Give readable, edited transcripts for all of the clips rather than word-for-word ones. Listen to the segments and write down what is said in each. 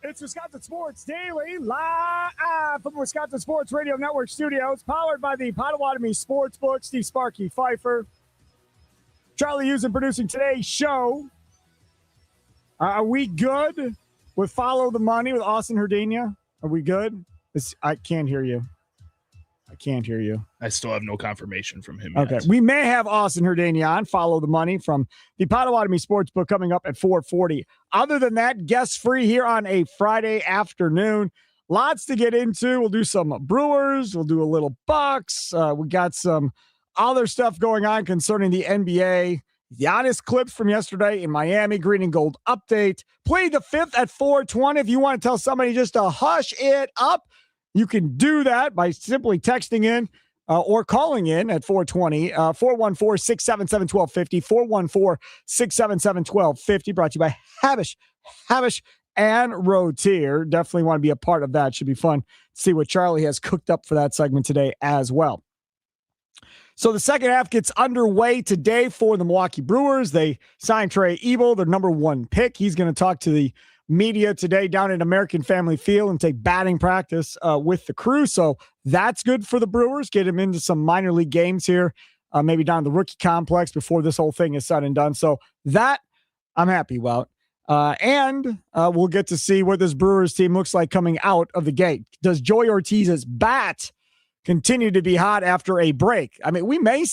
It's Wisconsin Sports Daily, live from Wisconsin Sports Radio Network studios, powered by the Potawatomi Sportsbook. Steve Sparky Pfeiffer, Charlie Hughes producing today's show. Are we good with Follow the Money with Austin Herdania? Are we good? I can't hear you. I still have no confirmation from him yet. We may have Austin Herdania on, Follow the Money from the Potawatomi Sportsbook coming up at 4:40. Other than that, guest free here on a Friday afternoon. Lots to get into. We'll do some Brewers. We'll do a little Bucks. We got some other stuff going on concerning the NBA. Giannis clips from yesterday in Miami. Green and Gold update. Play the fifth at 4:20. If you want to tell somebody just to hush it up, you can do that by simply texting in or calling in at 420, 414-677-1250, 414-677-1250, brought to you by Havish and Rotier. Definitely want to be a part of that. Should be fun to see what Charlie has cooked up for that segment today as well. So the second half gets underway today for the Milwaukee Brewers. They signed Trey Ebel, their number one pick. He's going to talk to the media today down at American Family Field and take batting practice with the crew. So that's good for the Brewers. Get him into some minor league games here, maybe down the rookie complex before this whole thing is said and done. So that I'm happy about. And we'll get to see what this Brewers team looks like coming out of the gate. Does Joey Ortiz's bat continue to be hot after a break? I mean, we may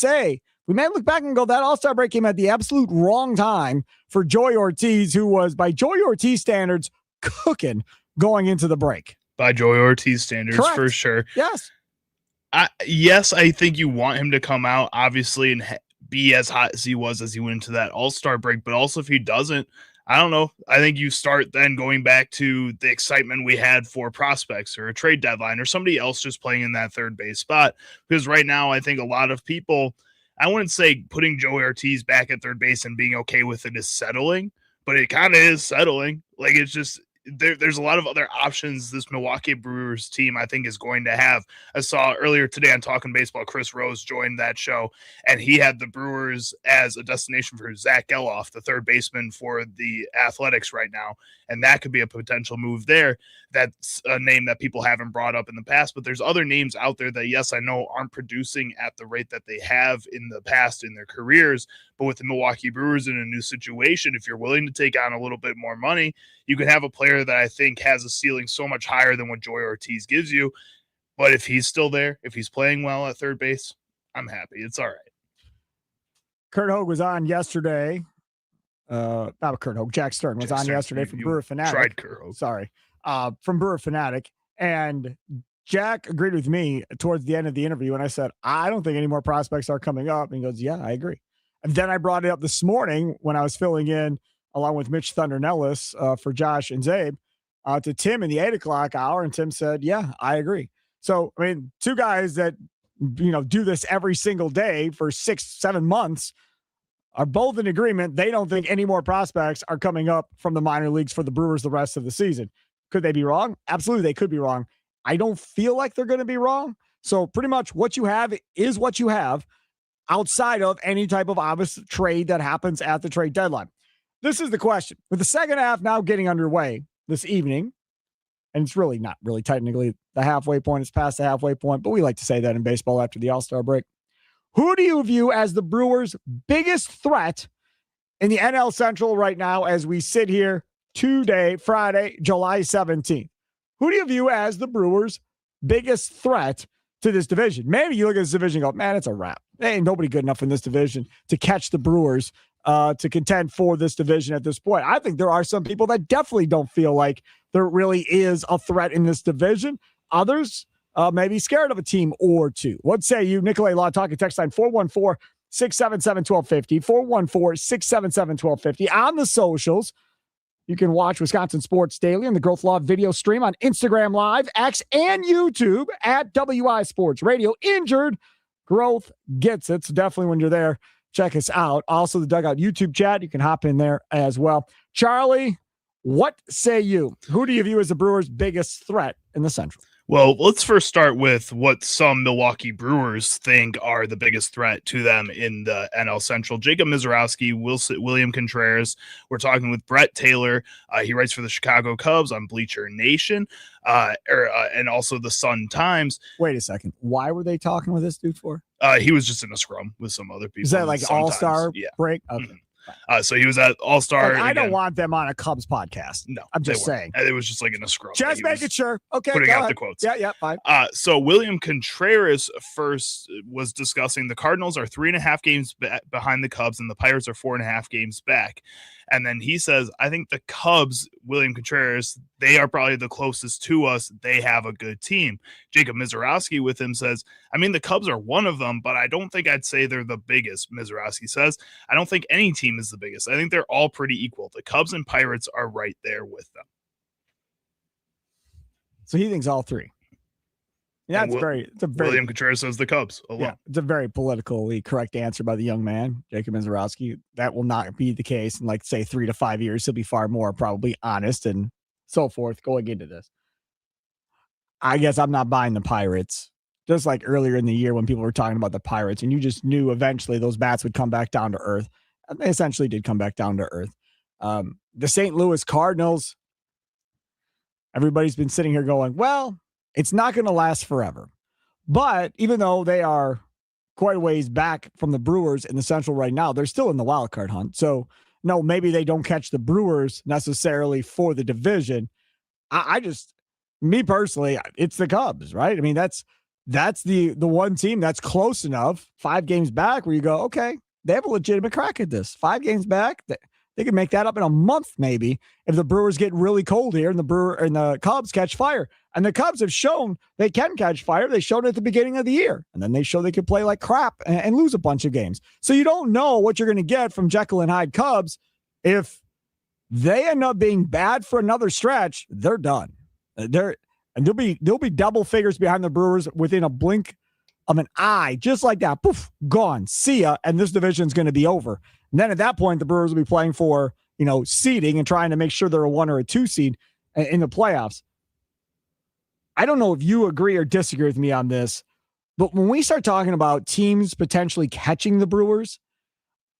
look back and go, that All-Star break came at the absolute wrong time for Joey Ortiz, who was, by Joey Ortiz standards, cooking going into the break. By Joey Ortiz standards, correct. For sure. Yes. I think you want him to come out, obviously, and be as hot as he went into that All-Star break. But also, if he doesn't, I don't know. I think you start then going back to the excitement we had for prospects or a trade deadline or somebody else just playing in that third base spot. Because right now, I think a lot of people, I wouldn't say putting Joey Ortiz back at third base and being okay with it is settling, but it kind of is settling. Like, it's just there's a lot of other options this Milwaukee Brewers team, I think, is going to have. I saw earlier today on Talking Baseball, Chris Rose joined that show, and he had the Brewers as a destination for Zach Geloff, the third baseman for the Athletics right now, and that could be a potential move there. That's a name that people haven't brought up in the past, but there's other names out there that, yes, I know aren't producing at the rate that they have in the past in their careers, but with the Milwaukee Brewers in a new situation, if you're willing to take on a little bit more money, you can have a player that I think has a ceiling so much higher than what Joey Ortiz gives you. But if he's still there, if he's playing well at third base, I'm happy. It's all right. Kurt Hogue was on yesterday. Not Kurt Hogue, Jack Stern was on yesterday from Brewer Fanatic. Tried Kurt Hogue. Sorry. From Brewer Fanatic. And Jack agreed with me towards the end of the interview. And I said, I don't think any more prospects are coming up. And he goes, yeah, I agree. And then I brought it up this morning when I was filling in along with Mitch Thunder Nellis for Josh and Zabe to Tim in the 8 o'clock hour. And Tim said, yeah, I agree. So, I mean, two guys that, do this every single day for 6-7 months are both in agreement. They don't think any more prospects are coming up from the minor leagues for the Brewers the rest of the season. Could they be wrong? Absolutely, they could be wrong. I don't feel like they're going to be wrong. So pretty much what you have is what you have outside of any type of obvious trade that happens at the trade deadline. This is the question. With the second half now getting underway this evening, and it's really not really technically the halfway point. It's past the halfway point, but we like to say that in baseball after the All-Star break. Who do you view as the Brewers' biggest threat in the NL Central right now as we sit here today, Friday, July 17th? Who do you view as the Brewers' biggest threat to this division? Maybe you look at this division and go, man, it's a wrap. There ain't nobody good enough in this division to catch the Brewers to contend for this division at this point. I think there are some people that definitely don't feel like there really is a threat in this division. Others may be scared of a team or two. What say you? Nikolai Law talking text line 414-677-1250, 414-677-1250 on the socials. You can watch Wisconsin Sports Daily and the Growth Law video stream on Instagram Live, X, and YouTube at WI Sports Radio. Injured Growth gets it. So definitely when you're there, check us out. Also, the Dugout YouTube chat, you can hop in there as well. Charlie, what say you? Who do you view as the Brewers' biggest threat in the Central? Well, let's first start with what some Milwaukee Brewers think are the biggest threat to them in the NL Central. Jacob Mizorowski, William Contreras. We're talking with Brett Taylor. He writes for the Chicago Cubs on Bleacher Nation, and also the Sun Times. Wait a second. Why were they talking with this dude for? He was just in a scrum with some other people. Is that like All-Star break? Okay. Mm-hmm. So he was at All-Star. I don't want them on a Cubs podcast. No, I'm just saying. It was just like in a scrum. Just making sure. Okay, putting out the quotes. Yeah, fine. So William Contreras first was discussing the Cardinals are 3.5 games behind the Cubs, and the Pirates are 4.5 games back. And then he says, I think the Cubs, William Contreras, they are probably the closest to us. They have a good team. Jacob Mizorowski with him says, I mean, the Cubs are one of them, but I don't think I'd say they're the biggest. Mizorowski says, I don't think any team is the biggest. I think they're all pretty equal. The Cubs and Pirates are right there with them. So he thinks all three. Yeah, William Contreras says the Cubs alone. Yeah, it's a very politically correct answer by the young man, Jacob Mizorowski. That will not be the case in, like, say, 3 to 5 years. He'll be far more probably honest and so forth going into this. I guess I'm not buying the Pirates. Just like earlier in the year when people were talking about the Pirates, and you just knew eventually those bats would come back down to earth. And they essentially did come back down to earth. The St. Louis Cardinals, everybody's been sitting here going, well, it's not going to last forever. But even though they are quite a ways back from the Brewers in the Central right now, they're still in the wild card hunt. So, no, maybe they don't catch the Brewers necessarily for the division. Me personally, it's the Cubs, right? I mean, that's the one team that's close enough, 5 games back, where you go, okay, they have a legitimate crack at this. 5 games back, they can make that up in a month maybe if the Brewers get really cold here and the Cubs catch fire. And the Cubs have shown they can catch fire. They showed it at the beginning of the year, and then they showed they could play like crap and lose a bunch of games. So you don't know what you're going to get from Jekyll and Hyde Cubs. If they end up being bad for another stretch, they're done. They'll be double figures behind the Brewers within a blink of an eye, just like that. Poof, gone. See ya. And this division's going to be over. And then at that point, the Brewers will be playing for, seeding and trying to make sure they're a 1 or a 2 seed in the playoffs. I don't know if you agree or disagree with me on this, but when we start talking about teams potentially catching the Brewers,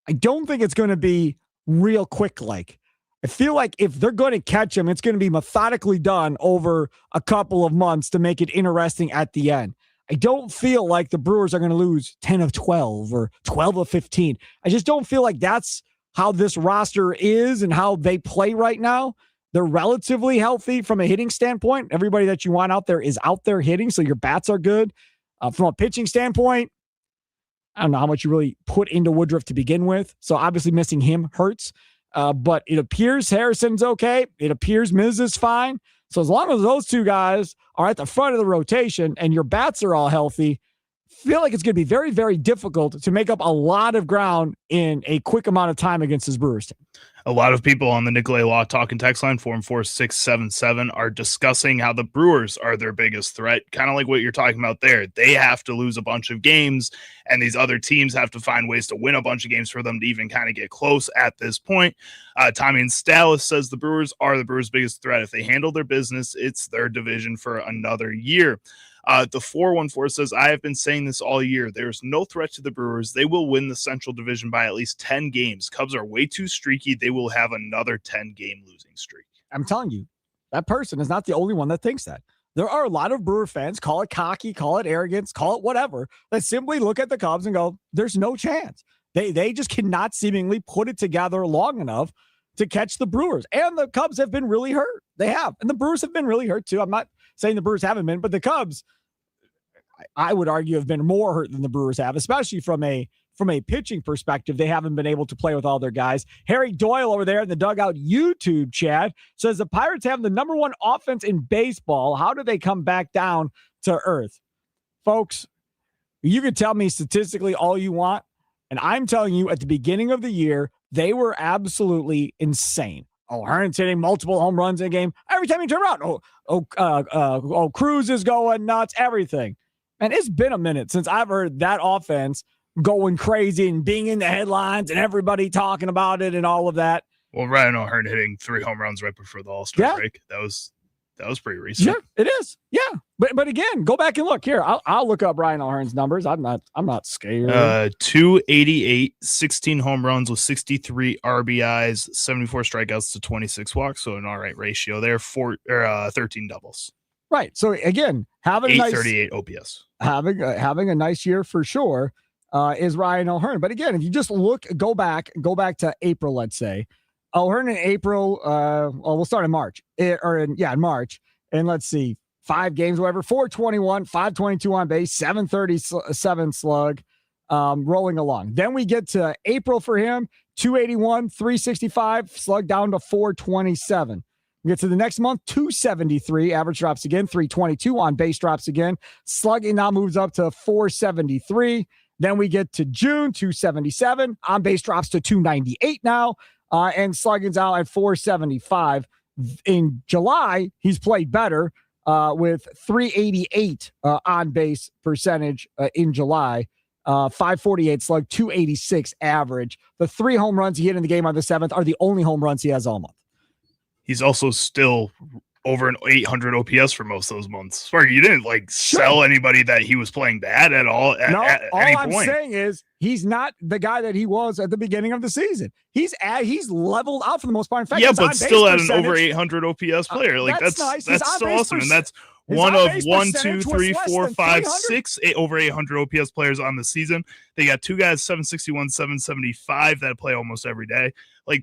I don't think it's going to be real quick. Like, I feel like if they're going to catch them, it's going to be methodically done over a couple of months to make it interesting at the end. I don't feel like the Brewers are going to lose 10 of 12 or 12 of 15. I just don't feel like that's how this roster is and how they play right now. They're relatively healthy from a hitting standpoint. Everybody that you want out there is out there hitting, so your bats are good. From a pitching standpoint, I don't know how much you really put into Woodruff to begin with, so obviously missing him hurts. But it appears Harrison's okay. It appears Miz is fine. So as long as those two guys are at the front of the rotation and your bats are all healthy, I feel like it's going to be very, very difficult to make up a lot of ground in a quick amount of time against this Brewers team. A lot of people on the Nicolay Law Talk and Text line 44677 are discussing how the Brewers are their biggest threat, kind of like what you're talking about there. They have to lose a bunch of games, and these other teams have to find ways to win a bunch of games for them to even kind of get close at this point. Tommy and Stallis says the Brewers are the Brewers' biggest threat. If they handle their business, it's their division for another year. The 414 says, I have been saying this all year. There's no threat to the Brewers. They will win the Central Division by at least 10 games. Cubs are way too streaky. They will have another 10-game losing streak. I'm telling you, that person is not the only one that thinks that. There are a lot of Brewer fans, call it cocky, call it arrogance, call it whatever, that simply look at the Cubs and go, there's no chance. They just cannot seemingly put it together long enough to catch the Brewers. And the Cubs have been really hurt. They have. And the Brewers have been really hurt too. I'm not saying the Brewers haven't been, but the Cubs, I would argue, have been more hurt than the Brewers have, especially from a pitching perspective. They haven't been able to play with all their guys. Harry Doyle over there in the Dugout YouTube chat says the Pirates have the number 1 offense in baseball. How do they come back down to earth? Folks, you can tell me statistically all you want, and I'm telling you at the beginning of the year, they were absolutely insane. Hearn's hitting multiple home runs in a game. Every time you turn around, Cruz is going nuts, everything. And it's been a minute since I've heard that offense going crazy and being in the headlines and everybody talking about it and all of that. Well, Ryan O'Hearn hitting 3 home runs right before the All-Star break. That was That was pretty recent. Sure, it is. Yeah, but again, go back and look here. I'll look up Ryan O'Hearn's numbers. I'm not scared. 288, 16 home runs with 63 RBIs, 74 strikeouts to 26 walks. So an all right ratio there. 13 doubles. Right. So again, having 838 OPS. Having a nice year for sure is Ryan O'Hearn. But again, if you just go back to April, let's say. O'Hearn in April, we'll start in March. In March. And let's see, 5 games, whatever, 421, 522 on base, 737 slug, rolling along. Then we get to April for him, 281, 365, slug down to 427. We get to the next month, 273, average drops again, 322 on base drops again. Slugging now moves up to 473. Then we get to June, 277, on base drops to 298 now. And slugging's out at 475. In July, he's played better with 388 on base percentage in July, 548 slug, 286 average. The 3 home runs he hit in the game on the 7th are the only home runs he has all month. He's also still over an 800 OPS for most of those months. Sorry, you didn't sell anybody that he was playing bad at all at any point. All I'm saying is he's not the guy that he was at the beginning of the season. He's leveled out for the most part. In fact, but still at an over 800 OPS player. That's nice. That's still awesome. And that's one of 1, 2, 3, 4, 5, 6 over 800 OPS players on the season. They got 2 guys, 761, 775 that play almost every day.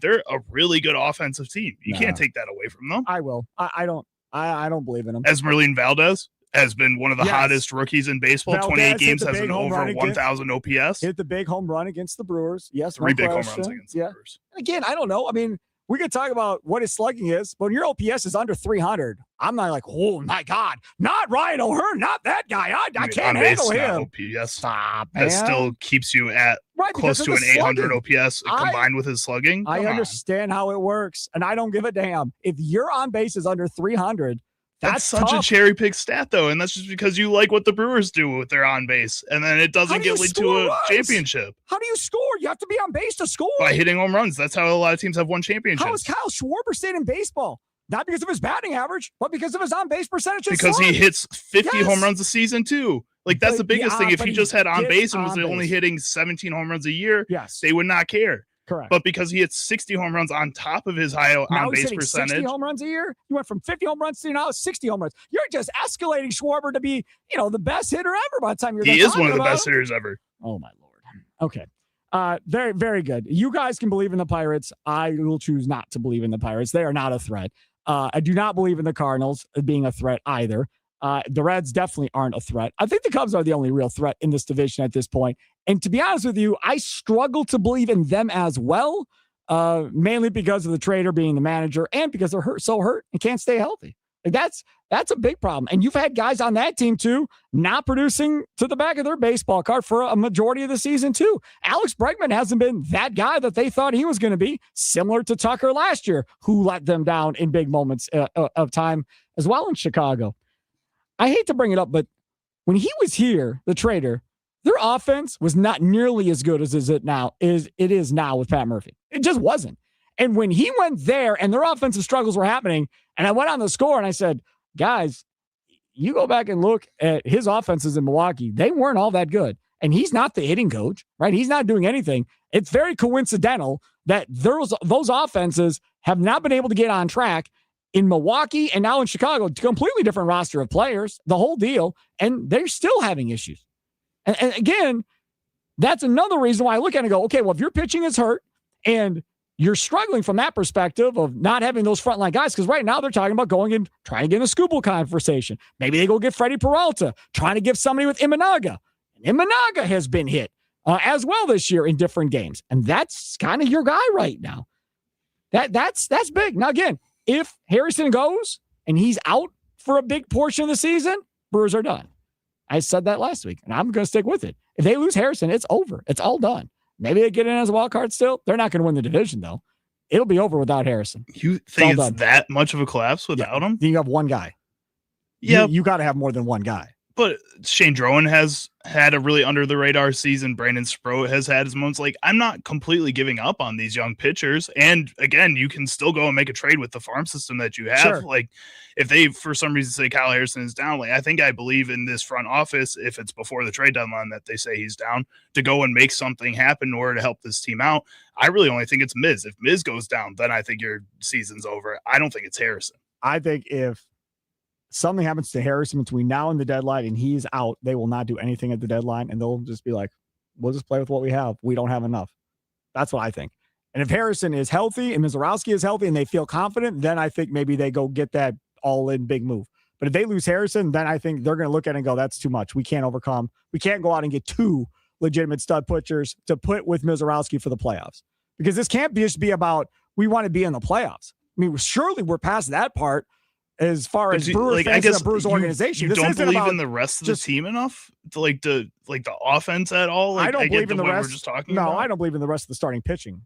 They're a really good offensive team. You can't take that away from them. I will. I don't believe in them. Esmeralyn Valdez has been one of the hottest rookies in baseball. Valdez 28 games, has an over 1,000 OPS. Hit the big home run against the Brewers. Yes, 3 big home runs against the Brewers. Again, I don't know. I mean, we could talk about what his slugging is, but when your OPS is under 300, I'm not like, oh my God, not Ryan O'Hearn, not that guy. I can't handle him. OPS. Stop, man. That still keeps you at close to an 800 OPS combined with his slugging. I understand how it works, and I don't give a damn. If your on base is under 300, that's such tough. a cherry pick stat, though, and that's just because you like what the Brewers do with their on base, and then it doesn't get lead to a championship. How do you score? You have to be on base to score. By hitting home runs. That's how a lot of teams have won championships. How is Kyle Schwarber staying in baseball? Not because of his batting average, but because of his on base percentage. Because he hits 50 home runs a season, too. That's the biggest thing. If he just had on base and was only hitting 17 home runs a year, they would not care. Correct. But because he hits 60 home runs on top of his high on-base percentage. 60 home runs a year? You went from 50 home runs to now 60 home runs. You're just escalating Schwarber to be, the best hitter ever by the time you're done. He is one of the best hitters ever. Oh, my Lord. Okay. Very, very good. You guys can believe in the Pirates. I will choose not to believe in the Pirates. They are not a threat. I do not believe in the Cardinals being a threat either. The Reds definitely aren't a threat. I think the Cubs are the only real threat in this division at this point. And to be honest with you, I struggle to believe in them as well, mainly because of the trader being the manager and because they're so hurt and can't stay healthy. That's a big problem. And you've had guys on that team, too, not producing to the back of their baseball card for a majority of the season, too. Alex Bregman hasn't been that guy that they thought he was going to be, similar to Tucker last year, who let them down in big moments of time as well in Chicago. I hate to bring it up, but when he was here, the trader, their offense was not nearly as good as it is now with Pat Murphy. It just wasn't. And when he went there and their offensive struggles were happening, and I went on the score and I said, guys, you go back and look at his offenses in Milwaukee. They weren't all that good. And he's not the hitting coach, right? He's not doing anything. It's very coincidental that those offenses have not been able to get on track in Milwaukee and now in Chicago. Completely different roster of players, the whole deal, and they're still having issues. And again, that's another reason why I look at it and go, okay, well, if your pitching is hurt and you're struggling from that perspective of not having those frontline guys, because right now they're talking about going and trying to get in a Scooble conversation. Maybe they go get Freddie Peralta, trying to get somebody with Imanaga. And Imanaga has been hit as well this year in different games. And that's kind of your guy right now. That's big. Now, again, if Harrison goes and he's out for a big portion of the season, Brewers are done. I said that last week, and I'm going to stick with it. If they lose Harrison, it's over. It's all done. Maybe they get in as a wild card still. They're not going to win the division, though. It'll be over without Harrison. You think it's that much of a collapse without him? You have one guy. Yeah. You got to have more than one guy. But Shane Drowan has had a really under the radar season. Brandon Sproat has had his moments. Like, I'm not completely giving up on these young pitchers. And again, you can still go and make a trade with the farm system that you have. Sure. Like, if they, for some reason, say Kyle Harrison is down, like, I believe in this front office, if it's before the trade deadline that they say he's down, to go and make something happen in order to help this team out. I really only think it's Miz. If Miz goes down, then I think your season's over. I don't think it's Harrison. I think if something happens to Harrison between now and the deadline and he's out, they will not do anything at the deadline, and they'll just be like, we'll just play with what we have. We don't have enough. That's what I think. And if Harrison is healthy and Mizorowski is healthy and they feel confident, then I think maybe they go get that all-in big move. But if they lose Harrison, then I think they're going to look at it and go, that's too much. We can't overcome. We can't go out and get two legitimate stud pitchers to put with Mizorowski for the playoffs. Because this can't just be about we want to be in the playoffs. I mean, surely we're past that part. As far as Brewers fans and the Brewers organization, you don't believe in the rest of the team enough to like the offense at all. Like, I don't believe in the rest. We're just talking about. I don't believe in the rest of the starting pitching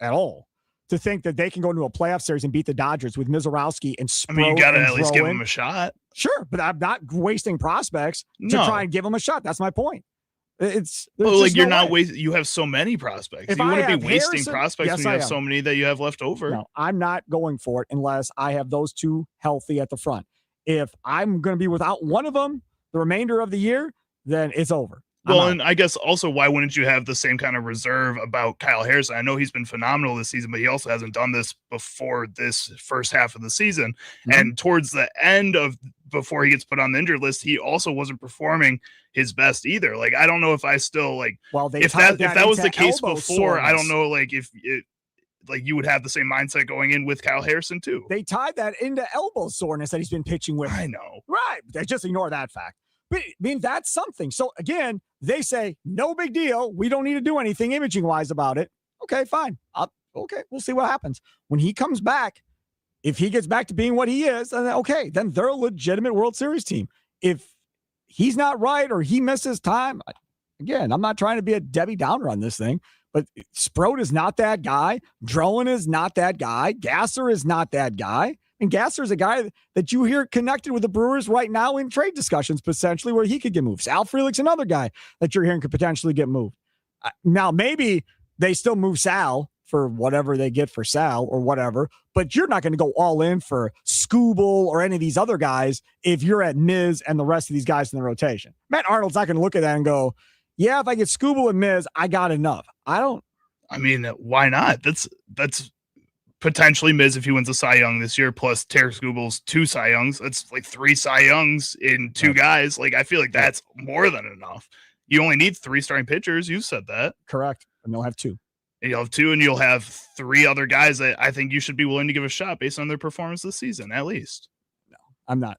at all. To think that they can go into a playoff series and beat the Dodgers with Mizorowski and Sproat. I mean, you got to at least give them a shot. Sure, but I'm not wasting prospects to try and give them a shot. That's my point. You're not wasting. You have so many prospects. You wouldn't be wasting prospects when you have so many that you have left over. No, I'm not going for it unless I have those two healthy at the front. If I'm going to be without one of them the remainder of the year, then it's over. Well, and I guess also, why wouldn't you have the same kind of reserve about Kyle Harrison? I know he's been phenomenal this season, but he also hasn't done this before this first half of the season. Mm-hmm. And towards the end before he gets put on the injured list, he also wasn't performing his best either. Like, I don't know if I still if that was the case before, soreness. I don't know, if you would have the same mindset going in with Kyle Harrison too. They tied that into elbow soreness that he's been pitching with. I know. Right. Just ignore that fact. But I mean, that's something. So again, they say, no big deal. We don't need to do anything imaging wise about it. Okay, fine. Okay, we'll see what happens. When he comes back, if he gets back to being what he is, then okay, then they're a legitimate World Series team. If he's not right or he misses time, again, I'm not trying to be a Debbie Downer on this thing, but Sproat is not that guy. Drowan is not that guy. Gasser is not that guy. And Gasser is a guy that you hear connected with the Brewers right now in trade discussions, potentially where he could get moved. Sal Frelick's another guy that you're hearing could potentially get moved. Now, maybe they still move Sal for whatever they get for Sal or whatever, but you're not going to go all in for Skubal or any of these other guys if you're at Miz and the rest of these guys in the rotation. Matt Arnold's not going to look at that and go, yeah, if I get Skubal and Miz, I got enough. I mean, why not? That's potentially Miz if he wins a Cy Young this year, plus Tarek Skubal's 2 Cy Youngs. That's like 3 Cy Youngs in 2 guys. Like, I feel like that's more than enough. You only need 3 starting pitchers. You said that. Correct. And they'll have 2. And you'll have 2, and you'll have 3 other guys that I think you should be willing to give a shot based on their performance this season, at least. No,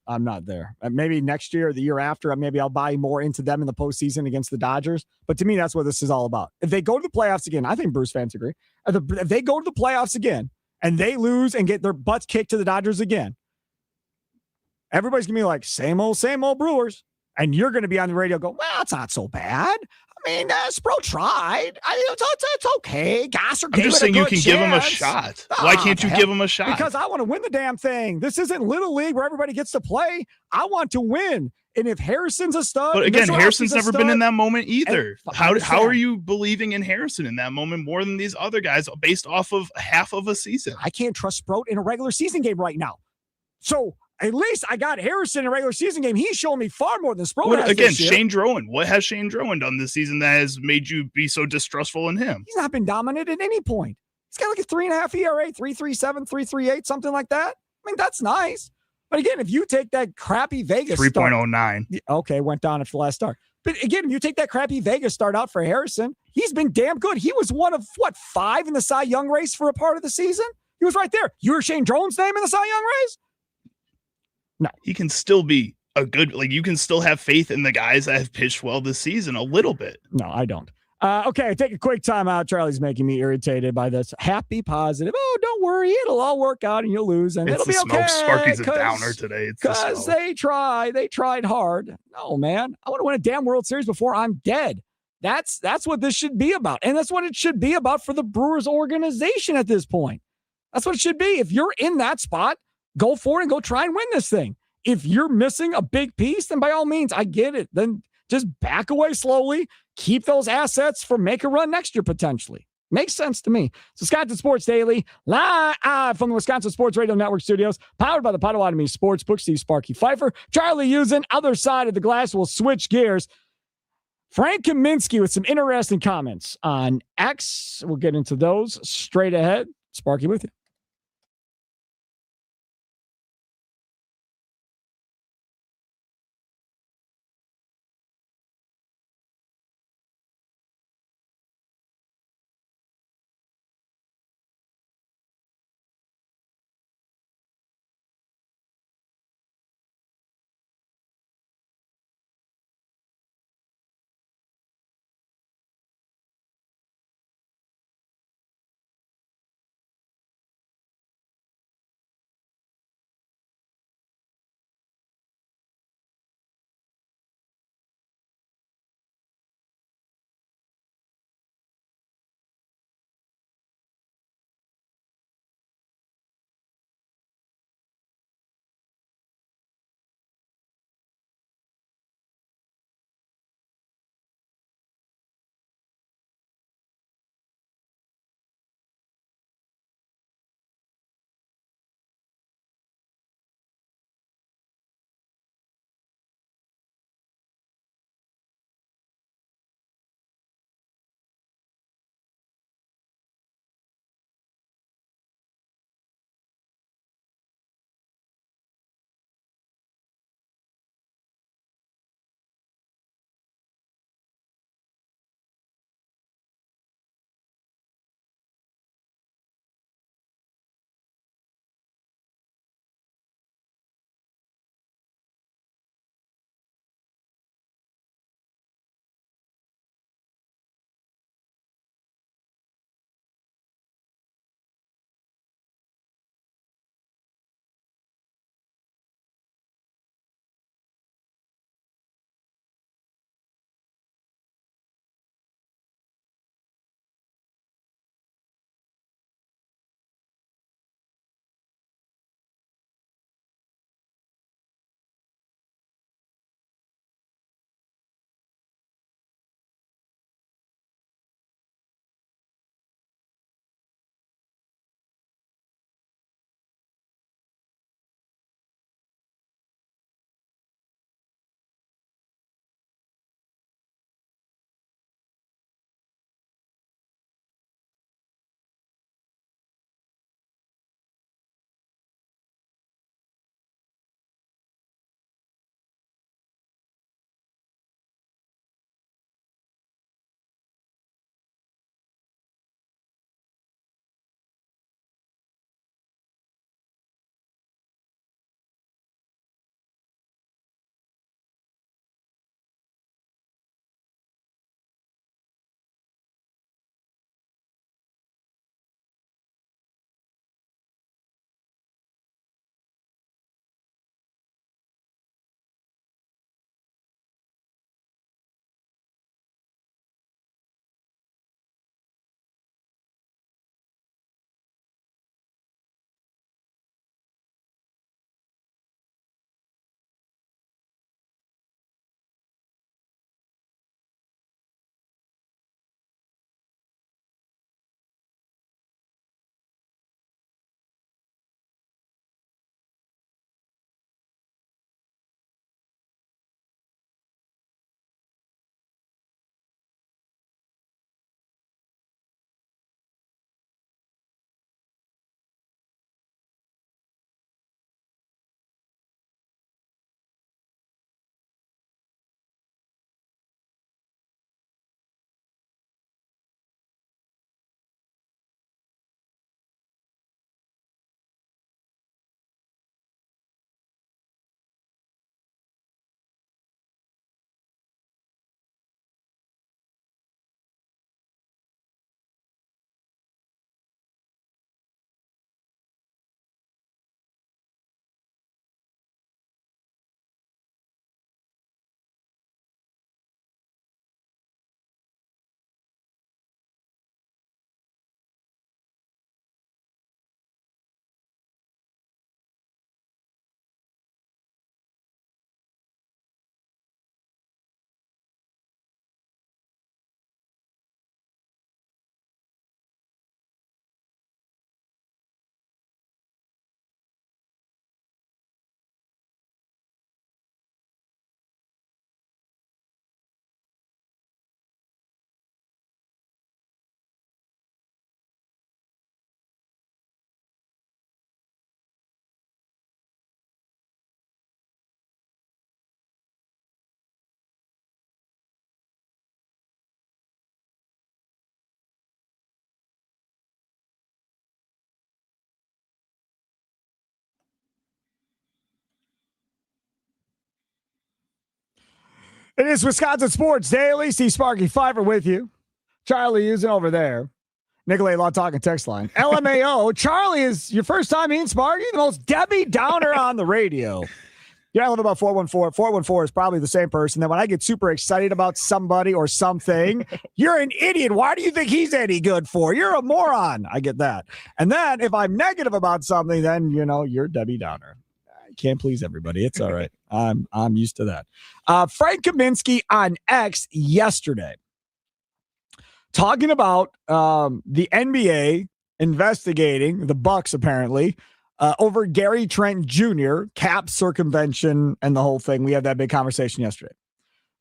I'm not there. Maybe next year or the year after, maybe I'll buy more into them in the postseason against the Dodgers. But to me, that's what this is all about. If they go to the playoffs again, I think Bruce fans agree. If they go to the playoffs again, and they lose and get their butts kicked to the Dodgers again, everybody's going to be like, same old Brewers. And you're going to be on the radio going, well, it's not so bad. I mean, Sproat tried. It's okay. Gasser gave it a good chance. I'm just saying you can give him a shot. Why can't you give him a shot? Because I want to win the damn thing. This isn't Little League where everybody gets to play. I want to win. And if Harrison's a stud, but again, Harrison's never been in that moment either. How are you believing in Harrison in that moment more than these other guys based off of half of a season? I can't trust Sproat in a regular season game right now. So at least I got Harrison in a regular season game. He's showing me far more than Sproat has again, this year. Shane Drowan. What has Shane Drowan done this season that has made you be so distrustful in him? He's not been dominant at any point. He's got like a 3.5 ERA, 3.37, 3.38, something like that. I mean, that's nice. But again, if you take that crappy Vegas 3.09. Okay, went down after the last start. But again, if you take that crappy Vegas start out for Harrison, he's been damn good. He was one of, 5 in the Cy Young race for a part of the season? He was right there. You were Shane Drowan's name in the Cy Young race? No. He can still be a good, you can still have faith in the guys that have pitched well this season a little bit. No, I don't. Okay, take a quick time out. Charlie's making me irritated by this. Happy, positive. Oh, don't worry. It'll all work out and you'll lose. And it'll be okay. Sparky's a downer today. Because they tried hard. No, man. I want to win a damn World Series before I'm dead. That's what this should be about. And that's what it should be about for the Brewers organization at this point. That's what it should be. If you're in that spot, go for it and go try and win this thing. If you're missing a big piece, then by all means, I get it. Then just back away slowly, keep those assets for make a run next year potentially. Makes sense to me. Wisconsin Sports Daily, live from the Wisconsin Sports Radio Network studios, powered by the Potawatomi Sportsbook. Steve Sparky Pfeiffer, Charlie Usen, other side of the glass. We'll switch gears. Frank Kaminsky with some interesting comments on X. We'll get into those straight ahead. Sparky with you. It is Wisconsin Sports Daily. Steve Sparky Pfeiffer with you. Charlie using over there. Nicolay Law Talking text line. LMAO. Charlie is your first time in Sparky, the most Debbie Downer on the radio. Yeah, I love about 414. 414 is probably the same person that when I get super excited about somebody or something, you're an idiot. Why do you think he's any good for? You're a moron. I get that. And then if I'm negative about something, then, you're Debbie Downer. I can't please everybody. It's all right. I'm used to that. Frank Kaminsky on X yesterday talking about the NBA investigating the Bucks apparently over Gary Trent Jr., cap circumvention, and the whole thing. We had that big conversation yesterday.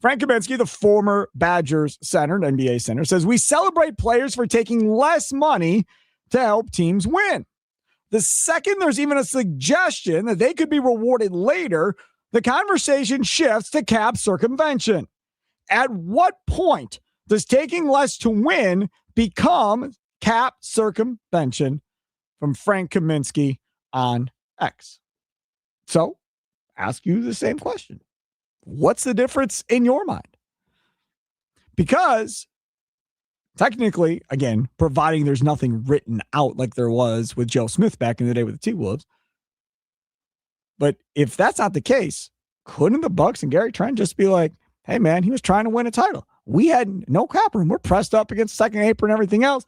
Frank Kaminsky, the former Badgers center, NBA center, says, we celebrate players for taking less money to help teams win. The second there's even a suggestion that they could be rewarded later, the conversation shifts to cap circumvention. At what point does taking less to win become cap circumvention? From Frank Kaminsky on X. So, ask you the same question. What's the difference in your mind? Because technically, again, providing there's nothing written out like there was with Joe Smith back in the day with the T-Wolves. But if that's not the case, couldn't the Bucks and Gary Trent just be like, hey, man, he was trying to win a title. We had no cap room. We're pressed up against second apron and everything else.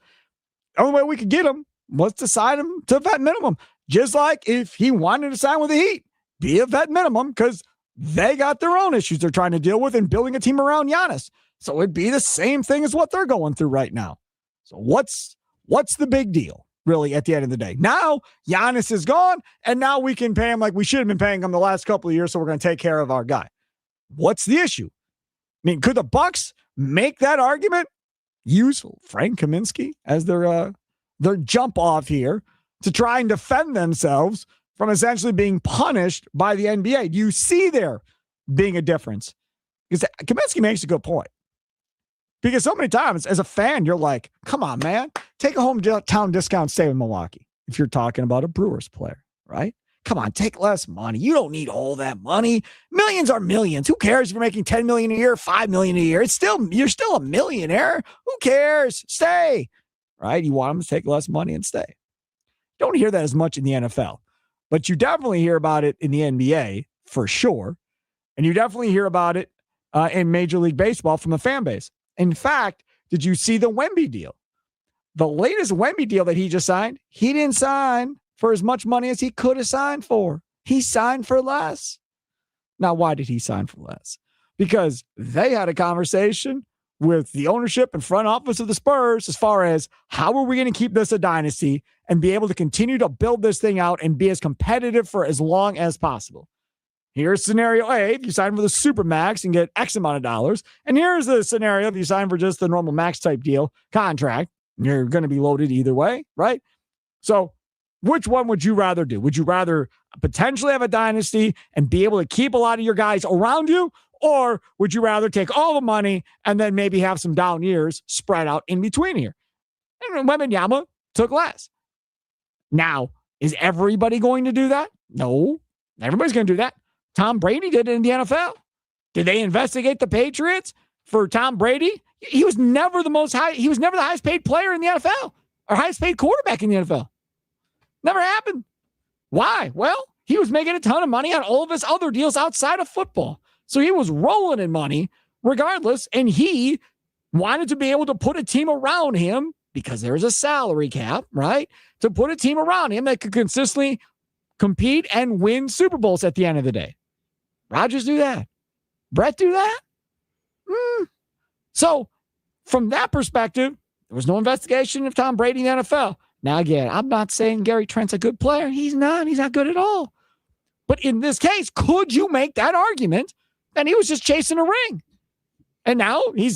The only way we could get him was to sign him to a vet minimum. Just like if he wanted to sign with the Heat, be a vet minimum because they got their own issues they're trying to deal with and building a team around Giannis. So it'd be the same thing as what they're going through right now. So what's the big deal, really, at the end of the day? Now Giannis is gone, and now we can pay him like we should have been paying him the last couple of years, so we're going to take care of our guy. What's the issue? I mean, could the Bucks make that argument? Use Frank Kaminsky as their jump off here to try and defend themselves from essentially being punished by the NBA. Do you see there being a difference? Because Kaminsky makes a good point. Because so many times as a fan, you're like, come on, man, take a hometown discount, stay in Milwaukee. If you're talking about a Brewers player, right? Come on, take less money. You don't need all that money. Millions are millions. Who cares if you're making $10 million a year, $5 million a year? You're still a millionaire. Who cares? Stay. Right? You want them to take less money and stay. Don't hear that as much in the NFL, but you definitely hear about it in the NBA for sure. And you definitely hear about it in Major League Baseball from the fan base. In fact, did you see the Wemby deal? The latest Wemby deal that he just signed, he didn't sign for as much money as he could have signed for. He signed for less. Now, why did he sign for less? Because they had a conversation with the ownership and front office of the Spurs as far as how are we going to keep this a dynasty and be able to continue to build this thing out and be as competitive for as long as possible. Here's scenario A, if you sign for the super max and get X amount of dollars. And here's the scenario if you sign for just the normal max type deal contract, you're going to be loaded either way, right? So which one would you rather do? Would you rather potentially have a dynasty and be able to keep a lot of your guys around you? Or would you rather take all the money and then maybe have some down years spread out in between here? And Wembanyama took less. Now, is everybody going to do that? No, everybody's going to do that. Tom Brady did it in the NFL. Did they investigate the Patriots for Tom Brady? He was never he was never the highest paid player in the NFL or highest paid quarterback in the NFL. Never happened. Why? Well, he was making a ton of money on all of his other deals outside of football. So he was rolling in money regardless, and he wanted to be able to put a team around him because there's a salary cap, right? To put a team around him that could consistently compete and win Super Bowls at the end of the day. Rodgers do that. Brett do that. So from that perspective, there was no investigation of Tom Brady in the NFL. Now, again, I'm not saying Gary Trent's a good player. He's not. He's not good at all. But in this case, could you make that argument that he was just chasing a ring? And now he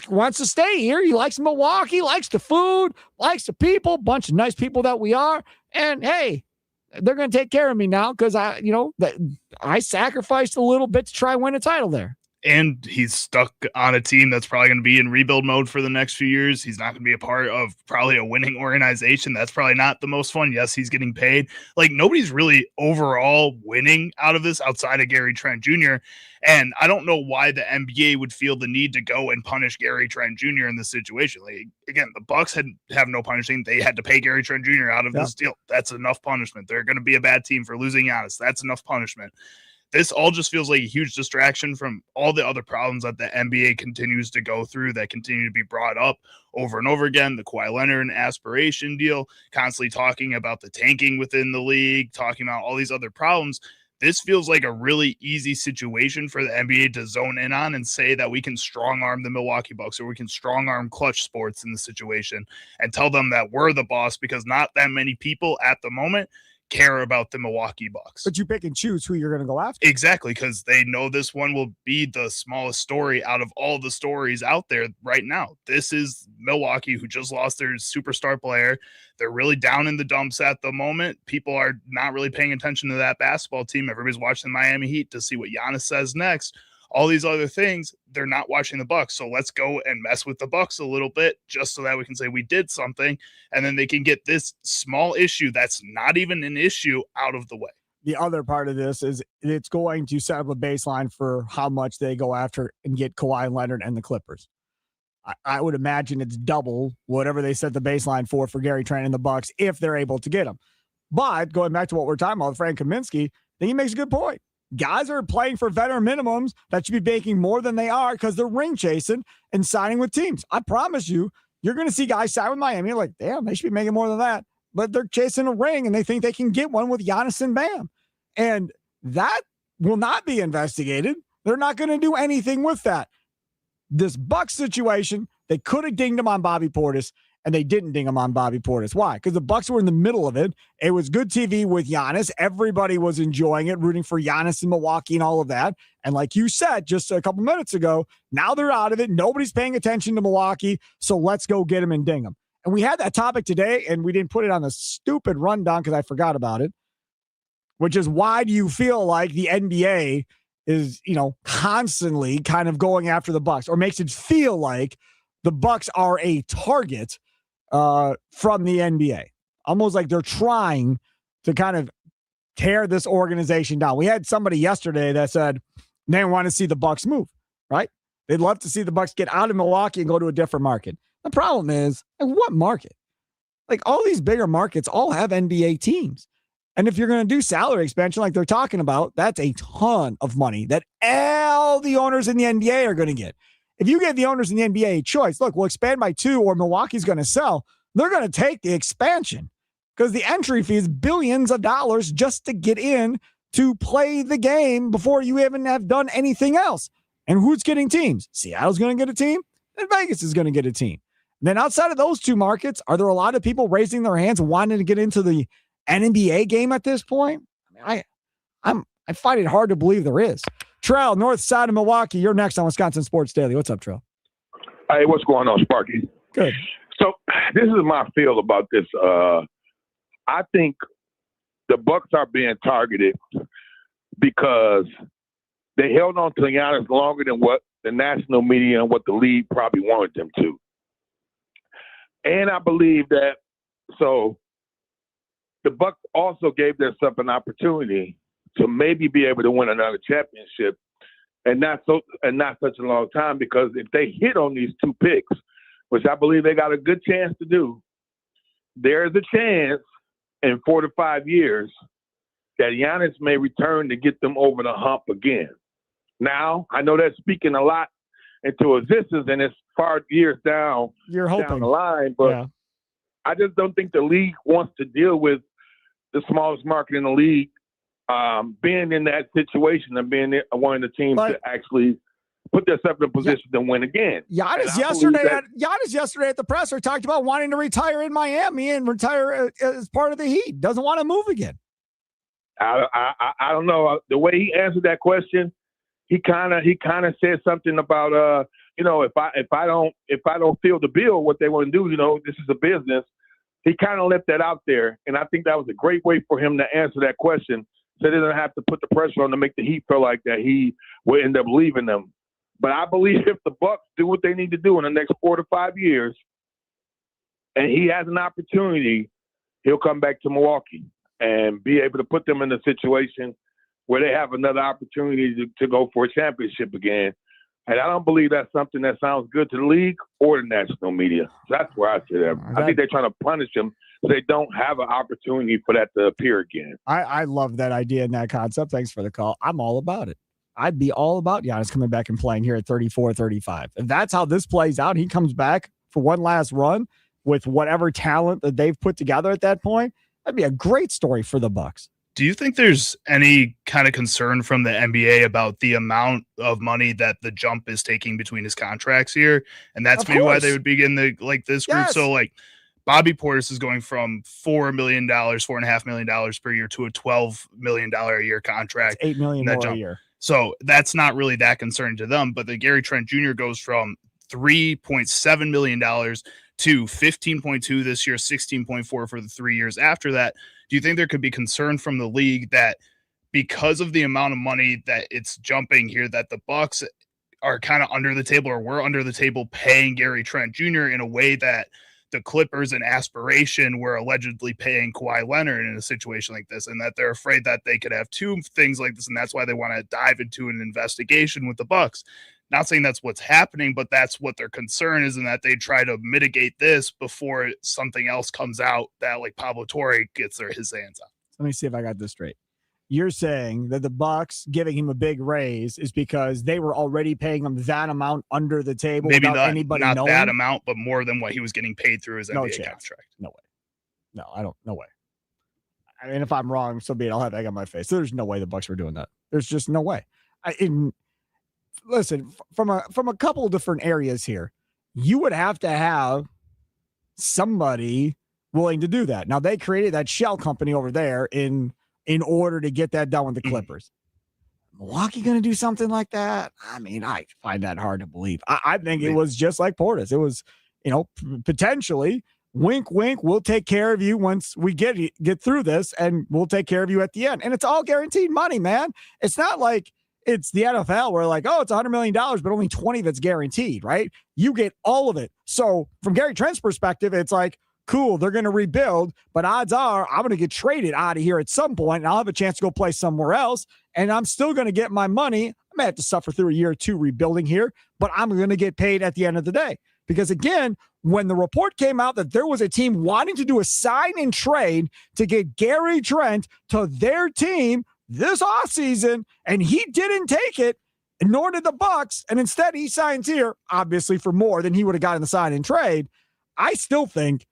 wants to stay here. He likes Milwaukee, likes the food, likes the people, bunch of nice people that we are. And hey, they're going to take care of me now because I sacrificed a little bit to try and win a title there. And he's stuck on a team that's probably going to be in rebuild mode for the next few years. He's not going to be a part of probably a winning organization. That's probably not the most fun. Yes, he's getting paid. Like, nobody's really overall winning out of this outside of Gary Trent Jr. And I don't know why the NBA would feel the need to go and punish Gary Trent Jr. in this situation. Like, again, the Bucks have no punishing. They had to pay Gary Trent Jr. out of this deal. That's enough punishment. They're going to be a bad team for losing Giannis. That's enough punishment. This all just feels like a huge distraction from all the other problems that the NBA continues to go through that continue to be brought up over and over again. The Kawhi Leonard aspiration deal, constantly talking about the tanking within the league, talking about all these other problems. This feels like a really easy situation for the NBA to zone in on and say that we can strong arm the Milwaukee Bucks or we can strong arm Clutch Sports in the situation and tell them that we're the boss, because not that many people at the moment care about the Milwaukee Bucks. But you pick and choose who you're going to go after. Exactly, because they know this one will be the smallest story out of all the stories out there right now. This is Milwaukee, who just lost their superstar player. They're really down in the dumps at the moment. People are not really paying attention to that basketball team. Everybody's watching the Miami Heat to see what Giannis says next. All these other things, they're not watching the Bucks. So let's go and mess with the Bucks a little bit just so that we can say we did something, and then they can get this small issue that's not even an issue out of the way. The other part of this is it's going to set up a baseline for how much they go after and get Kawhi Leonard and the Clippers. I would imagine it's double whatever they set the baseline for Gary Trent and the Bucks if they're able to get him. But going back to what we're talking about with Frank Kaminsky, I think he makes a good point. Guys are playing for veteran minimums that should be making more than they are because they're ring chasing and signing with teams. I promise you, you're going to see guys sign with Miami. Like, damn, they should be making more than that. But they're chasing a ring and they think they can get one with Giannis and Bam. And that will not be investigated. They're not going to do anything with that. This Bucks situation, they could have dinged him on Bobby Portis, and they didn't ding him on Bobby Portis. Why? Because the Bucks were in the middle of it. It was good TV with Giannis. Everybody was enjoying it, rooting for Giannis in Milwaukee and all of that. And like you said just a couple minutes ago, now they're out of it. Nobody's paying attention to Milwaukee, so let's go get him and ding him. And we had that topic today, and we didn't put it on the stupid rundown because I forgot about it, which is, why do you feel like the NBA is, constantly kind of going after the Bucks, or makes it feel like the Bucks are a target from the NBA, almost like they're trying to kind of tear this organization down. We had somebody yesterday that said they want to see the Bucks move, right? They'd love to see the Bucks get out of Milwaukee and go to a different market. The problem is, like, what market? Like, all these bigger markets all have NBA teams. And if you're going to do salary expansion like they're talking about, that's a ton of money that all the owners in the NBA are going to get. If you give the owners in the NBA a choice, look, we'll expand by 2 or Milwaukee's going to sell, they're going to take the expansion because the entry fee is billions of dollars just to get in to play the game before you even have done anything else. And who's getting teams? Seattle's going to get a team, and Vegas is going to get a team. And then outside of those 2 markets, are there a lot of people raising their hands wanting to get into the NBA game at this point? I mean, I find it hard to believe there is. Trell, north side of Milwaukee, you're next on Wisconsin Sports Daily. What's up, Trell? Hey, what's going on, Sparky? Good. So this is my feel about this. I think the Bucks are being targeted because they held on to Giannis longer than what the national media and what the league probably wanted them to. And I believe that, so the Bucks also gave themselves an opportunity to maybe be able to win another championship, and not such a long time, because if they hit on these 2 picks, which I believe they got a good chance to do, there is a chance in 4 to 5 years that Giannis may return to get them over the hump again. Now, I know that's speaking a lot into existence, and it's far years down the line, but yeah. I just don't think the league wants to deal with the smallest market in the league being in that situation and being one of the teams to actually put themselves in a position to win again. Giannis yesterday at the presser talked about wanting to retire in Miami and retire as part of the Heat. Doesn't want to move again. I don't know. The way he answered that question, he kind of said something about if I don't feel the bill, what they want to do, this is a business. He kind of left that out there, and I think that was a great way for him to answer that question, so they don't have to put the pressure on to make the Heat feel like that he will end up leaving them. But I believe if the Bucks do what they need to do in the next 4 to 5 years, and he has an opportunity, he'll come back to Milwaukee and be able to put them in a situation where they have another opportunity to go for a championship again. And I don't believe that's something that sounds good to the league or the national media. That's where I see that. I think they're trying to punish him so they don't have an opportunity for that to appear again. I love that idea and that concept. Thanks for the call. I'm all about it. I'd be all about Giannis coming back and playing here at 34, 35. If that's how this plays out, he comes back for one last run with whatever talent that they've put together at that point. That'd be a great story for the Bucks. Do you think there's any kind of concern from the NBA about the amount of money that the jump is taking between his contracts here? And that's maybe why they would begin this group. Yes. So like Bobby Portis is going from $4 million, $4.5 million per year to a $12 million a year contract. It's $8 million more a year. So that's not really that concerning to them. But the Gary Trent Jr. goes from $3.7 million to 15.2 this year, 16.4 for the 3 years after that. Do you think there could be concern from the league that because of the amount of money that it's jumping here, that the Bucks are kind of under the table, or we're under the table paying Gary Trent Jr. in a way that the Clippers in aspiration were allegedly paying Kawhi Leonard in a situation like this, and that they're afraid that they could have two things like this, and that's why they want to dive into an investigation with the Bucks? Not saying that's what's happening, but that's what their concern is, and that they try to mitigate this before something else comes out that like Pablo Torre gets his hands on. Let me see if I got this straight. You're saying that the Bucks giving him a big raise is because they were already paying him that amount under the table, maybe without anybody not knowing? That amount, but more than what he was getting paid through his NBA contract. No way. No, I don't. No way. I mean, if I'm wrong, so be it. I'll have egg on my face. There's no way the Bucks were doing that. There's just no way. Listen, from a couple of different areas here, you would have to have somebody willing to do that. Now, they created that shell company over there in order to get that done with the Clippers. Milwaukee going to do something like that? I mean, I find that hard to believe. I think it was just like Portis. It was, potentially wink, wink. We'll take care of you once we get through this, and we'll take care of you at the end. And it's all guaranteed money, man. It's not like it's the NFL where like, oh, it's $100 million, but only 20 that's guaranteed, right? You get all of it. So from Gary Trent's perspective, it's like, cool, they're going to rebuild, but odds are I'm going to get traded out of here at some point, and I'll have a chance to go play somewhere else, and I'm still going to get my money. I may have to suffer through a year or two rebuilding here, but I'm going to get paid at the end of the day. Because again, when the report came out that there was a team wanting to do a sign and trade to get Gary Trent to their team this offseason, and he didn't take it, nor did the Bucks, and instead he signs here, obviously for more than he would have got in the sign and trade, I still think,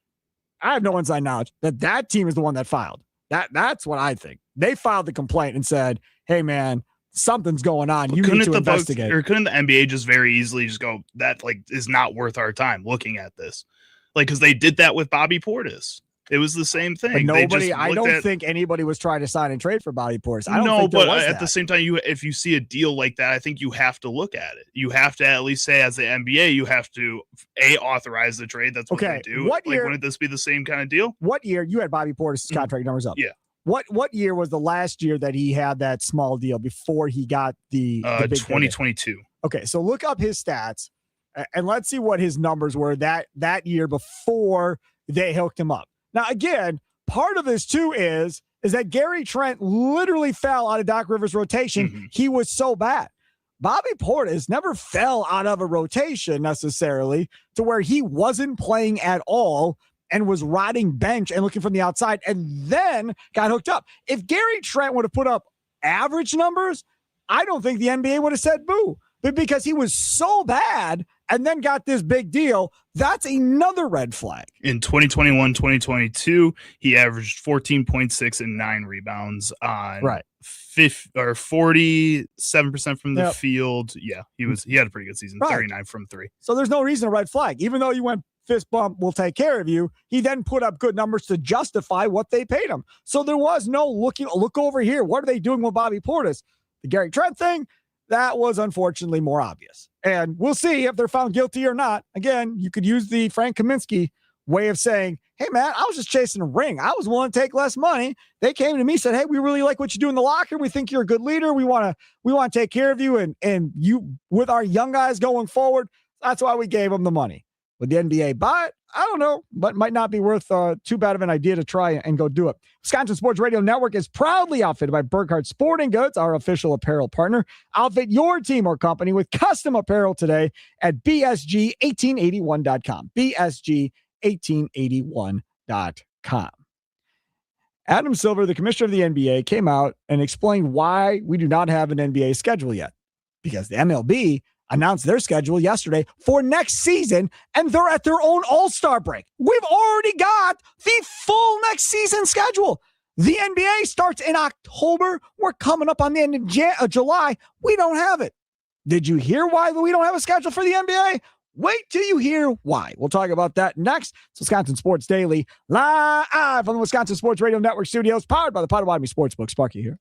I have no inside knowledge, that team is the one that filed. That's what I think. They filed the complaint and said, hey, man, something's going on. You need to investigate. Or couldn't the NBA just very easily just go, that like is not worth our time looking at this? Like, because they did that with Bobby Portis. It was the same thing. But I don't think anybody was trying to sign and trade for Bobby Portis. At the same time, if you see a deal like that, I think you have to look at it. You have to at least say, as the NBA, you have to authorize the trade. That's what they do. Wouldn't this be the same kind of deal? What year you had Bobby Portis' contract numbers up? Yeah. What year was the last year that he had that small deal before he got the big 2022? payday? Okay, so look up his stats and let's see what his numbers were that year before they hooked him up. Now, again, part of this, too, is that Gary Trent literally fell out of Doc Rivers' rotation. Mm-hmm. He was so bad. Bobby Portis never fell out of a rotation necessarily to where he wasn't playing at all and was riding bench and looking from the outside and then got hooked up. If Gary Trent would have put up average numbers, I don't think the NBA would have said boo. But because he was so bad and then got this big deal, that's another red flag. In 2021-2022, he averaged 14.6 and 9 rebounds on 47% from the field. Yeah, he had a pretty good season, 39 from 3. So there's no reason to red flag. Even though you went fist bump, we'll take care of you, he then put up good numbers to justify what they paid him. So there was no look over here. What are they doing with Bobby Portis? The Gary Trent thing, that was unfortunately more obvious. And we'll see if they're found guilty or not. Again, you could use the Frank Kaminsky way of saying, hey, man, I was just chasing a ring. I was willing to take less money. They came to me, said, hey, we really like what you do in the locker room. We think you're a good leader. We want to take care of you and you with our young guys going forward. That's why we gave them the money. Would the NBA buy it? I don't know, but might not be worth too bad of an idea to try and go do it. Wisconsin Sports Radio Network is proudly outfitted by Burkhardt Sporting Goods, our official apparel partner. Outfit your team or company with custom apparel today at BSG1881.com. BSG1881.com. Adam Silver, the commissioner of the NBA, came out and explained why we do not have an NBA schedule yet. Because the MLB announced their schedule yesterday for next season, and they're at their own All-Star break. We've already got the full next season schedule. The NBA starts in October. We're coming up on the end of July. We don't have it. Did you hear why we don't have a schedule for the NBA? Wait till you hear why. We'll talk about that next. It's Wisconsin Sports Daily, live from the Wisconsin Sports Radio Network studios, powered by the Potawatomi Sportsbook. Sparky here.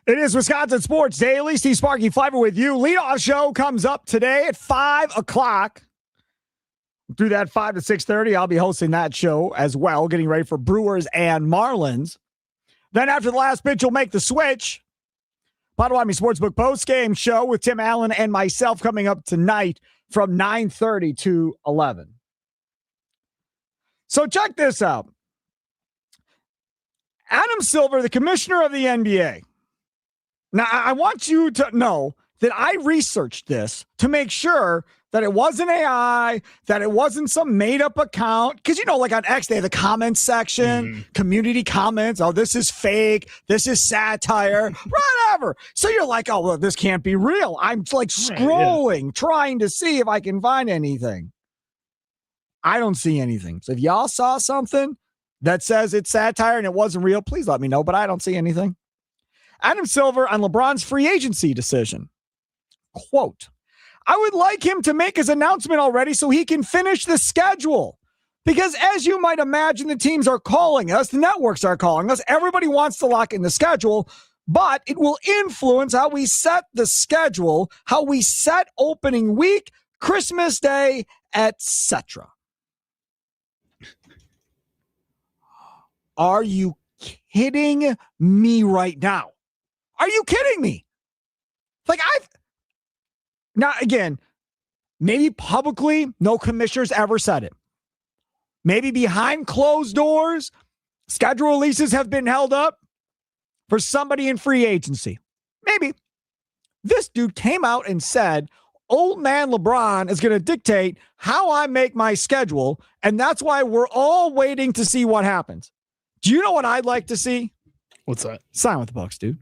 It is Wisconsin Sports Daily. Steve Sparky Fiber with you. Leadoff show comes up today at 5 o'clock. Through that 5 to 6:30, I'll be hosting that show as well, getting ready for Brewers and Marlins. Then after the last pitch, you'll make the switch. Potawatomi Sportsbook post-game show with Tim Allen and myself coming up tonight from 9:30 to 11. So check this out. Adam Silver, the commissioner of the NBA. Now, I want you to know that I researched this to make sure that it wasn't AI, that it wasn't some made-up account. Because, like on X, they have the comments section, community comments. Oh, this is fake. This is satire, whatever. So you're like, oh, well, this can't be real. I'm like scrolling, trying to see if I can find anything. I don't see anything. So if y'all saw something that says it's satire and it wasn't real, please let me know, but I don't see anything. Adam Silver on LeBron's free agency decision. Quote, I would like him to make his announcement already so he can finish the schedule. Because as you might imagine, the teams are calling us, the networks are calling us, everybody wants to lock in the schedule, but it will influence how we set the schedule, how we set opening week, Christmas Day, etc. Are you kidding me right now? Are you kidding me? Now again, maybe publicly, no commissioners ever said it. Maybe behind closed doors, schedule releases have been held up for somebody in free agency. Maybe. This dude came out and said, old man LeBron is going to dictate how I make my schedule, and that's why we're all waiting to see what happens. Do you know what I'd like to see? What's that? Sign with the Bucks, dude.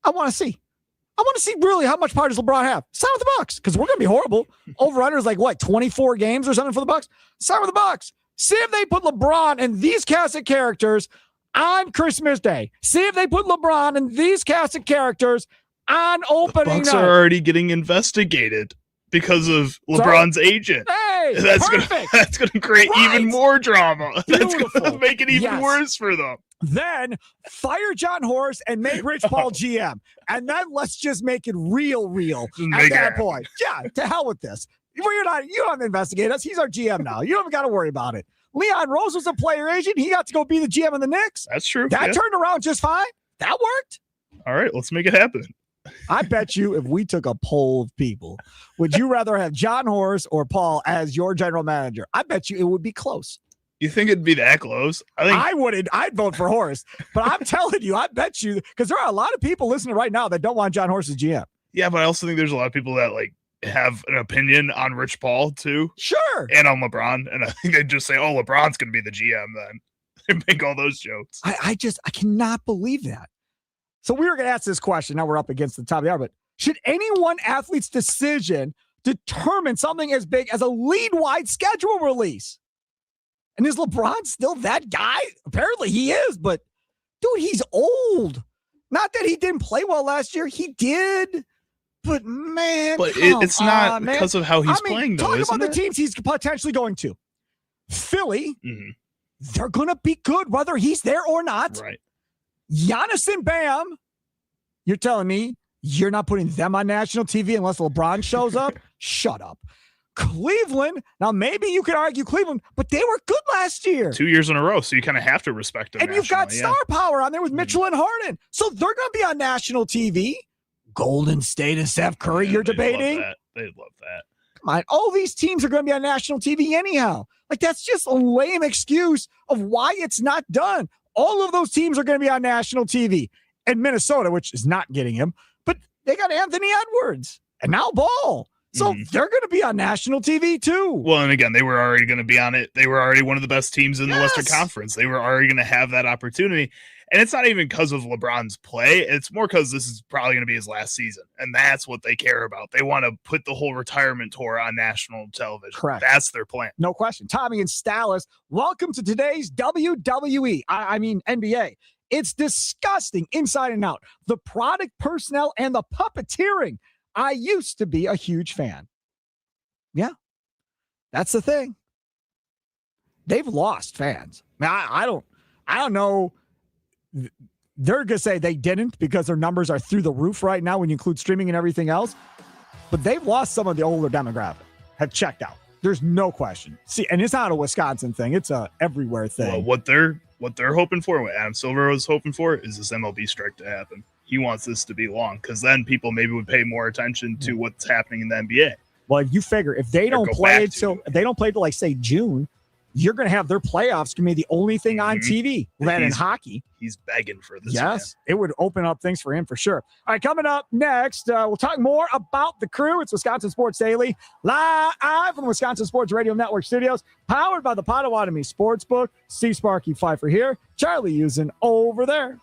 I want to see really how much power does LeBron have. Sign with the Bucks, because we're going to be horrible. Over-under is like, what, 24 games or something for the Bucks? Sign with the Bucks. See if they put LeBron and these cast of characters on Christmas Day. See if they put LeBron and these cast of characters on opening night. The Bucks are already getting investigated because of LeBron's agent. Hey, that's gonna create even more drama. Beautiful. That's gonna make it even worse for them. Then fire John Horst and make Rich Paul GM. And then let's just make it real at that point. Yeah, to hell with this. You don't investigate us. He's our GM now. You don't even got to worry about it. Leon Rose was a player agent. He got to go be the GM of the Knicks. That's true. That turned around just fine. That worked. All right, let's make it happen. I bet you if we took a poll of people, would you rather have John Horst or Paul as your general manager? I bet you it would be close. You think it'd be that close? I'd vote for Horst, but I'm telling you, I bet you, because there are a lot of people listening right now that don't want John Horst as GM. Yeah, but I also think there's a lot of people that have an opinion on Rich Paul too. Sure. And on LeBron. And I think they just say, oh, LeBron's going to be the GM then. They make all those jokes. I cannot believe that. So we were going to ask this question. Now we're up against the top of the hour, but should any one athlete's decision determine something as big as a league-wide schedule release? And is LeBron still that guy? Apparently he is, but dude, he's old. Not that he didn't play well last year. He did. But man, it's not because of how he's playing, though. Talk about the teams he's potentially going to. Philly, they're going to be good whether he's there or not. Right. Giannis and Bam, you're telling me you're not putting them on national TV unless LeBron shows up? Shut up. Cleveland, now maybe you could argue Cleveland, but they were good last year. 2 years in a row, so you kind of have to respect them. And you've got star power on there with Mitchell and Harden. So they're going to be on national TV. Golden State and Steph Curry, you're debating? They'd love that. Come on, all these teams are going to be on national TV anyhow. That's just a lame excuse of why it's not done. All of those teams are going to be on national TV. And Minnesota, which is not getting him, but they got Anthony Edwards and now Ball. So they're going to be on national TV too. Well, and again, they were already going to be on it. They were already one of the best teams in the Western Conference. They were already going to have that opportunity. And it's not even because of LeBron's play. It's more because this is probably going to be his last season. And that's what they care about. They want to put the whole retirement tour on national television. Correct. That's their plan. No question. Tommy and Stallis, welcome to today's WWE. I mean, NBA. It's disgusting inside and out. The product, personnel, and the puppeteering. I used to be a huge fan. Yeah, that's the thing. They've lost fans. I don't know. they're going to say they didn't because their numbers are through the roof right now when you include streaming and everything else. But they've lost some of the older demographic, have checked out. There's no question. See, and it's not a Wisconsin thing; it's a everywhere thing. Well, what they're hoping for, what Adam Silver was hoping for, is this MLB strike to happen. He wants this to be long because then people maybe would pay more attention to what's happening in the NBA. Well, you figure if they don't play until like say June, you're going to have their playoffs can be the only thing on TV. That in hockey, he's begging for this. Yes, it would open up things for him for sure. All right, coming up next, we'll talk more about the Crew. It's Wisconsin Sports Daily, live from the Wisconsin Sports Radio Network studios, powered by the Potawatomi Sportsbook. Steve Sparky Pfeiffer here, Charlie Usen over there.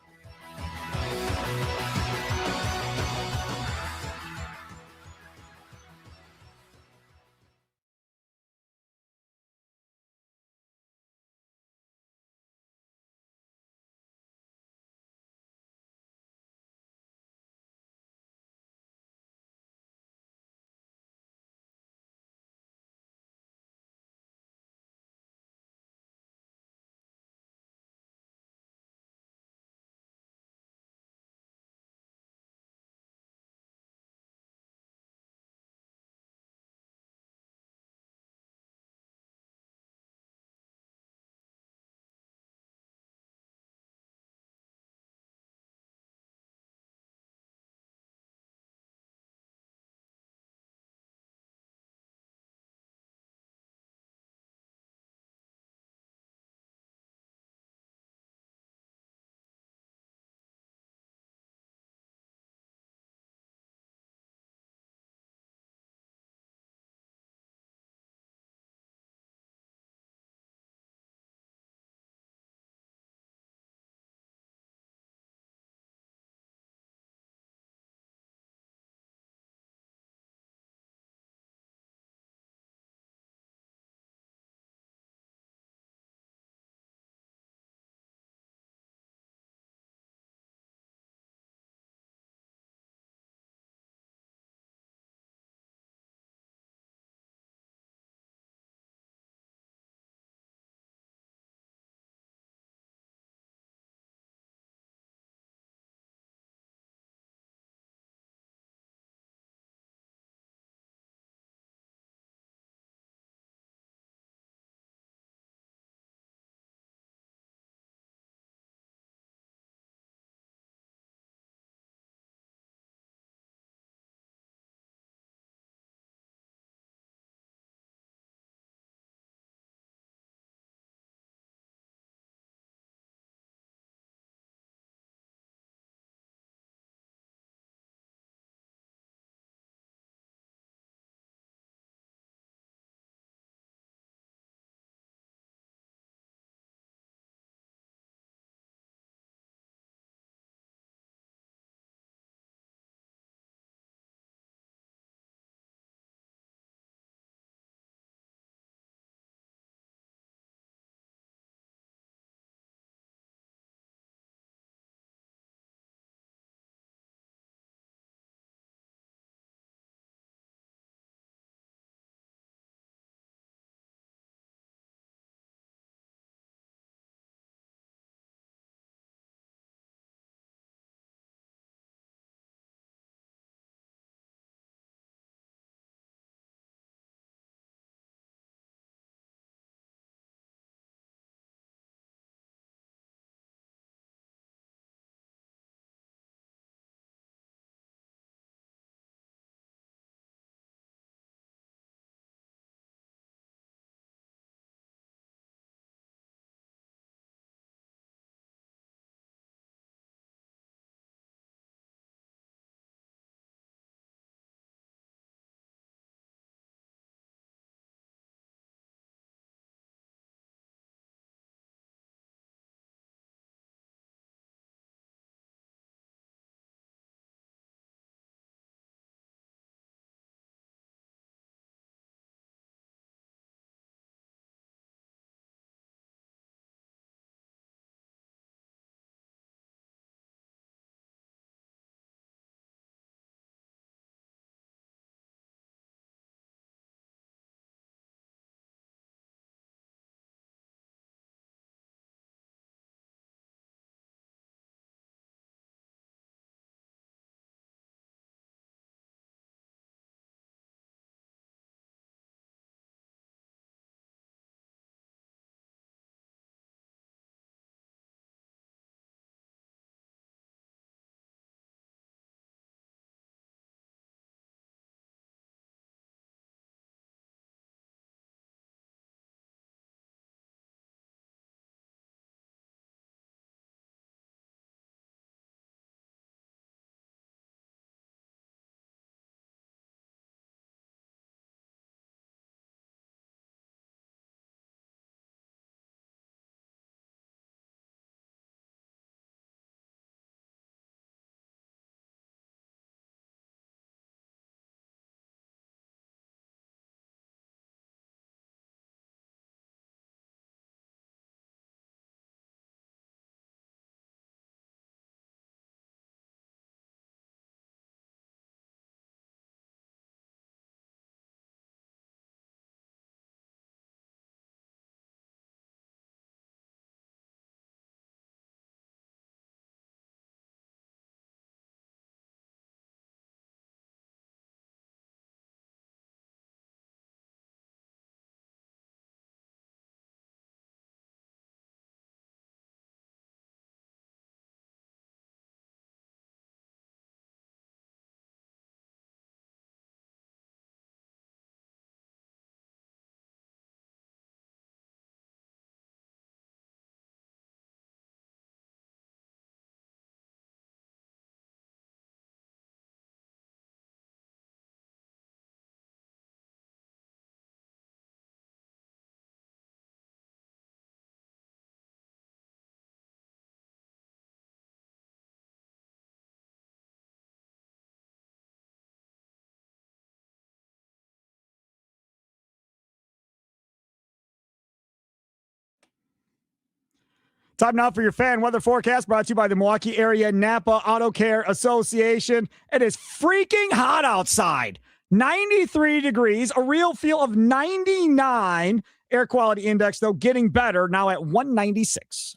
Time now for your fan weather forecast brought to you by the Milwaukee Area Napa Auto Care Association. It is freaking hot outside. 93 degrees, a real feel of 99. Air quality index, though, getting better now at 196.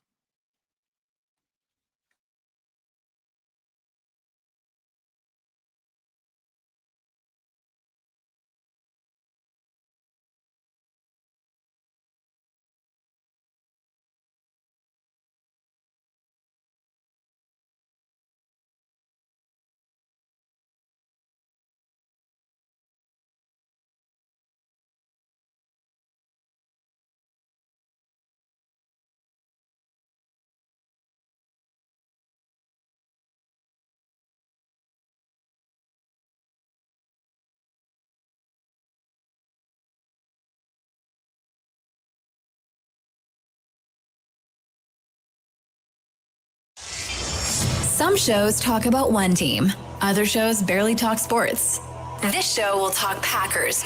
Some shows talk about one team. Other shows barely talk sports. This show will talk Packers,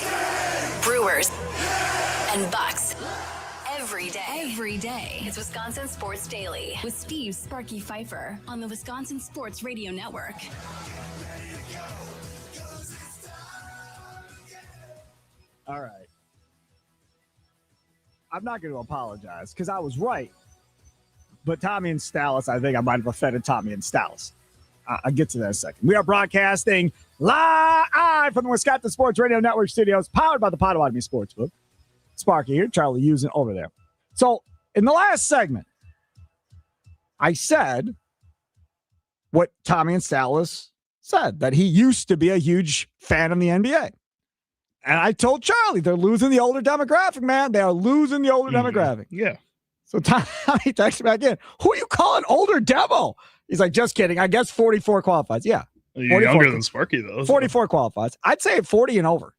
Brewers, and Bucks. Every day. It's Wisconsin Sports Daily with Steve Sparky Pfeiffer on the Wisconsin Sports Radio Network. All right. I'm not going to apologize because I was right. But Tommy and Stallis, I think I might have offended Tommy and Stallis. I'll get to that in a second. We are broadcasting live from the Wisconsin Sports Radio Network studios, powered by the Potawatomi Sportsbook. Sparky here, Charlie using over there. So in the last segment, I said what Tommy and Stallis said, that he used to be a huge fan of the NBA. And I told Charlie, they're losing the older demographic, man. They are losing the older demographic. Yeah. So Tommy texted back in, who are you calling older demo? He's like, just kidding. I guess 44 qualifies. Yeah. You're younger than Sparky, though. 44 qualifies. I'd say 40 and over.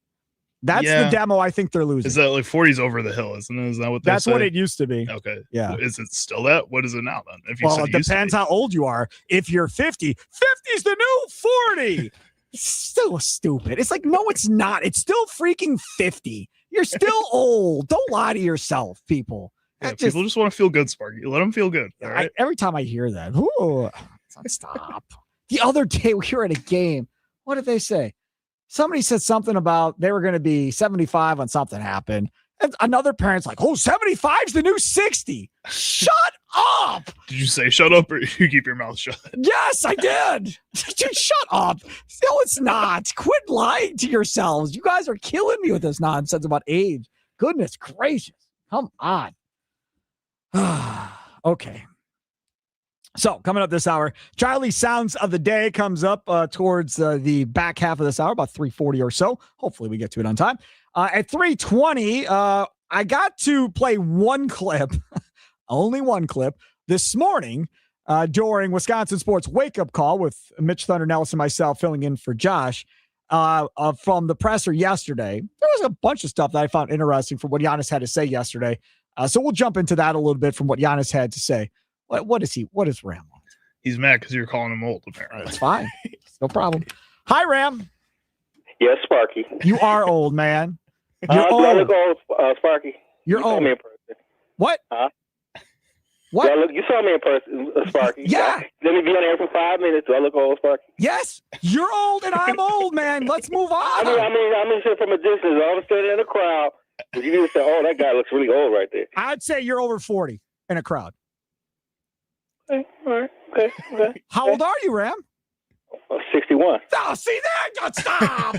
That's the demo I think they're losing. Is that like 40's over the hill, isn't it? Is that what they That's say? what it used to be. Okay. Yeah. Is it still that? What is it now, then? If you Well, said it depends how old you are. If you're 50, 50's the new 40. Still stupid. It's like, no, it's not. It's still freaking 50. You're still old. Don't lie to yourself, people. Yeah, people just want to feel good, Sparky. Let them feel good. All right? Every time I hear that, stop. The other day we were at a game. What did they say? Somebody said something about they were going to be 75 when something happened. And another parent's like, 75's the new 60. Shut up. Did you say shut up or you keep your mouth shut? Yes, I did. Dude, shut up. No, it's not. Quit lying to yourselves. You guys are killing me with this nonsense about age. Goodness gracious. Come on. Okay. So coming up this hour, Charlie's Sounds of the Day comes up towards the back half of this hour, about 3:40 or so. Hopefully we get to it on time. At 3:20, I got to play one clip, only one clip, this morning during Wisconsin Sports Wake Up Call with Mitch Thunder Nelson, myself filling in for Josh from the presser yesterday. There was a bunch of stuff that I found interesting from what Giannis had to say yesterday. So we'll jump into that a little bit from what Giannis had to say. What is Ram on? He's mad because you're calling him old, apparently. It's fine. No problem. Hi, Ram. Yes, Sparky. You are old, man. You're old. old. Sparky. You're old. Saw me in person. What? Huh? What? You saw me in person, Sparky. Yeah. Let me be on there for 5 minutes. Do I look old, Sparky? Yes. You're old and I'm old, man. Let's move on. I mean, from a distance, all of a sudden in a crowd, you need to say, "Oh, that guy looks really old right there." I'd say you're over 40 in a crowd. Okay, all right. Okay. How old are you, Ram? 61. Oh, see that? Stop.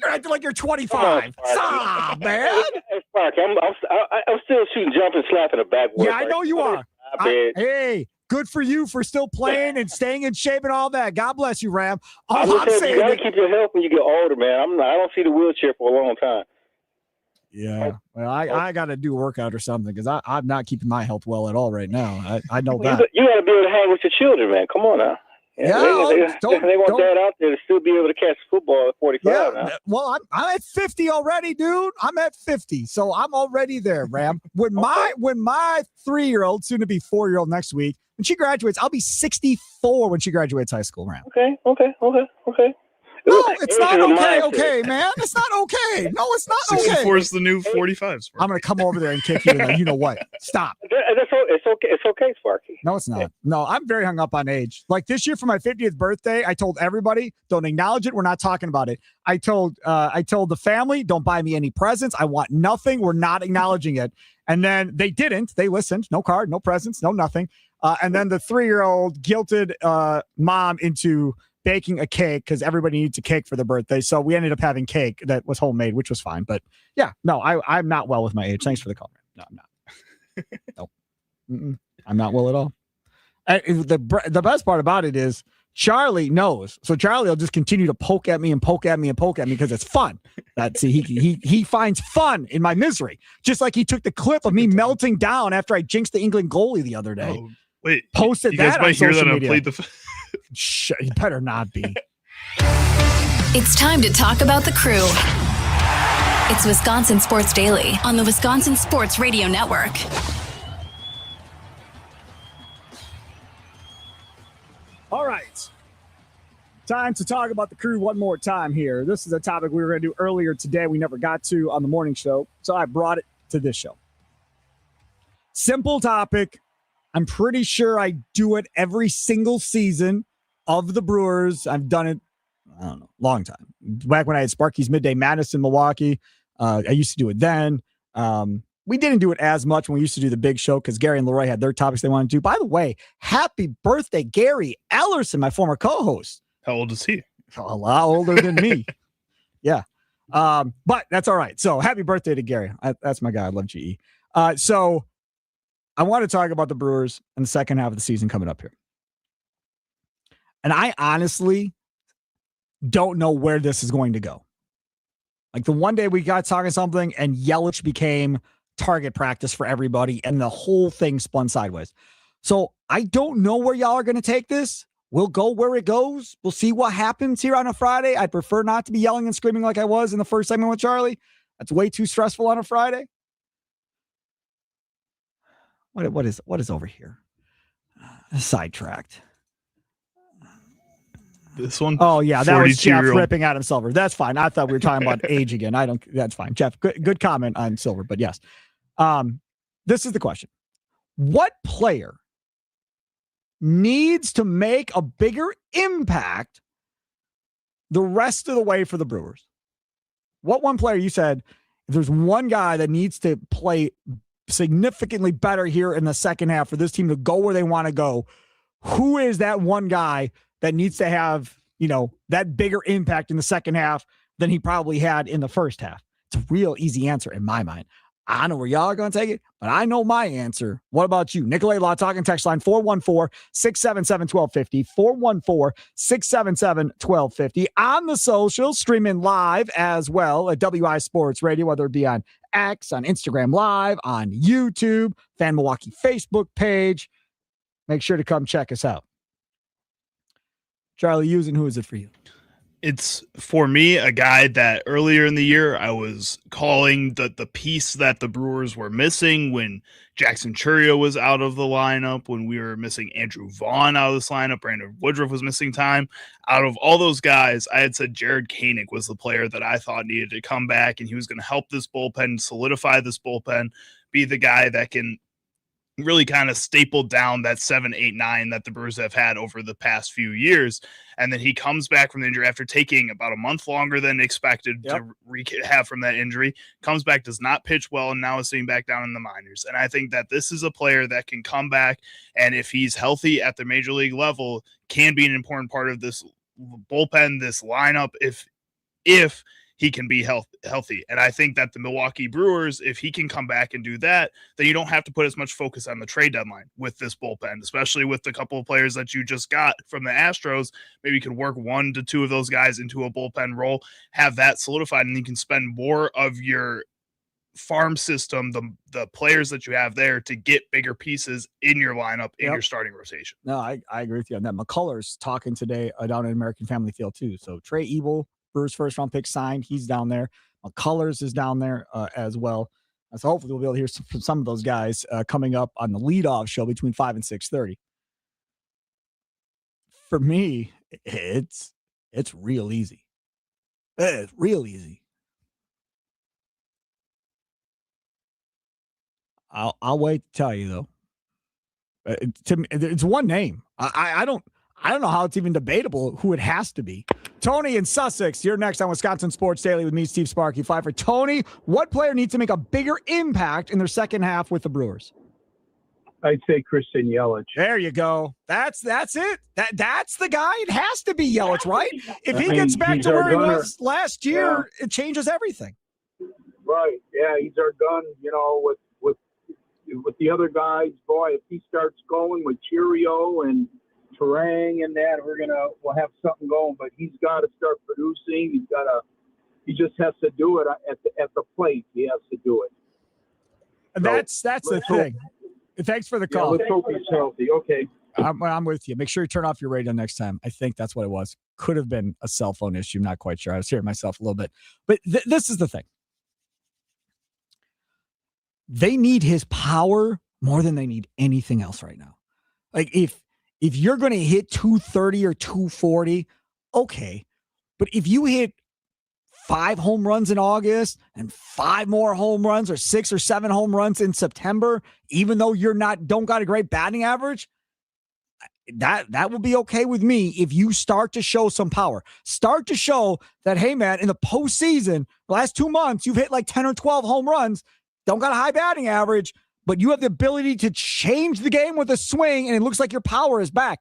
You're acting like you're 25. Stop, man. Hey, Sparky, I'm still shooting, jumping, slapping the backboard. Yeah, I know you are. Hey, good for you for still playing and staying in shape and all that. God bless you, Ram. I'm saying, you got to keep your health when you get older, man. I don't see the wheelchair for a long time. Yeah, well, I got to do a workout or something because I'm not keeping my health well at all right now. I know that. You got to be able to hang with your children, man. Come on now. Yeah, they want that out there to still be able to catch football at 45. Yeah, well, I'm at 50 already, dude. I'm at 50, so I'm already there, Ram. When my 3-year-old, soon to be 4-year-old next week, when she graduates, I'll be 64 when she graduates high school, Ram. Okay. No, it's not Age is a okay. mindset. Okay, man. It's not okay. No, it's not 64 okay. is the new 45. I'm going to come over there and kick you in the, you know what? Stop. It's okay. It's okay, Sparky. No, it's not. No, I'm very hung up on age. Like this year for my 50th birthday, I told everybody, don't acknowledge it. We're not talking about it. I told the family, don't buy me any presents. I want nothing. We're not acknowledging it. And then they didn't. They listened. No card, no presents, no nothing. And then the 3-year-old guilted mom into baking a cake because everybody needs a cake for their birthday. So we ended up having cake that was homemade, which was fine. But yeah, no, I'm not well with my age. Thanks for the call. No, I'm not. No. Mm-mm. I'm not well at all. The best part about it is Charlie knows. So Charlie will just continue to poke at me because it's fun. He finds fun in my misery. Just like he took the clip of me melting down after I jinxed the England goalie the other day. Oh, wait, posted you guys that might on hear social that I media. played the. You better not be. It's time to talk about the crew. It's Wisconsin Sports Daily on the Wisconsin Sports Radio Network. All right. Time to talk about the crew one more time here. This is a topic we were going to do earlier today. We never got to on the morning show, so I brought it to this show. Simple topic. I'm pretty sure I do it every single season of the Brewers. I've done it, I don't know, long time. Back when I had Sparky's Midday Madness in Milwaukee, I used to do it then. We didn't do it as much when we used to do the big show because Gary and Leroy had their topics they wanted to do. By the way, happy birthday, Gary Ellerson, my former co-host. How old is he? A lot older than me. Yeah. But that's all right. So happy birthday to Gary. That's my guy. I love GE. So I want to talk about the Brewers in the second half of the season coming up here. And I honestly don't know where this is going to go. Like the one day we got talking something and Yelich became target practice for everybody and the whole thing spun sideways. So I don't know where y'all are going to take this. We'll go where it goes. We'll see what happens here on a Friday. I'd prefer not to be yelling and screaming like I was in the first segment with Charlie. That's way too stressful on a Friday. What is over here? Sidetracked. This one? Oh, yeah. That was Jeff 42-year-old. ripping Adam Silver. That's fine. I thought we were talking about age again. That's fine. Jeff, good comment on Silver, but yes. This is the question. What player needs to make a bigger impact the rest of the way for the Brewers? What one player you said, if there's one guy that needs to play significantly better here in the second half for this team to go where they want to go, who is that one guy that needs to have, that bigger impact in the second half than he probably had in the first half? It's a real easy answer in my mind. I know where y'all are going to take it, but I know my answer. What about you? Nicolay Law Talking text line 414-677-1250, 414-677-1250. On the socials, streaming live as well at WI Sports Radio, whether it be on X, on Instagram Live, on YouTube, Fan Milwaukee Facebook page. Make sure to come check us out. Charlie Usen, who is it for you? It's for me a guy that earlier in the year I was calling the piece that the Brewers were missing when Jackson Chourio was out of the lineup, when we were missing Andrew Vaughn out of this lineup, Brandon Woodruff was missing time. Out of all those guys, I had said Jared Koenig was the player that I thought needed to come back, and he was going to help this bullpen, solidify this bullpen, be the guy that can really kind of stapled down that 7, 8, 9 that the Brewers have had over the past few years. And then he comes back from the injury after taking about a month longer than expected to rehab from that injury, comes back, does not pitch well, and now is sitting back down in the minors. And I think that this is a player that can come back, and if he's healthy at the major league level, can be an important part of this bullpen, this lineup, if he can be healthy. And I think that the Milwaukee Brewers, if he can come back and do that, then you don't have to put as much focus on the trade deadline with this bullpen, especially with the couple of players that you just got from the Astros. Maybe you could work 1 to 2 of those guys into a bullpen role, have that solidified, and you can spend more of your farm system, the players that you have there, to get bigger pieces in your lineup, in your starting rotation. No, I agree with you on that. McCullers talking today down at American Family Field too. So Trey Ebel, Brewers first round pick, signed. He's down there. McCullers is down there as well. So hopefully we'll be able to hear from some of those guys coming up on the leadoff show between 5 and 6:30. For me, it's real easy. It's real easy. I'll wait to tell you though. It's one name. I don't know how it's even debatable who it has to be. Tony in Sussex, you're next on Wisconsin Sports Daily with me, Steve Sparky Pfeiffer. Tony, what player needs to make a bigger impact in their second half with the Brewers? I'd say Christian Yelich. There you go. That's it. That's the guy. It has to be Yelich, right? If he gets back to where he was last year, it changes everything. Right. Yeah, he's our gun. With the other guys, boy, if he starts going with Cheerio and Terang and that, we'll have something going. But he's got to start producing. He just has to do it at the plate. He has to do it. And that's the thing. Thanks for the call. Yeah, let's hope he's healthy. Okay. I'm with you. Make sure you turn off your radio next time. I think that's what it was. Could have been a cell phone issue. I'm not quite sure. I was hearing myself a little bit. But this is the thing. They need his power more than they need anything else right now. Like if you're going to hit 230 or 240, okay. But if you hit 5 home runs in August and 5 more home runs or 6 or 7 home runs in September, even though don't got a great batting average, that will be okay with me if you start to show some power. Start to show that, hey, man, in the postseason, the last 2 months, you've hit like 10 or 12 home runs, don't got a high batting average, but you have the ability to change the game with a swing, and it looks like your power is back.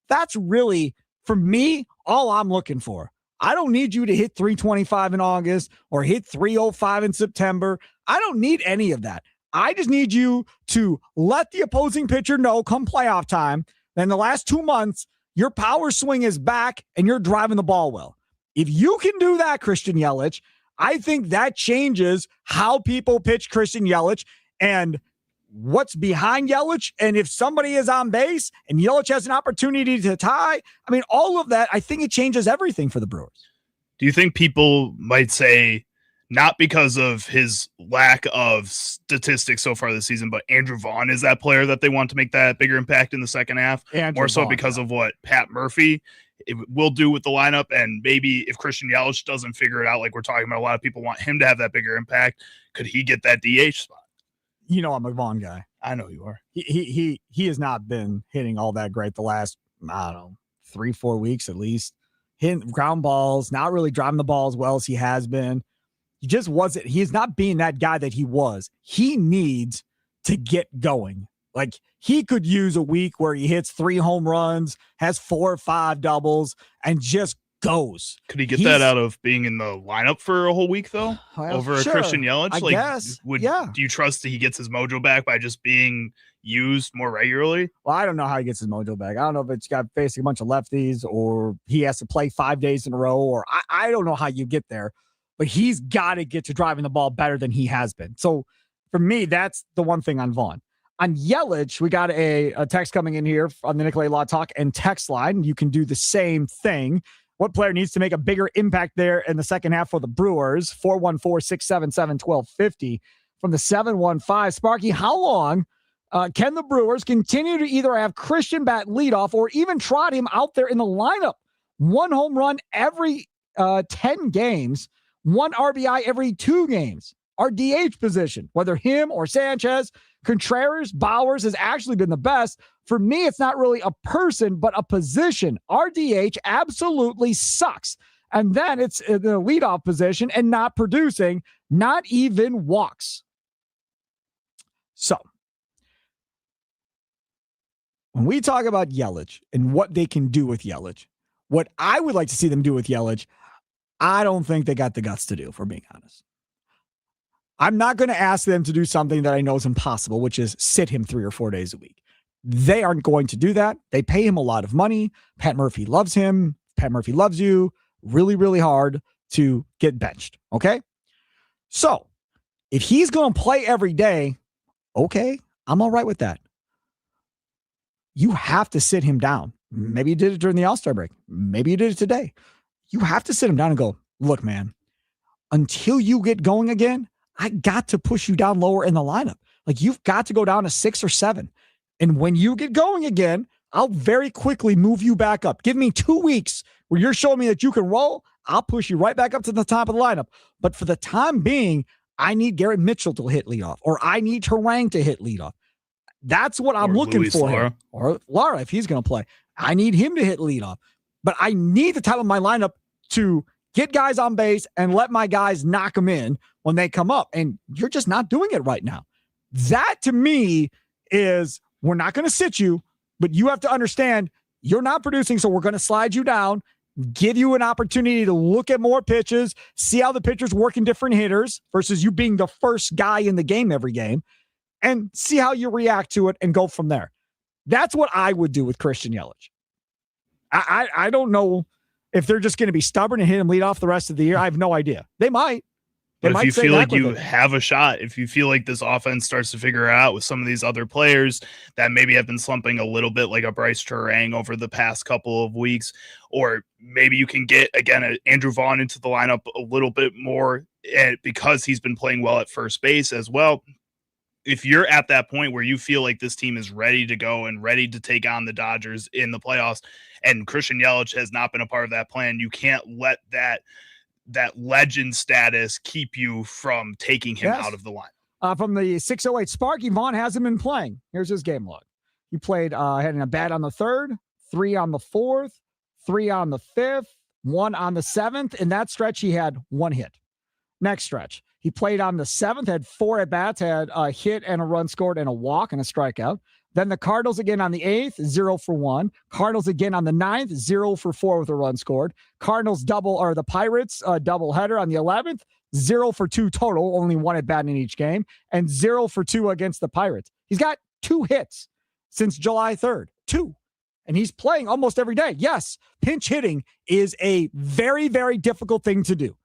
That's really, for me, all I'm looking for. I don't need you to hit 325 in August or hit 305 in September. I don't need any of that. I just need you to let the opposing pitcher know come playoff time that in the last 2 months, your power swing is back and you're driving the ball well. If you can do that, Christian Yelich, I think that changes how people pitch Christian Yelich and what's behind Yelich. And if somebody is on base and Yelich has an opportunity to tie, I mean, all of that, I think it changes everything for the Brewers. Do you think people might say, not because of his lack of statistics so far this season, but Andrew Vaughn is that player that they want to make that bigger impact in the second half? More so because of what Pat Murphy will do with the lineup, and maybe if Christian Yelich doesn't figure it out, like we're talking about, a lot of people want him to have that bigger impact. Could he get that DH spot? You know I'm a Vaughn guy. I know you are. He has not been hitting all that great the last, I don't know, 3-4 weeks at least. Hitting ground balls, not really driving the ball as well as he has been. He just wasn't. He is not being that guy that he was. He needs to get going. Like, he could use a week where he hits 3 home runs, has 4 or 5 doubles, and just goes. Could he get that out of being in the lineup for a whole week, though? Well, over a Christian Yelich? I guess. Do you trust that he gets his mojo back by just being used more regularly? Well, I don't know how he gets his mojo back. I don't know if it's got facing a bunch of lefties or he has to play 5 days in a row, or I don't know how you get there. But he's got to get to driving the ball better than he has been. So, for me, that's the one thing on Vaughn. On Yelich, we got a text coming in here on the Nicolay Law Talk and text line. You can do the same thing. What player needs to make a bigger impact there in the second half for the Brewers? 414-677-1250 from the 715. Sparky, how long can the Brewers continue to either have Christian bat leadoff or even trot him out there in the lineup? 1 home run every 10 games, 1 RBI every 2 games. Our DH position, whether him or Sanchez, Contreras, Bowers has actually been the best. For me, it's not really a person, but a position. Our DH absolutely sucks. And then it's the leadoff position and not producing, not even walks. So, when we talk about Yelich and what they can do with Yelich, what I would like to see them do with Yelich, I don't think they got the guts to do, if we're being honest. I'm not going to ask them to do something that I know is impossible, which is sit him 3 or 4 days a week. They aren't going to do that. They pay him a lot of money. Pat Murphy loves him. Pat Murphy loves you. Really, really hard to get benched. Okay? So, if he's going to play every day, okay, I'm all right with that. You have to sit him down. Maybe you did it during the All-Star break. Maybe you did it today. You have to sit him down and go, look, man, until you get going again, I got to push you down lower in the lineup. Like, you've got to go down to 6 or 7. And when you get going again, I'll very quickly move you back up. Give me 2 weeks where you're showing me that you can roll. I'll push you right back up to the top of the lineup. But for the time being, I need Garrett Mitchell to hit leadoff, or I need Terang to hit leadoff. That's what I'm looking Luis for Lara. here. Or Lara, if he's going to play. I need him to hit leadoff. But I need the top of my lineup to get guys on base and let my guys knock them in when they come up. And you're just not doing it right now. That, to me, is we're not going to sit you, but you have to understand you're not producing, so we're going to slide you down, give you an opportunity to look at more pitches, see how the pitchers work in different hitters versus you being the first guy in the game every game, and see how you react to it and go from there. That's what I would do with Christian Yelich. I don't know if they're just going to be stubborn and hit him lead off the rest of the year. I have no idea. They might. But if you feel like you have a shot, if you feel like this offense starts to figure out with some of these other players that maybe have been slumping a little bit, like a Bryce Terang over the past couple of weeks, or maybe you can get, again, Andrew Vaughn into the lineup a little bit more because he's been playing well at first base as well. If you're at that point where you feel like this team is ready to go and ready to take on the Dodgers in the playoffs, and Christian Yelich has not been a part of that plan, you can't let that legend status keep you from taking him out of the line. From the 608 Sparky, Vaughn hasn't been playing. Here's his game log. He played, had a bat on the 3rd, 3 on the 4th, 3 on the 5th, 1 on the 7th. In that stretch, he had 1 hit. Next stretch, he played on the 7th, had 4 at-bats, had a hit and a run scored and a walk and a strikeout. Then the Cardinals again on the 8th, 0 for 1. Cardinals again on the 9th, 0 for 4 with a run scored. Cardinals the Pirates double header on the 11th, 0 for 2 total, only 1 at bat in each game, and 0 for 2 against the Pirates. He's got 2 hits since July 3rd, 2. And he's playing almost every day. Yes, pinch hitting is a very, very difficult thing to do.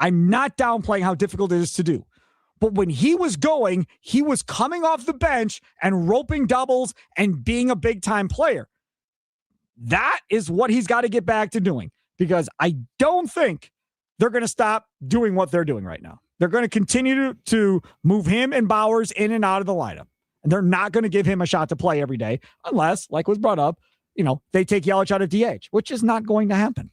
I'm not downplaying how difficult it is to do. But when he was going, he was coming off the bench and roping doubles and being a big-time player. That is what he's got to get back to doing, because I don't think they're going to stop doing what they're doing right now. They're going to continue to move him and Bowers in and out of the lineup. And they're not going to give him a shot to play every day unless, like was brought up, they take Yelich out of DH, which is not going to happen.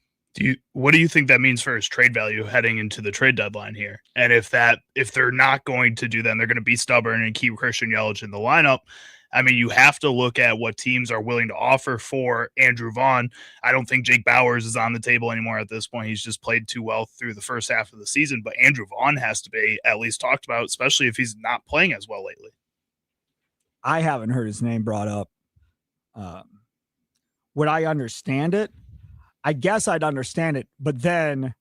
What do you think that means for his trade value heading into the trade deadline here? And if they're not going to do that, and they're going to be stubborn and keep Christian Yelich in the lineup, I mean, you have to look at what teams are willing to offer for Andrew Vaughn. I don't think Jake Bowers is on the table anymore at this point. He's just played too well through the first half of the season, but Andrew Vaughn has to be at least talked about, especially if he's not playing as well lately. I haven't heard his name brought up. Would I understand it? I guess I'd understand it, but then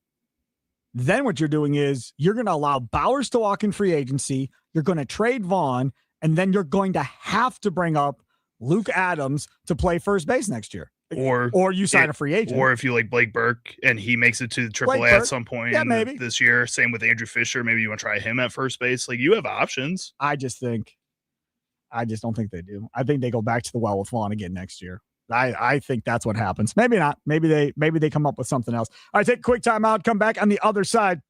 what you're doing is you're going to allow Bowers to walk in free agency. You're going to trade Vaughn, and then you're going to have to bring up Luke Adams to play first base next year. Or you sign a free agent. Or if you like Blake Burke and he makes it to the AAA at some point maybe this year. Same with Andrew Fisher. Maybe you want to try him at first base. Like, you have options. I just don't think they do. I think they go back to the well with Vaughn again next year. I think that's what happens. Maybe not. Maybe they come up with something else. All right, take a quick timeout. Come back on the other side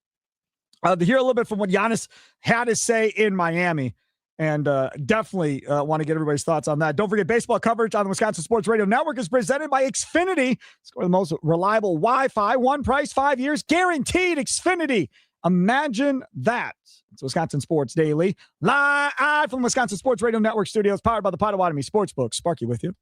to hear a little bit from what Giannis had to say in Miami, and definitely want to get everybody's thoughts on that. Don't forget, baseball coverage on the Wisconsin Sports Radio Network is presented by Xfinity. Score the most reliable Wi-Fi, one price, 5 years guaranteed. Xfinity. Imagine that. It's Wisconsin Sports Daily, live from Wisconsin Sports Radio Network studios, powered by the Potawatomi Sportsbook. Sparky with you.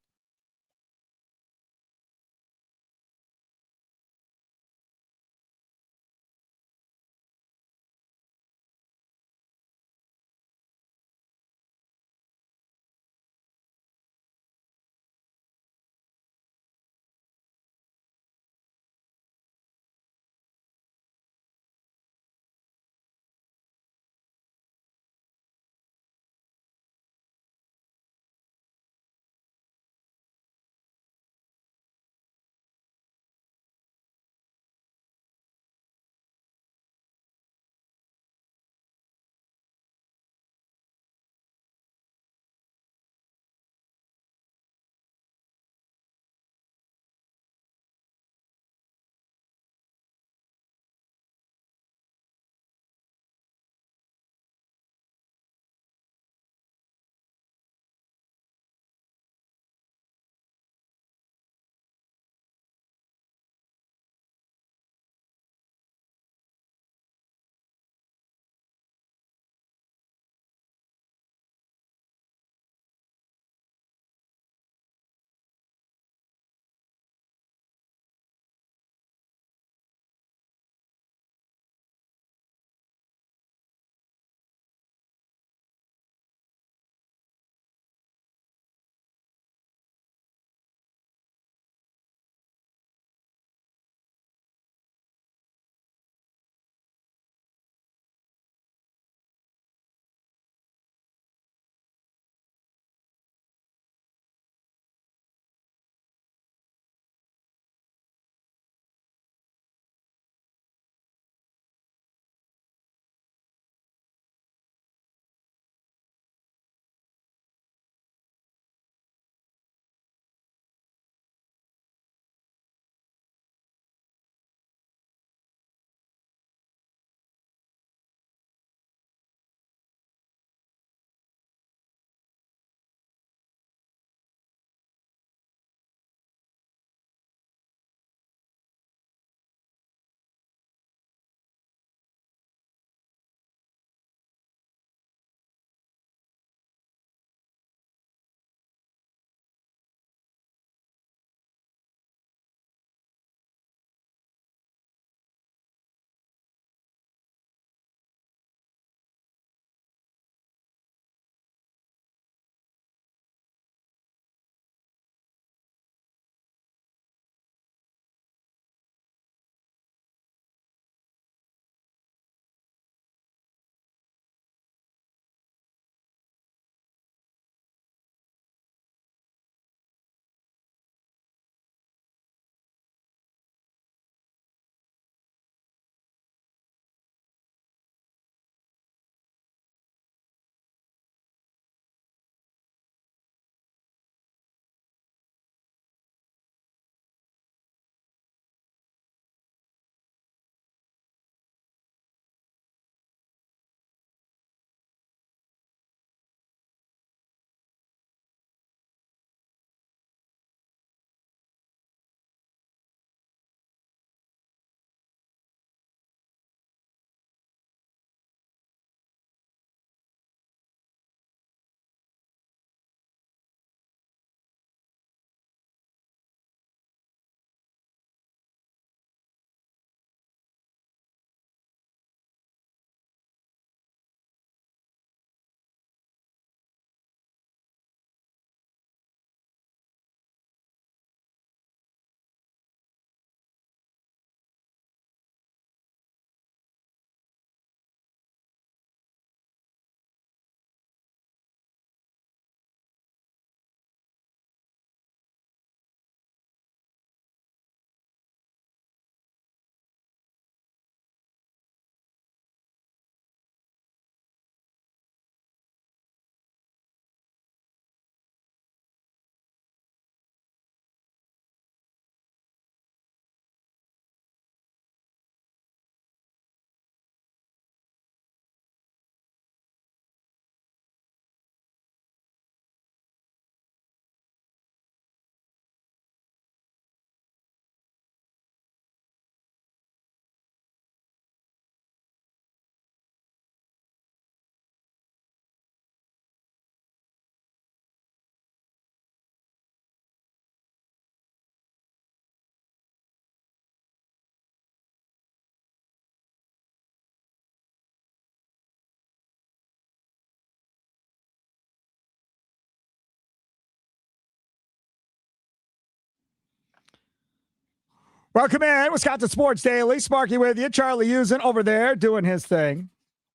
Welcome in, Wisconsin Sports Daily. Sparky with you. Charlie Usen over there doing his thing.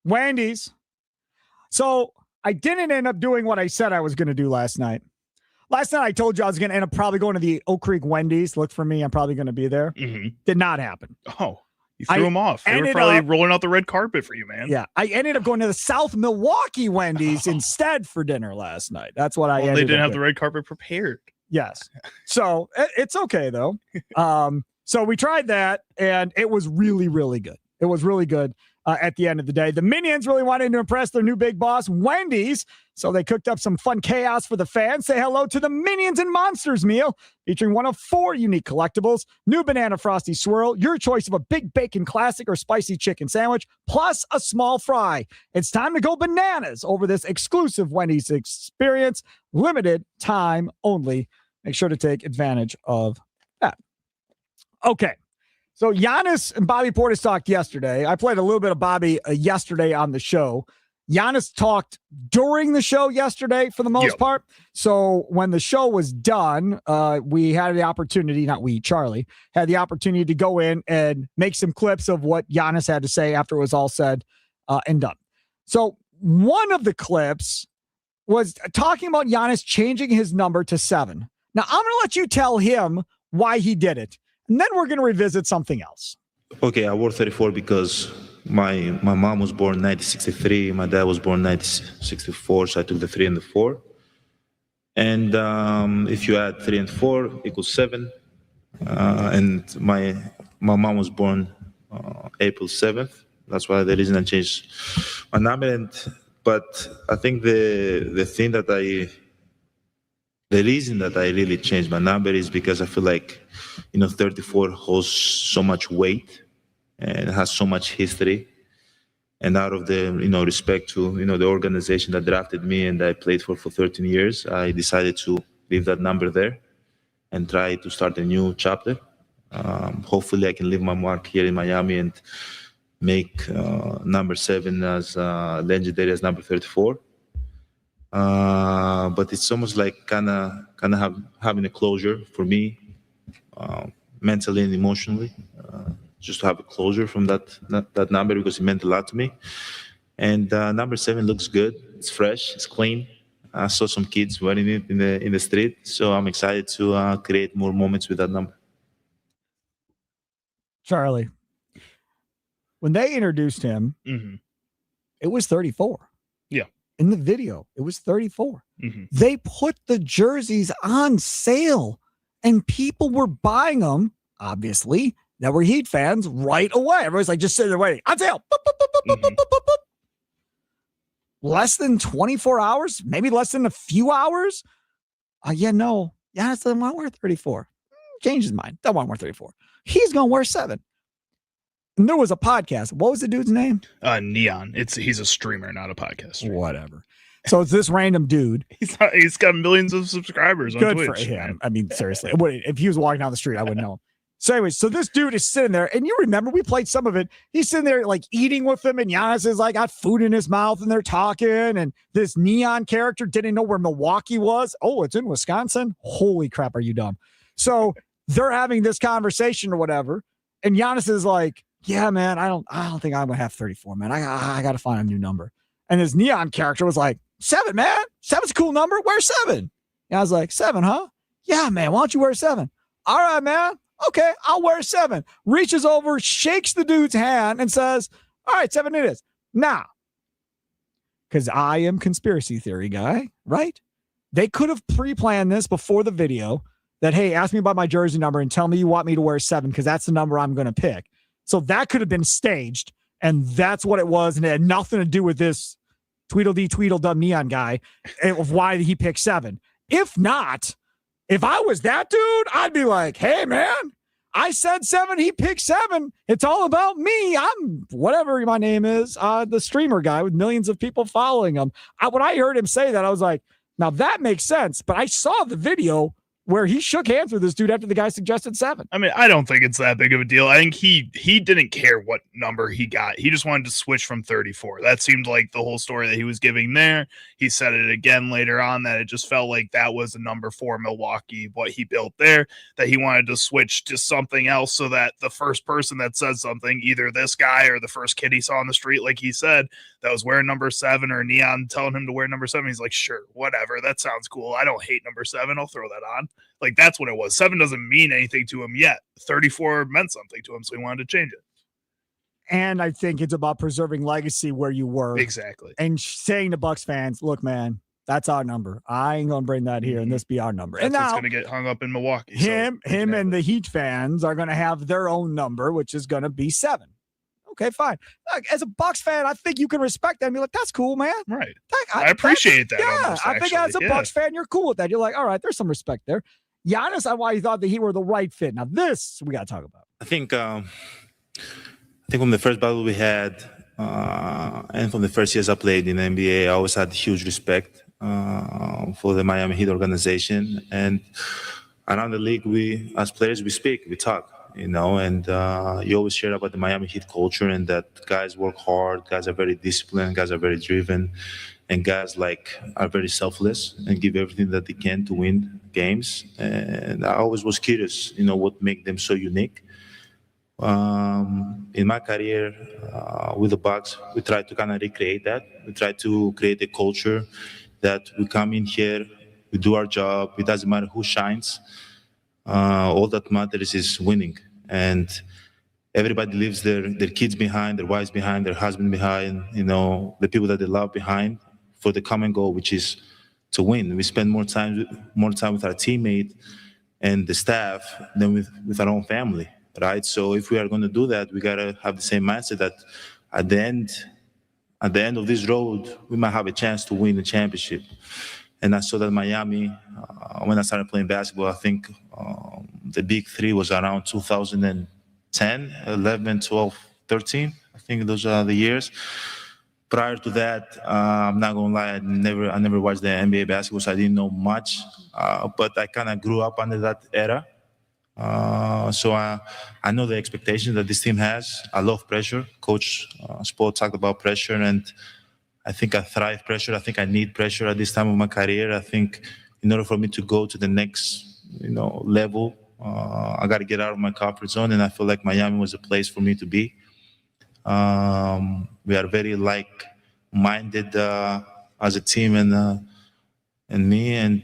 Wendy's. So I didn't end up doing what I said I was going to do last night. Last night I told you I was going to end up probably going to the Oak Creek Wendy's. Look for me. I'm probably going to be there. Mm-hmm. Did not happen. Oh, you threw them off. They were probably rolling out the red carpet for you, man. Yeah. I ended up going to the South Milwaukee Wendy's instead for dinner last night. That's what I ended up They didn't have doing. the red carpet prepared. Yes. So it's okay, though. So we tried that, and it was really, really good. It was really good at the end of the day. The Minions really wanted to impress their new big boss, Wendy's, so they cooked up some fun chaos for the fans. Say hello to the Minions and Monsters meal, featuring one of 4 unique collectibles, new Banana Frosty Swirl, your choice of a Big Bacon Classic or Spicy Chicken Sandwich, plus a small fry. It's time to go bananas over this exclusive Wendy's experience, limited time only. Make sure to take advantage of that. Okay. So Giannis and Bobby Portis talked yesterday. I played a little bit of Bobby yesterday on the show. Giannis talked during the show yesterday for the most part. So when the show was done, we had the opportunity, not we, Charlie, had the opportunity to go in and make some clips of what Giannis had to say after it was all said and done. So one of the clips was talking about Giannis changing his number to 7. Now, I'm going to let you tell him why he did it. And then we're going to revisit something else. Okay, I wore 34 because my mom was born in 1963. My dad was born in 1964, so I took the 3 and the 4. And if you add 3 and 4 equals 7. And my mom was born April 7th. That's why the reason I changed my number. But I think the reason that I really changed my number is because I feel like, 34 holds so much weight and has so much history. And out of the, respect to, the organization that drafted me and I played for 13 years, I decided to leave that number there and try to start a new chapter. Hopefully I can leave my mark here in Miami and make number 7 as legendary as number 34. But it's almost like kind of having a closure for me, mentally and emotionally, just to have a closure from that number because it meant a lot to me. And number 7 looks good. It's fresh. It's clean. I saw some kids wearing it in the street, so I'm excited to create more moments with that number. Charlie, when they introduced him, it was 34. Yeah. In the video, it was 34. Mm-hmm. They put the jerseys on sale and people were buying them, obviously, that were Heat fans right away. Everybody's like, just sitting there waiting. On sale. Boop, boop, boop, boop, boop, boop, boop, boop. Less than 24 hours, maybe less than a few hours. No. Giannis doesn't want to wear 34. Change his mind. Don't want to wear 34. He's going to wear 7. And there was a podcast. What was the dude's name? Neon. He's a streamer, not a podcaster. Whatever. So it's this random dude. He's got millions of subscribers on Good Twitch. for him. Man. I mean, seriously. If he was walking down the street, I wouldn't know. So anyways, so this dude is sitting there, and you remember we played some of it. He's sitting there like eating with them, and Giannis is like got food in his mouth, and they're talking. And this Neon character didn't know where Milwaukee was. Oh, it's in Wisconsin. Holy crap, are you dumb? So they're having this conversation or whatever, and Giannis is like, "Yeah, man, I don't think I'm gonna have 34, man. I got to find a new number." And this Neon character was like, 7, man. 7's a cool number. Wear 7. And I was like, 7, huh? Yeah, man. Why don't you wear 7? All right, man. Okay, I'll wear 7. Reaches over, shakes the dude's hand, and says, all right, 7 it is. Now, because I am conspiracy theory guy, right? They could have pre-planned this before the video that, hey, ask me about my jersey number and tell me you want me to wear 7 because that's the number I'm going to pick. So that could have been staged, and that's what it was, and it had nothing to do with this Tweedledee Tweedledum Neon guy of why he picked 7. If not, if I was that dude, I'd be like, hey, man, I said 7. He picked 7. It's all about me. I'm whatever my name is, the streamer guy with millions of people following him. When I heard him say that, I was like, now that makes sense. But I saw the video where he shook hands with this dude after the guy suggested 7. I mean, I don't think it's that big of a deal. I think he didn't care what number he got. He just wanted to switch from 34. That seemed like the whole story that he was giving there. He said it again later on that it just felt like that was a number 4 Milwaukee, what he built there, that he wanted to switch to something else so that the first person that said something, either this guy or the first kid he saw on the street, like he said, that was wearing number 7 or neon telling him to wear number 7, he's like, sure, whatever. That sounds cool. I don't hate number 7. I'll throw that on. Like, that's what it was. 7 doesn't mean anything to him yet. 34 meant something to him, so he wanted to change it. And I think it's about preserving legacy where you were. Exactly. And saying to Bucks fans, look, man, that's our number. I ain't going to bring that here, and this be our number. That's and now, going to get hung up in Milwaukee. Him and the Heat fans are going to have their own number, which is going to be 7. Okay, fine. Like, as a Bucks fan, I think you can respect that and be like, that's cool, man. Right. I appreciate that. Yeah, almost, I think as a Bucks fan, you're cool with that. You're like, all right, there's some respect there. Giannis, why you thought the Heat were the right fit. Now this we got to talk about. I think from the first battle we had, and from the first years I played in the NBA, I always had huge respect for the Miami Heat organization. And around the league, we as players we speak, we talk, and you always share about the Miami Heat culture and that guys work hard, guys are very disciplined, guys are very driven, and guys are very selfless and give everything that they can to win games. And I always was curious, what make them so unique. In my career with the Bucks, we try to kind of recreate that. We try to create a culture that we come in here, we do our job. It doesn't matter who shines. All that matters is winning. And everybody leaves their kids behind, their wives behind, their husband behind, the people that they love behind for the common goal, which is to win. We spend more time with our teammate and the staff than with our own family, right? So if we are going to do that, we got to have the same mindset that at the end of this road, we might have a chance to win the championship. And I saw that Miami, when I started playing basketball, I think the big 3 was around 2010, 11, 12, 13. I think those are the years. Prior to that, I'm not gonna lie, I never watched the NBA basketball, so I didn't know much. But I kind of grew up under that era. So I know the expectations that this team has. I love pressure. Coach Spo talked about pressure, and I think I thrive pressure. I think I need pressure at this time of my career. I think in order for me to go to the next, level, I got to get out of my comfort zone, and I feel like Miami was a place for me to be. We are very like-minded as a team, and me, and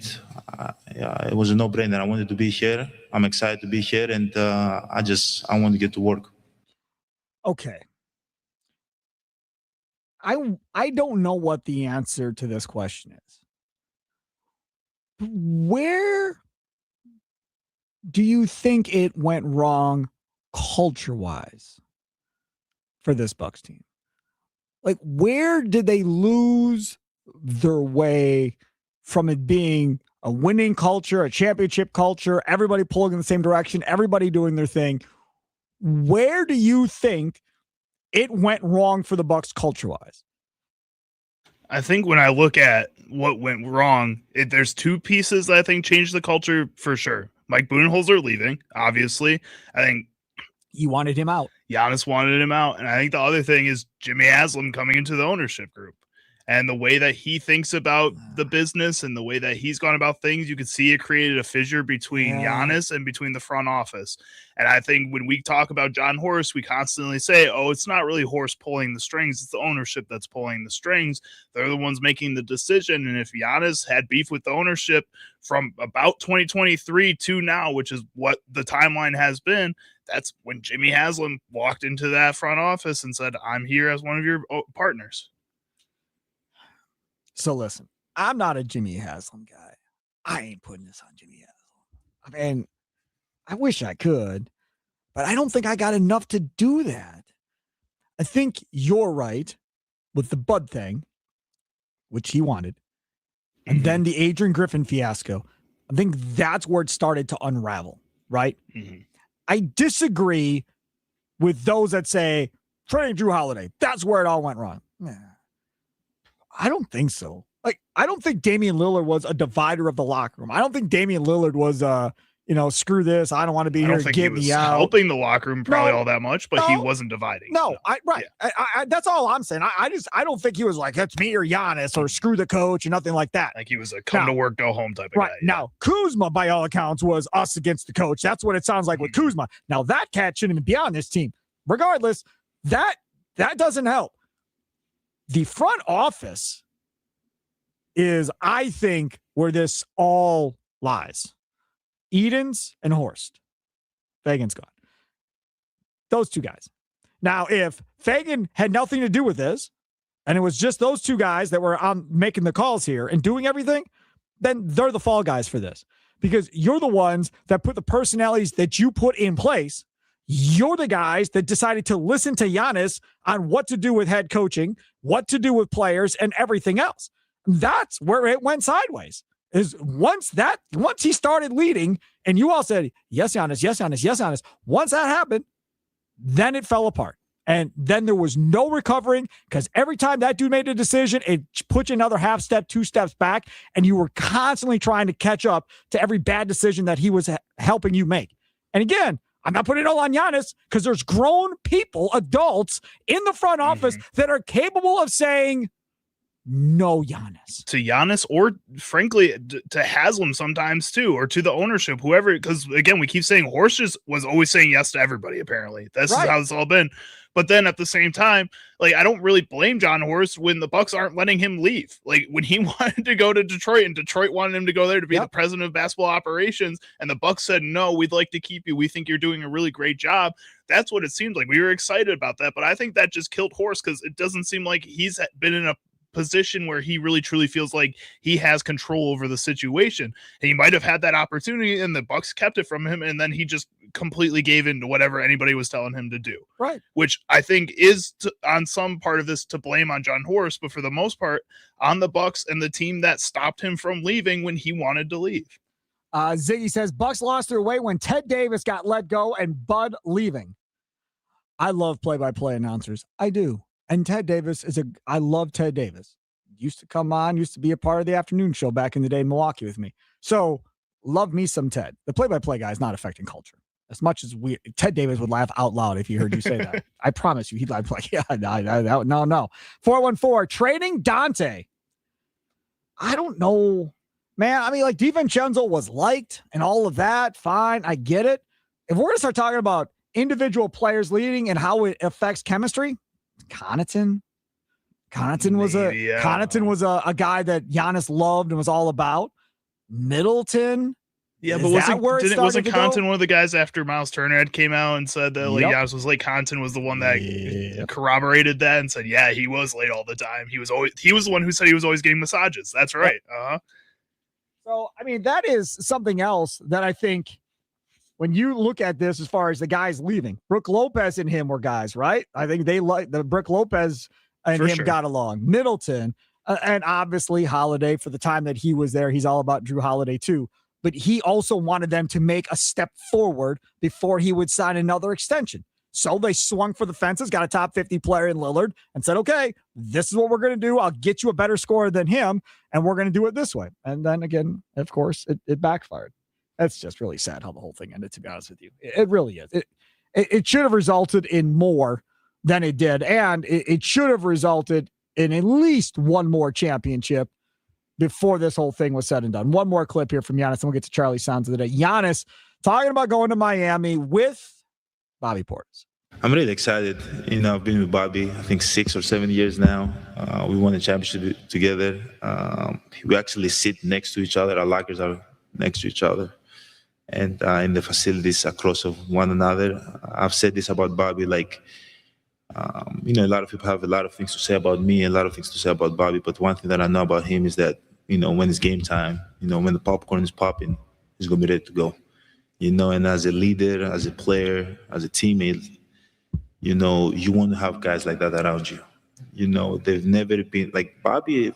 it was a no-brainer. I wanted to be here. I'm excited to be here, and I want to get to work. Okay. I don't know what the answer to this question is. Where do you think it went wrong culture-wise for this Bucks team? Like, where did they lose their way from it being a winning culture, a championship culture, everybody pulling in the same direction, everybody doing their thing? Where do you think it went wrong for the Bucks culture-wise? I think when I look at what went wrong, there's 2 pieces that I think changed the culture for sure. Mike Budenholzer leaving, obviously. I think you wanted him out. Giannis wanted him out. And I think the other thing is Jimmy Haslam coming into the ownership group. And the way that he thinks about the business and the way that he's gone about things, you could see it created a fissure between Giannis and between the front office. And I think when we talk about John Horst, we constantly say, oh, it's not really Horst pulling the strings. It's the ownership that's pulling the strings. They're the ones making the decision. And if Giannis had beef with the ownership from about 2023 to now, which is what the timeline has been, that's when Jimmy Haslam walked into that front office and said, I'm here as one of your partners. So listen, I'm not a Jimmy Haslam guy. I ain't putting this on Jimmy Haslam. I mean, I wish I could, but I don't think I got enough to do that. I think you're right with the Bud thing, which he wanted, and then the Adrian Griffin fiasco. I think that's where it started to unravel, right? I disagree with those that say trading Drew Holiday, that's where it all went wrong. I don't think so. like, I don't think Damian Lillard was a divider of the locker room. I don't think Damian Lillard was, screw this. I don't want to be I here. don't think Get he was me out. helping the locker room probably No, all that much, but he wasn't dividing. No, I that's all I'm saying. I don't think he was like, it's me or Giannis or screw the coach or nothing like that. Like he was a come to work, go home type of guy. Now, Kuzma, by all accounts, was us against the coach. That's what it sounds like with Kuzma. Now, that cat shouldn't even be on this team. Regardless, that doesn't help. The front office is, I think, where this all lies. Edens and Horst. Fagan's gone. Those two guys. Now, if Fagan had nothing to do with this, and it was just those two guys that were making the calls here and doing everything, then they're the fall guys for this. Because you're the ones that put the personalities that you put in place. You're the guys that decided to listen to Giannis on what to do with head coaching, what to do with players, and everything else. That's where it went sideways. Is once he started leading, and you all said, yes, Giannis, yes, Giannis, yes, Giannis. Once that happened, then it fell apart. And then there was no recovering, because every time that dude made a decision, it put you another half step, 2 steps back, and you were constantly trying to catch up to every bad decision that he was helping you make. And again, I'm not putting it all on Giannis, because there's grown people, adults in the front office that are capable of saying, no, Giannis. To Giannis, or frankly, to Haslam sometimes too, or to the ownership, whoever, because again, we keep saying Horst just was always saying yes to everybody, apparently. This is how it's all been. But then at the same time, like, I don't really blame John Horst when the Bucks aren't letting him leave. Like, when he wanted to go to Detroit and Detroit wanted him to go there to be the president of basketball operations, and the Bucks said, no, we'd like to keep you. We think you're doing a really great job. That's what it seems like. We were excited about that, but I think that just killed Horst, because it doesn't seem like he's been in a position where he really truly feels like he has control over the situation. And he might have had that opportunity, and the Bucks kept it from him, and then he just completely gave in to whatever anybody was telling him to do. Right. Which I think is on some part of this to blame on John Horst, but for the most part on the Bucks and the team that stopped him from leaving when he wanted to leave. Ziggy says Bucks lost their way when Ted Davis got let go and Bud leaving. I love play-by-play announcers. I do. And Ted Davis I love Ted Davis. Used to come on, used to be a part of the afternoon show back in the day in Milwaukee with me. So love me some Ted. The play-by-play guy is not affecting culture. As much as Ted Davis would laugh out loud if he heard you say that. I promise you, he'd like, yeah, no. 414, trading Dante. I don't know, man. I mean, like, DiVincenzo was liked and all of that. Fine, I get it. If we're going to start talking about individual players leading and how it affects chemistry, Connaughton was a guy that Giannis loved and was all about. Middleton. Yeah, but wasn't Connaughton one of the guys after Miles Turner had came out and said that Giannis was late? Connaughton was the one that corroborated that and said, yeah, he was late all the time. He was the one who said he was always getting massages. That's right. So, I mean, that is something else that I think when you look at this, as far as the guys leaving, Brook Lopez and him were guys, right? I think they like the Brook Lopez and him got along. Middleton and obviously Holiday, for the time that he was there, he's all about Drew Holiday too. But he also wanted them to make a step forward before he would sign another extension. So they swung for the fences, got a top 50 player in Lillard, and said, okay, this is what we're going to do. I'll get you a better scorer than him, and we're going to do it this way. And then again, of course, it backfired. That's just really sad how the whole thing ended, to be honest with you. It really is. It should have resulted in more than it did, and it should have resulted in at least one more championship before this whole thing was said and done. One more clip here from Giannis, and we'll get to Charlie's sounds of the day. Giannis talking about going to Miami with Bobby Portis. I'm really excited. I've been with Bobby, I think 6 or 7 years now. We won a championship together. We actually sit next to each other. Our lockers are next to each other. And in the facilities across of one another. I've said this about Bobby, a lot of people have a lot of things to say about me, a lot of things to say about Bobby. But one thing that I know about him is that, when it's game time, when the popcorn is popping, he's going to be ready to go. And as a leader, as a player, as a teammate, you want to have guys like that around you. They've never been like Bobby.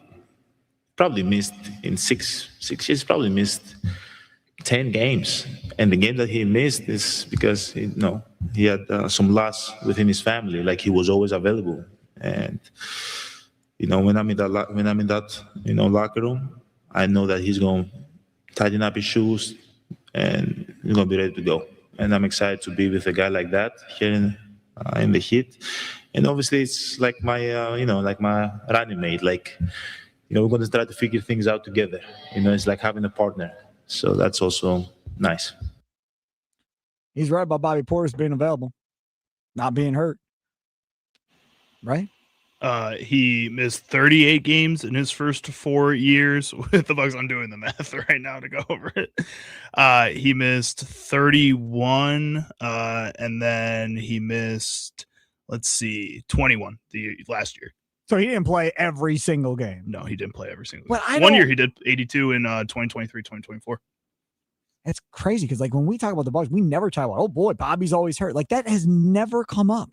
Probably missed in six years. Probably missed 10 games, and the game that he missed is because he had some loss within his family. Like, he was always available, and when I'm in that locker room, I know that he's going to tighten up his shoes and he's going to be ready to go. And I'm excited to be with a guy like that here in the Heat. And obviously, it's like my like my running mate. Like, we're going to try to figure things out together. It's like having a partner. So that's also nice. He's right about Bobby Portis being available, not being hurt. Right? He missed 38 games in his first 4 years with the Bucks. I'm doing the math right now to go over it. He missed 31, and then he missed, 21 the last year. So he didn't play every single game. No, he didn't play every single game. One year he did 82 in 2023, 2024. It's crazy because, like, when we talk about the Bucks, we never talk about, oh boy, Bobby's always hurt. Like, that has never come up.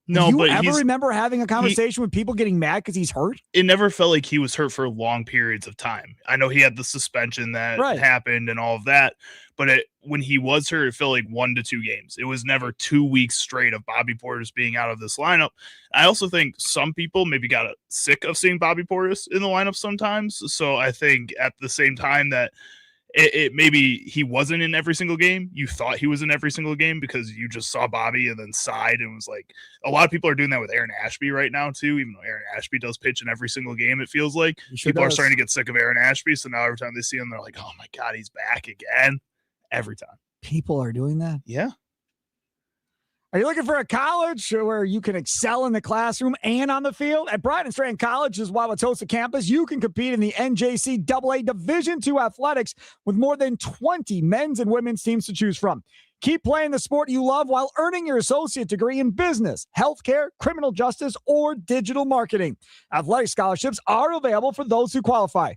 No, but you ever remember having a conversation with people getting mad because he's hurt? It never felt like he was hurt for long periods of time. I know he had the suspension that happened and all of that, but when he was hurt, it felt like 1 to 2 games. It was never 2 weeks straight of Bobby Portis being out of this lineup. I also think some people maybe got sick of seeing Bobby Portis in the lineup sometimes. So I think at the same time that it maybe he wasn't in every single game. You thought he was in every single game because you just saw Bobby and then sighed and was like, a lot of people are doing that with Aaron Ashby right now too, even though Aaron Ashby does pitch in every single game. It feels like people are starting to get sick of Aaron Ashby. So now every time they see him, they're like, oh my God, he's back again. Every time. People are doing that. Yeah. Are you looking for a college where you can excel in the classroom and on the field? At Bryant Strand College's Wauwatosa campus, you can compete in the NJCAA Division II athletics with more than 20 men's and women's teams to choose from. Keep playing the sport you love while earning your associate degree in business, healthcare, criminal justice, or digital marketing. Athletic scholarships are available for those who qualify.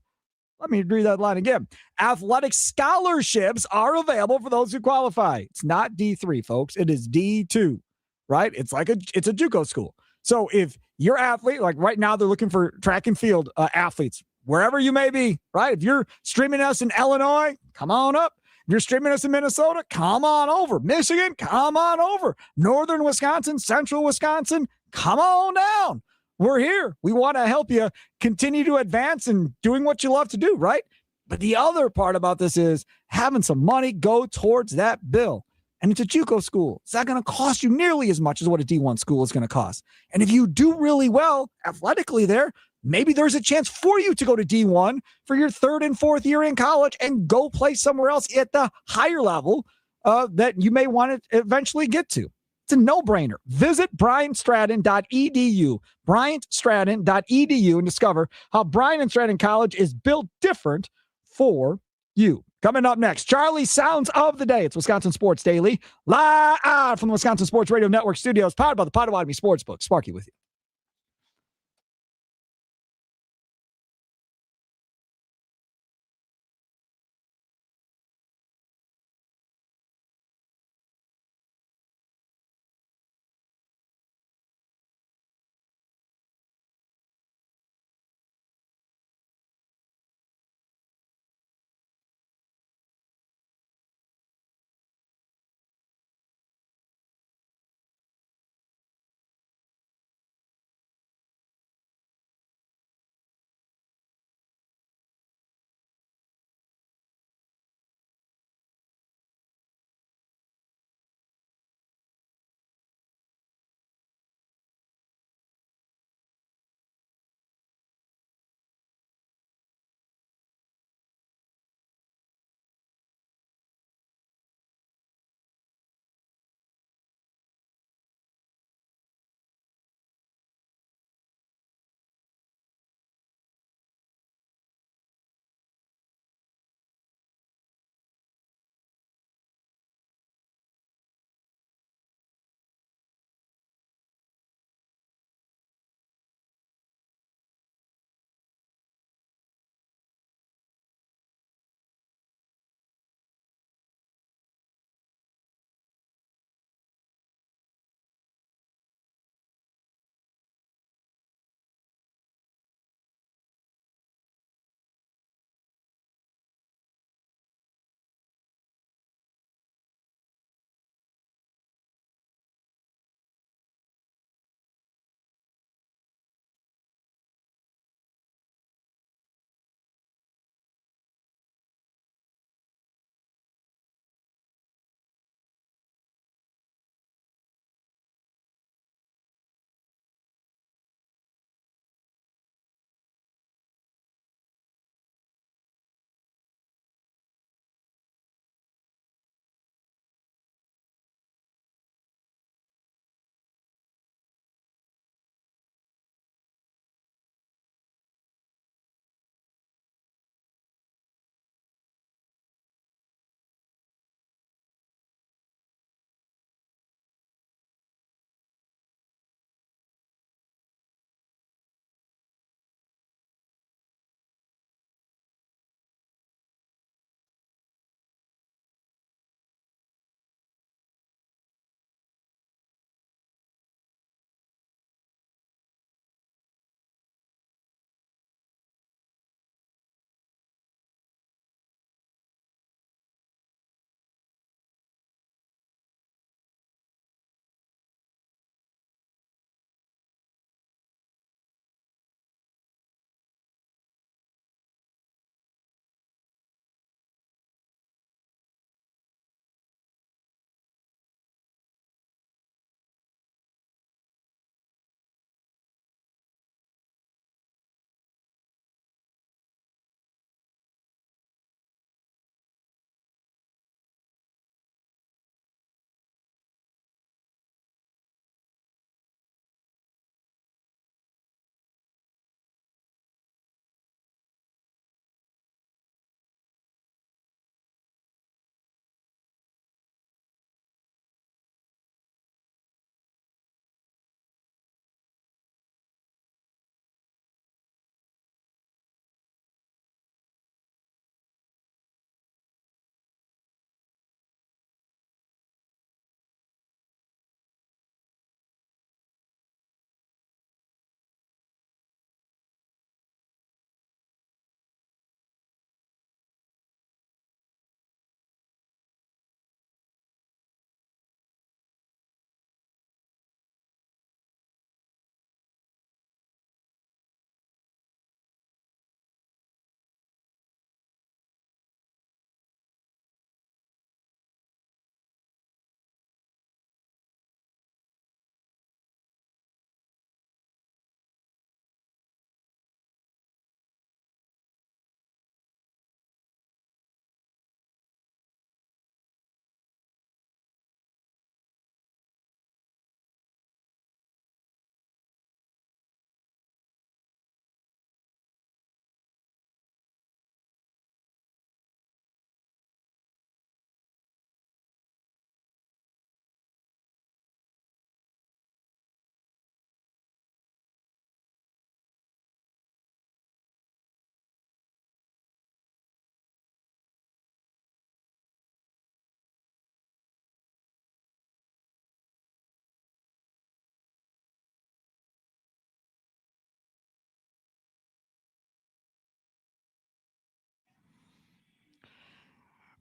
Let me read that line again. Athletic scholarships are available for those who qualify. It's not D3, folks. It is D2, right? It's a JUCO school. So if your athlete, like right now, they're looking for track and field athletes, wherever you may be, right? If you're streaming us in Illinois, come on up. If you're streaming us in Minnesota, come on over. Michigan, come on over. Northern Wisconsin, Central Wisconsin, come on down. We're here. We want to help you continue to advance and doing what you love to do, right? But the other part about this is having some money go towards that bill. And it's a JUCO school. It's not going to cost you nearly as much as what a D1 school is going to cost. And if you do really well athletically there, maybe there's a chance for you to go to D1 for your 3rd and 4th year in college and go play somewhere else at the higher level that you may want to eventually get to. It's a no-brainer. Visit BryantStratton.edu, BryantStratton.edu, and discover how Bryant Stratton College is built different for you. Coming up next, Charlie Sounds of the Day. It's Wisconsin Sports Daily, live from the Wisconsin Sports Radio Network studios, powered by the Potawatomi Sportsbook. Sparky with you.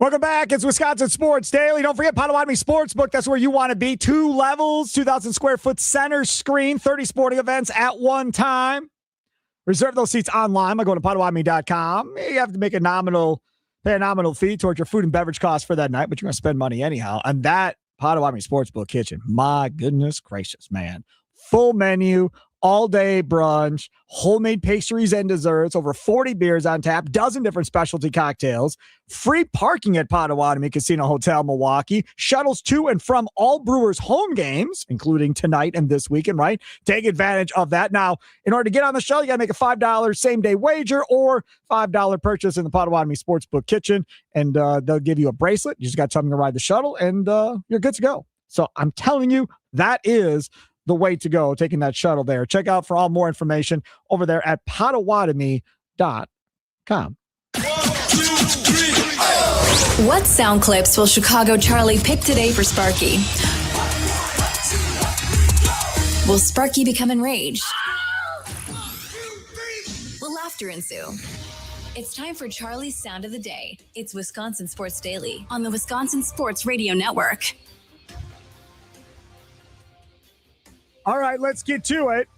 Welcome back. It's Wisconsin Sports Daily. Don't forget Potawatomi Sportsbook. That's where you want to be. 2 levels, 2,000 square foot center screen, 30 sporting events at one time. Reserve those seats online by going to Potawatomi.com. You have to pay a nominal fee towards your food and beverage costs for that night, but you're going to spend money anyhow. And that Potawatomi Sportsbook kitchen, my goodness gracious, man. Full menu, all-day brunch, homemade pastries and desserts, over 40 beers on tap, dozen different specialty cocktails, free parking at Potawatomi Casino Hotel Milwaukee, shuttles to and from all Brewers home games, including tonight and this weekend, right? Take advantage of that. Now, in order to get on the shuttle, you got to make a $5 same-day wager or $5 purchase in the Potawatomi Sportsbook kitchen, and they'll give you a bracelet. You just got something to ride the shuttle, and you're good to go. So I'm telling you, that is the way to go, taking that shuttle there. Check out for all more information over there at Potawatomi.com. What sound clips will Chicago Charlie pick today for Sparky? Will Sparky become enraged? Will laughter ensue? It's time for Charlie's Sound of the Day. It's Wisconsin Sports Daily on the Wisconsin Sports Radio Network. All right, let's get to it.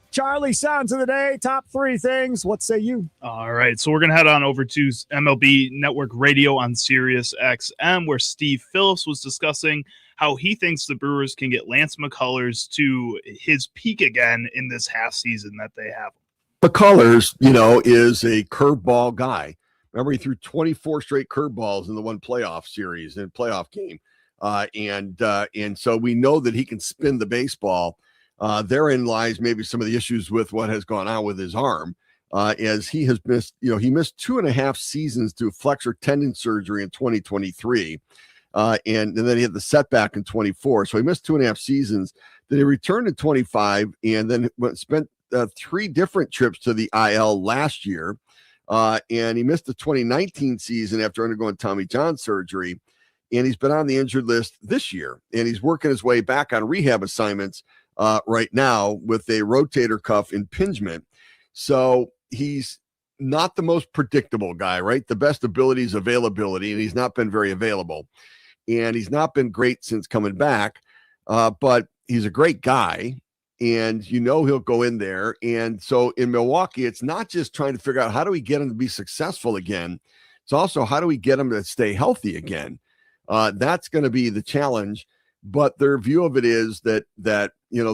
Charlie, sounds of the day, top 3 things. What say you? All right, so we're going to head on over to MLB Network Radio on Sirius XM, where Steve Phillips was discussing how he thinks the Brewers can get Lance McCullers to his peak again in this half season that they have. McCullers, is a curveball guy. Remember, he threw 24 straight curveballs in the one playoff series and playoff game. And so we know that he can spin the baseball. Therein lies maybe some of the issues with what has gone on with his arm, as he has missed, he missed 2.5 seasons through flexor tendon surgery in 2023. And then he had the setback in 24. So he missed 2.5 seasons. Then he returned in 25 and then spent 3 different trips to the IL last year. And he missed the 2019 season after undergoing Tommy John surgery. And he's been on the injured list this year. And he's working his way back on rehab assignments right now with a rotator cuff impingement. So he's not the most predictable guy, right? The best ability is availability, and he's not been very available. And he's not been great since coming back, but he's a great guy, and he'll go in there. And so in Milwaukee, it's not just trying to figure out how do we get him to be successful again. It's also how do we get him to stay healthy again? That's going to be the challenge. But their view of it is that they're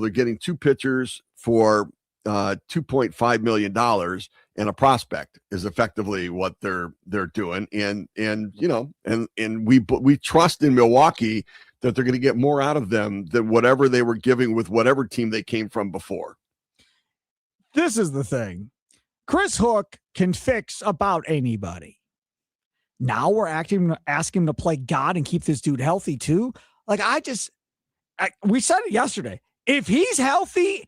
getting 2 pitchers for $2.5 million, and a prospect is effectively what they're doing. And we trust in Milwaukee that they're going to get more out of them than whatever they were giving with whatever team they came from before. This is the thing. Chris Hook can fix about anybody. Now we're asking him to play God and keep this dude healthy too. Like, we said it yesterday. If he's healthy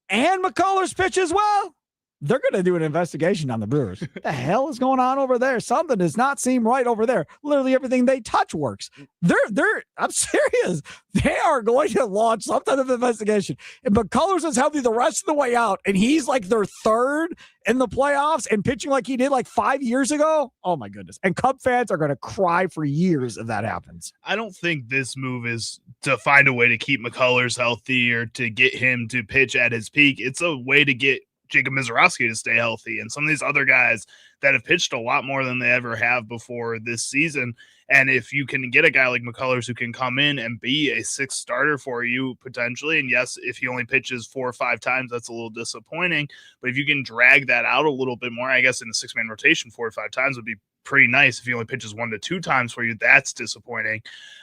and McCullers pitches well, they're going to do an investigation on the Brewers. What the hell is going on over there? Something does not seem right over there. Literally everything they touch works. I'm serious. They are going to launch some type of investigation. If McCullers is healthy the rest of the way out, and he's like their third in the playoffs and pitching like he did like 5 years ago, oh my goodness. And Cub fans are going to cry for years if that happens. I don't think this move is to find a way to keep McCullers healthy or to get him to pitch at his peak. It's a way to get Jacob Mizorowski to stay healthy and some of these other guys that have pitched a lot more than they ever have before this season. And if you can get a guy like McCullers who can come in and be a 6th starter for you potentially, and yes, if he only pitches 4 or 5 times, that's a little disappointing. But if you can drag that out a little bit more, I guess in a 6-man rotation, 4 or 5 times would be pretty nice. If he only pitches 1 to 2 times for you, that's disappointing.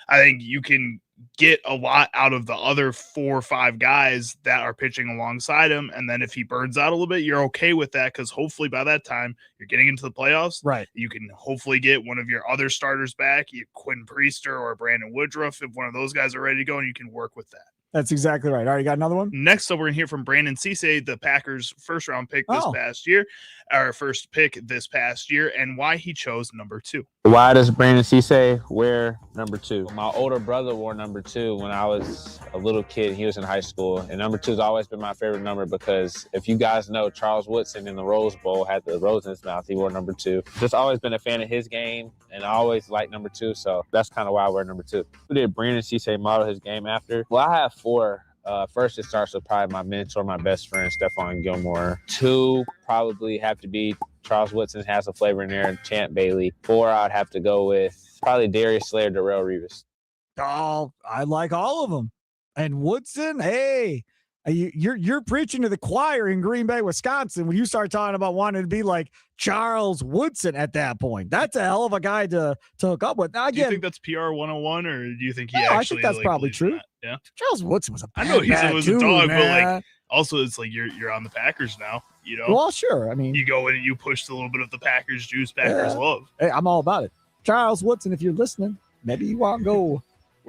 I think you can get a lot out of the other 4 or 5 guys that are pitching alongside him. And then if he burns out a little bit, you're okay with that, because hopefully by that time you're getting into the playoffs. Right. You can hopefully get one of your other starters back, Quinn Priester or Brandon Woodruff, if one of those guys are ready to go, and you can work with that. That's exactly right. All right, you got another one? Next up, we're going to hear from Brandon Cisse, the Packers' first-round pick this past year, our first pick this past year, and why he chose number 2. Why does Brandon Cisse wear number 2? My older brother wore number 2 when I was a little kid. He was in high school, and number 2 has always been my favorite number because if you guys know, Charles Woodson in the Rose Bowl had the rose in his mouth. He wore number 2. Just always been a fan of his game, and I always liked number 2, so that's kind of why I wear number 2. Who did Brandon Cisse model his game after? Well, I have 4. First, it starts with probably my mentor, my best friend, Stephon Gilmore. 2 probably have to be Charles Woodson, has a flavor in there, Champ Bailey. 4, I'd have to go with probably Darius Slayer, Darrelle Revis. Oh, I like all of them. And Woodson, hey, you're preaching to the choir in Green Bay, Wisconsin when you start talking about wanting to be like Charles Woodson at that point. That's a hell of a guy to hook up with. Now, again, do you think that's PR 101 or do you think he I actually think that's probably true. That? Yeah. Charles Woodson was a bad I know he was a dog, man. but like also it's like you're on the Packers now, you know. Well, sure. I mean, you go in and you push a little bit of the Packers juice, Packers love. Hey, I'm all about it. Charles Woodson, if you're listening, maybe you want to go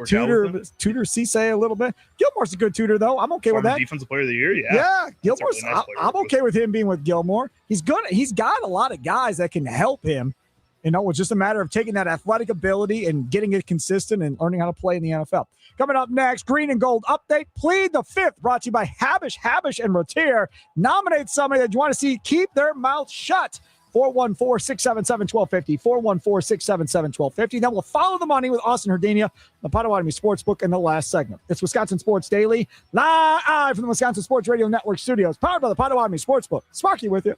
tutor Cisse a little bit. Gilmore's a good tutor, though. I'm okay with that. Defensive player of the year, yeah. Gilmore's. Really nice I'm okay with him being with Gilmore. He's got a lot of guys that can help him. You know, it's just a matter of taking that athletic ability and getting it consistent and learning how to play in the NFL. Coming up next, Green and Gold update. Plead the Fifth, brought to you by Habish, and Rotier. Nominate somebody that you want to see keep their mouth shut. 414-677-1250, 414-677-1250. Then we'll follow the money with Austin Herdania, the Potawatomi Sportsbook in the last segment. It's Wisconsin Sports Daily, live from the Wisconsin Sports Radio Network studios, powered by the Potawatomi Sportsbook. Sparky with you.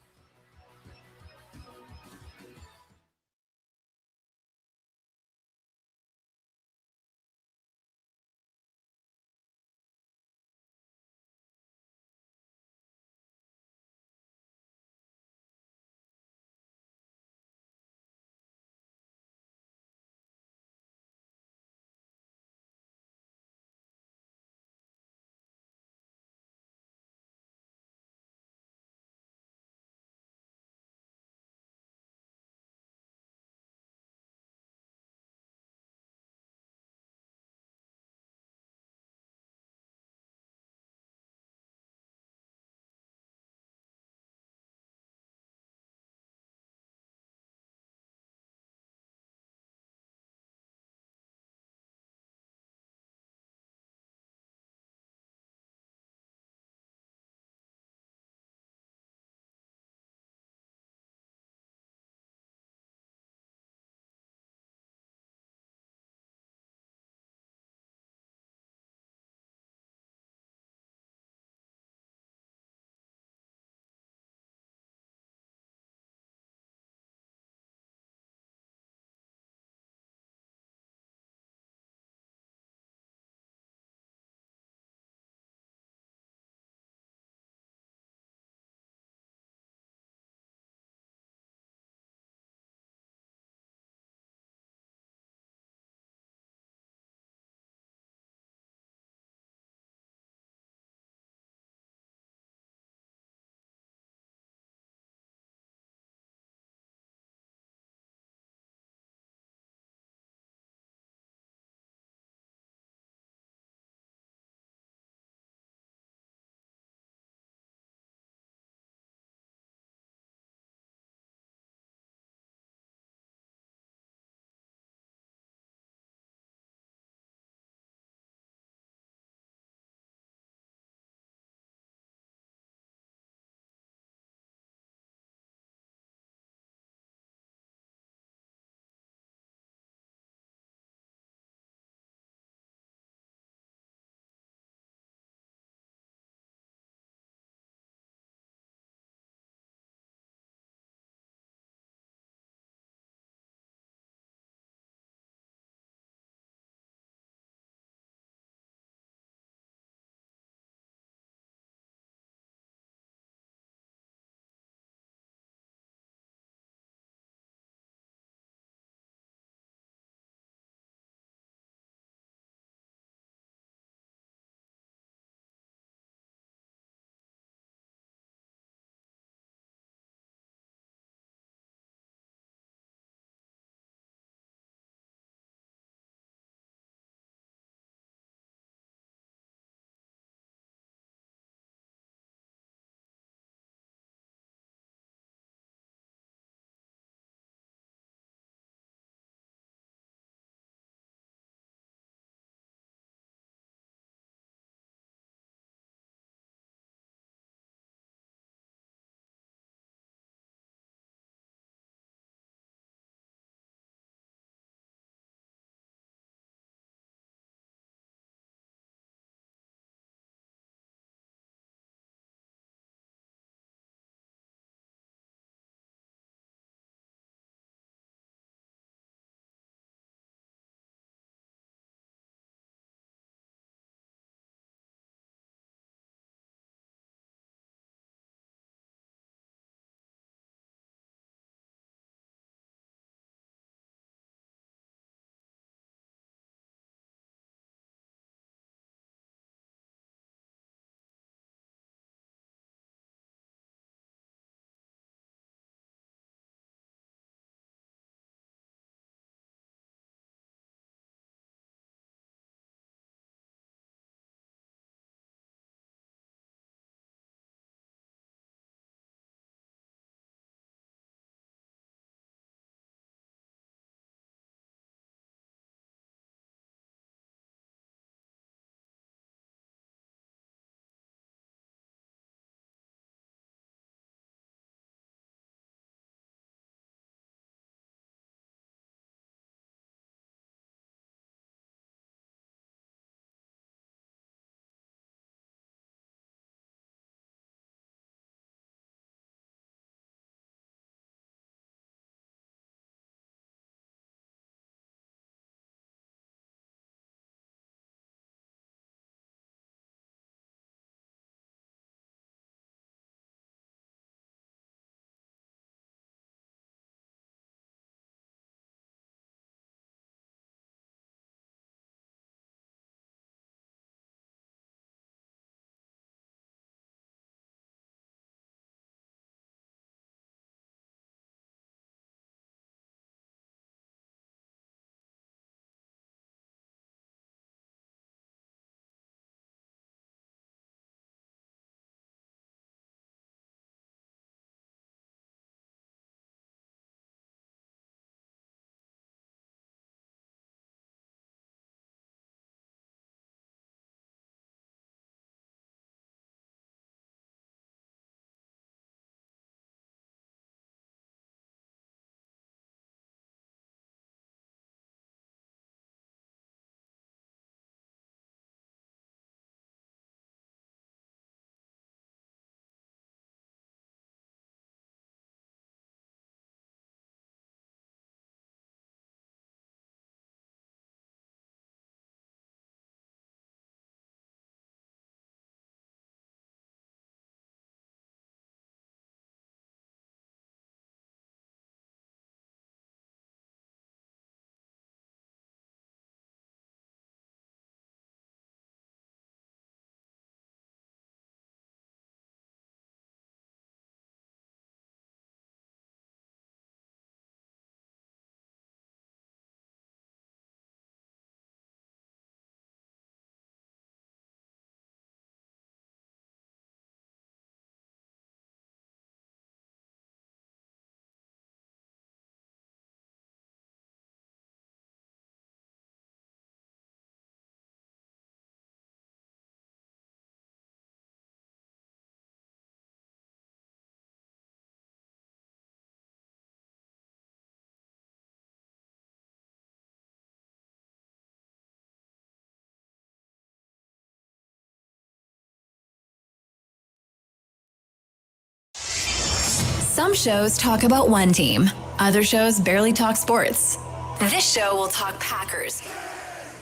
Some shows talk about one team. Other shows barely talk sports. This show will talk Packers,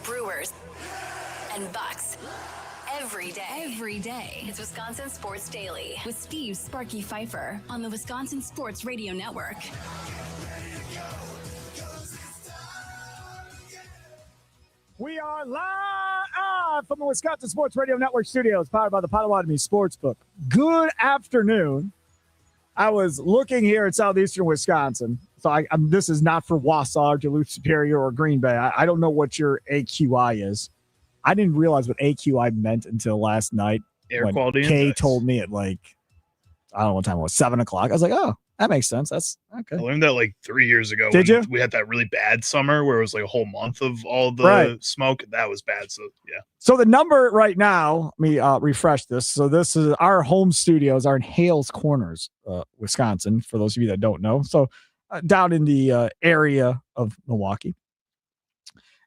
Brewers, and Bucks. Every day. It's Wisconsin Sports Daily with Steve Sparky Pfeiffer on the Wisconsin Sports Radio Network. We are live from the Wisconsin Sports Radio Network studios, powered by the Potawatomi Sportsbook. Good afternoon. I was looking here at southeastern Wisconsin. So this is not for Wausau, Duluth Superior, or Green Bay. I don't know what your AQI is. I didn't realize what AQI meant until last night. Air quality Kay index. told me at I don't know what time it was, 7 o'clock. I was like, oh, that makes sense. That's okay. I learned that 3 years ago. Did you? We had that really bad summer where it was a whole month of all the smoke. That was bad. So, yeah. So the number right now, let me refresh this. So this is our home studios, are in Hales Corners, Wisconsin, for those of you that don't know. So down in the area of Milwaukee.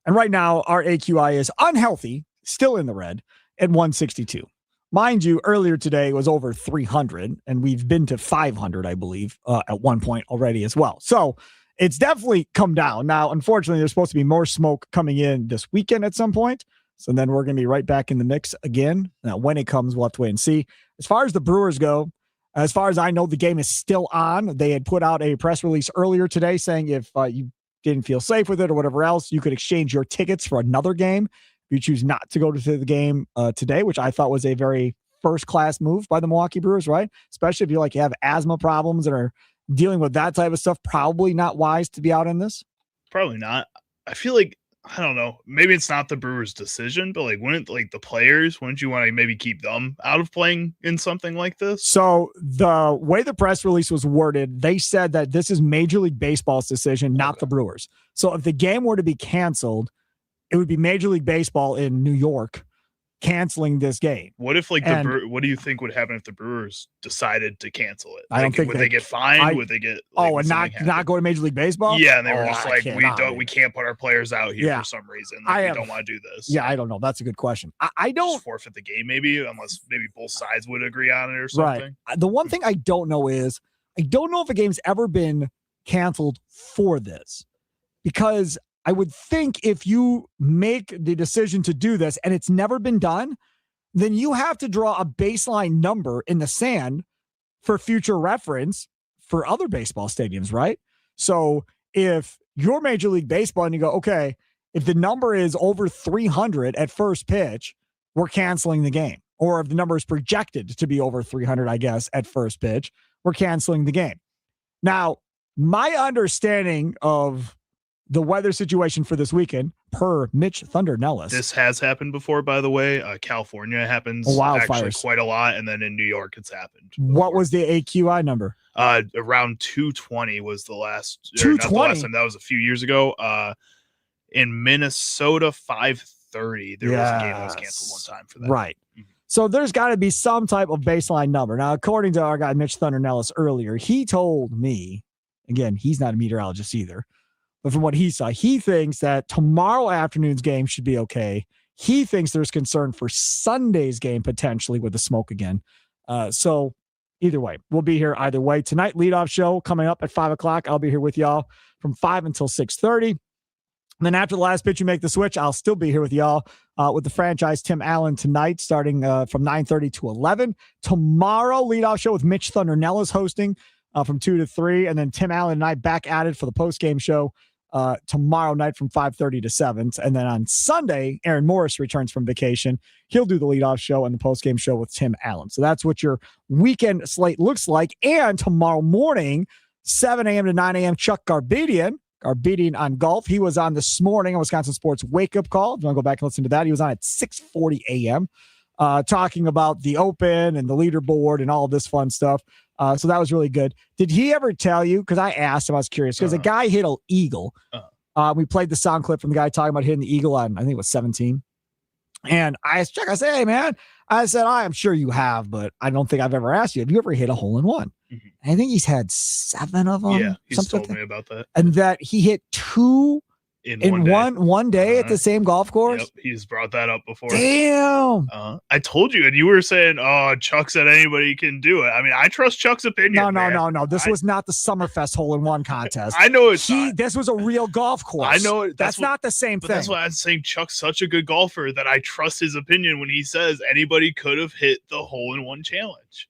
And right now, our AQI is unhealthy, still in the red, at 162. Mind you, earlier today it was over 300, and we've been to 500, I believe, at one point already as well. So it's definitely come down. Now, unfortunately, there's supposed to be more smoke coming in this weekend at some point. So then we're going to be right back in the mix again. Now, when it comes, we'll have to wait and see. As far as the Brewers go, as far as I know, the game is still on. They had put out a press release earlier today saying if you didn't feel safe with it or whatever else, you could exchange your tickets for another game. If you choose not to go to the game today, which I thought was a very first-class move by the Milwaukee Brewers, right? Especially if you have asthma problems and are dealing with that type of stuff, probably not wise to be out in this. Probably not. I feel I don't know. Maybe it's not the Brewers' decision, but wouldn't the players, wouldn't you want to maybe keep them out of playing in something like this? So the way the press release was worded, they said that this is Major League Baseball's decision, not the Brewers. So if the game were to be canceled, it would be Major League Baseball in New York canceling this game. What if what do you think would happen if the Brewers decided to cancel it? I don't think would they get fined? Would they get and not go to Major League Baseball? Yeah, and they were just we can't put our players out here for some reason. We don't want to do this. Yeah, I don't know. That's a good question. I don't just forfeit the game maybe, unless maybe both sides would agree on it or something. Right. The one thing I don't know is I don't know if a game's ever been canceled for this, because I would think if you make the decision to do this and it's never been done, then you have to draw a baseline number in the sand for future reference for other baseball stadiums, right? So if you're Major League Baseball and you go, okay, if the number is over 300 at first pitch, we're canceling the game. Or if the number is projected to be over 300, I guess, at first pitch, we're canceling the game. Now, my understanding of the weather situation for this weekend, per Mitch Thunder Nellis. This has happened before, by the way. California happens actually quite a lot, and then in New York it's happened before. What was the AQI number? Around 220 was the last. 220? That was a few years ago. In Minnesota, 530. There was a game that was canceled one time for that. Right. Mm-hmm. So there's got to be some type of baseline number. Now, according to our guy Mitch Thunder Nellis earlier, he told me, again, he's not a meteorologist either, but from what he saw, he thinks that tomorrow afternoon's game should be okay. He thinks there's concern for Sunday's game potentially with the smoke again. So either way, we'll be here either way. Tonight, leadoff show coming up at 5 o'clock. I'll be here with y'all from 5 until 6:30. And then after the last pitch, you make the switch, I'll still be here with y'all with the franchise Tim Allen tonight, starting from 9:30 to 11. Tomorrow, leadoff show with Mitch Thunder Nellis hosting from 2 to 3. And then Tim Allen and I back at it for the post-game show tomorrow night from 5:30 to 7. And then on Sunday, Aaron Morris returns from vacation. He'll do the leadoff show and the postgame show with Tim Allen. So that's what your weekend slate looks like. And tomorrow morning, 7 a.m. to 9 a.m., Chuck Garbedian on golf. He was on this morning on Wisconsin Sports Wake Up Call. If you want to go back and listen to that, he was on at 6:40 a.m. Talking about the Open and the leaderboard and all of this fun stuff. So that was really good. Did he ever tell you? Because I asked him, I was curious, because a guy hit an eagle. We played the sound clip from the guy talking about hitting the eagle on, I think it was 17. And I asked Chuck, I said, hey, man, I said, I am sure you have, but I don't think I've ever asked you, have you ever hit a hole in one? Mm-hmm. I think he's had 7 of them. Yeah, he's told me about that. And that he hit 2 in one day at the same golf course. Yep, he's brought that up before. Damn. I told you, and you were saying, "Oh, Chuck said anybody can do it." I mean, I trust Chuck's opinion. No. This was not the Summerfest hole-in-one contest. I know it's not. This was a real golf course. I know it. That's not the same thing. That's why I'm saying Chuck's such a good golfer that I trust his opinion when he says anybody could have hit the hole-in-one challenge.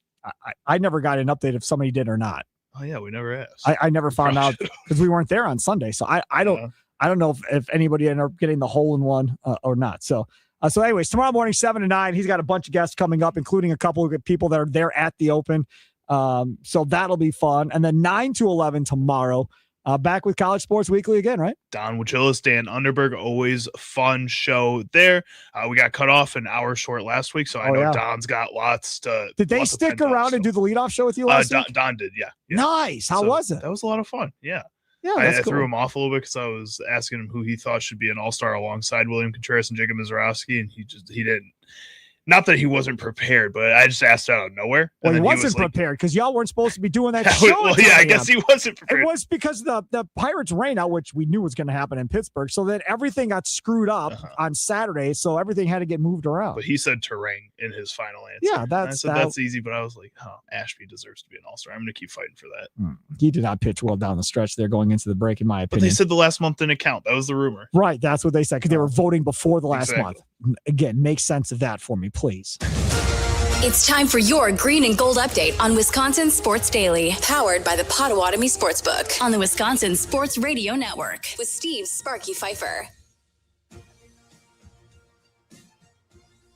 I never got an update if somebody did or not. Oh yeah, we never asked. I never found out because we weren't there on Sunday, so I don't know if anybody ended up getting the hole-in-one or not. So anyways, tomorrow morning, 7 to 9, he's got a bunch of guests coming up, including a couple of people that are there at the Open. So that'll be fun. And then 9 to 11 tomorrow, back with College Sports Weekly again, right? Don Wachillis, Dan Underberg, always fun show there. We got cut off an hour short last week, so I know Don's got lots to. Did they stick around and do the leadoff show with you last week? Don did, yeah. Nice. How was it? That was a lot of fun. Yeah. Yeah, I threw him off a little bit because I was asking him who he thought should be an all-star alongside William Contreras and Jacob Mizorowski, and he didn't. Not that he wasn't prepared, but I just asked out of nowhere. Well, he wasn't prepared because y'all weren't supposed to be doing that show. Well, yeah, I guess he wasn't prepared. It was because the Pirates rain out, which we knew was going to happen in Pittsburgh, so that everything got screwed up on Saturday, so everything had to get moved around. But he said terrain in his final answer. Yeah, that's easy, but I was like, Ashby deserves to be an all-star. I'm going to keep fighting for that. He did not pitch well down the stretch there going into the break, in my opinion. But they said the last month didn't count. That was the rumor. Right, that's what they said, because they were voting before the last month. Again, make sense of that for me, please. It's time for your green and gold update on Wisconsin Sports Daily, powered by the Potawatomi Sportsbook on the Wisconsin Sports Radio Network with Steve Sparky Pfeiffer.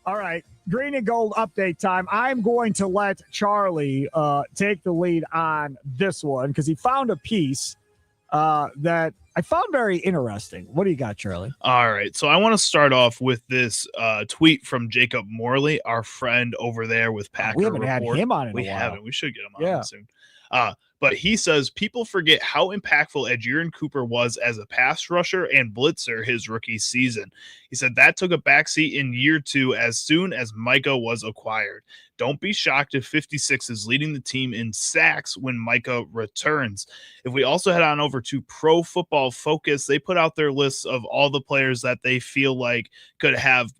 All right, green and gold update time. I'm going to let Charlie take the lead on this one because he found a piece that I found very interesting. What do you got, Charlie? All right. So I want to start off with this tweet from Jacob Morley, our friend over there with Packer We haven't Report. had him on in a while. We haven't. We should get him on soon. But he says people forget how impactful Edgerrin Cooper was as a pass rusher and blitzer his rookie season. He said that took a backseat in year 2 as soon as Micah was acquired. Don't be shocked if 56 is leading the team in sacks when Micah returns. If we also head on over to Pro Football Focus, they put out their lists of all the players that they feel like could have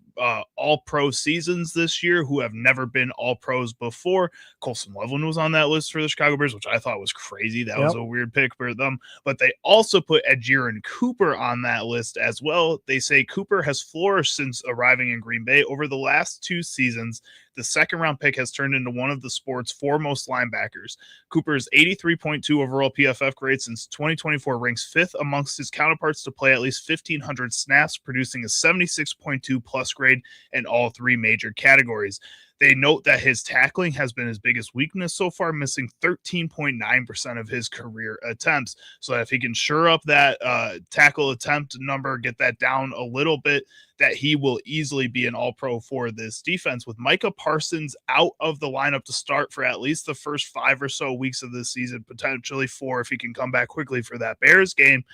all-pro seasons this year who have never been all-pros before. Colson Loveland was on that list for the Chicago Bears, which I thought was crazy. That was a weird pick for them. But they also put Edgerrin Cooper on that list as well. They say Cooper has flourished since arriving in Green Bay. Over the last 2 seasons, the second-round pick has turned into one of the sport's foremost linebackers. Cooper's 83.2 overall PFF grade since 2024 ranks 5th amongst his counterparts to play at least 1,500 snaps, producing a 76.2 plus grade in all 3 major categories. They note that his tackling has been his biggest weakness so far, missing 13.9% of his career attempts. So if he can shore up that tackle attempt number, get that down a little bit, that he will easily be an all-pro for this defense. With Micah Parsons out of the lineup to start for at least the first 5 or so weeks of this season, potentially 4 if he can come back quickly for that Bears game,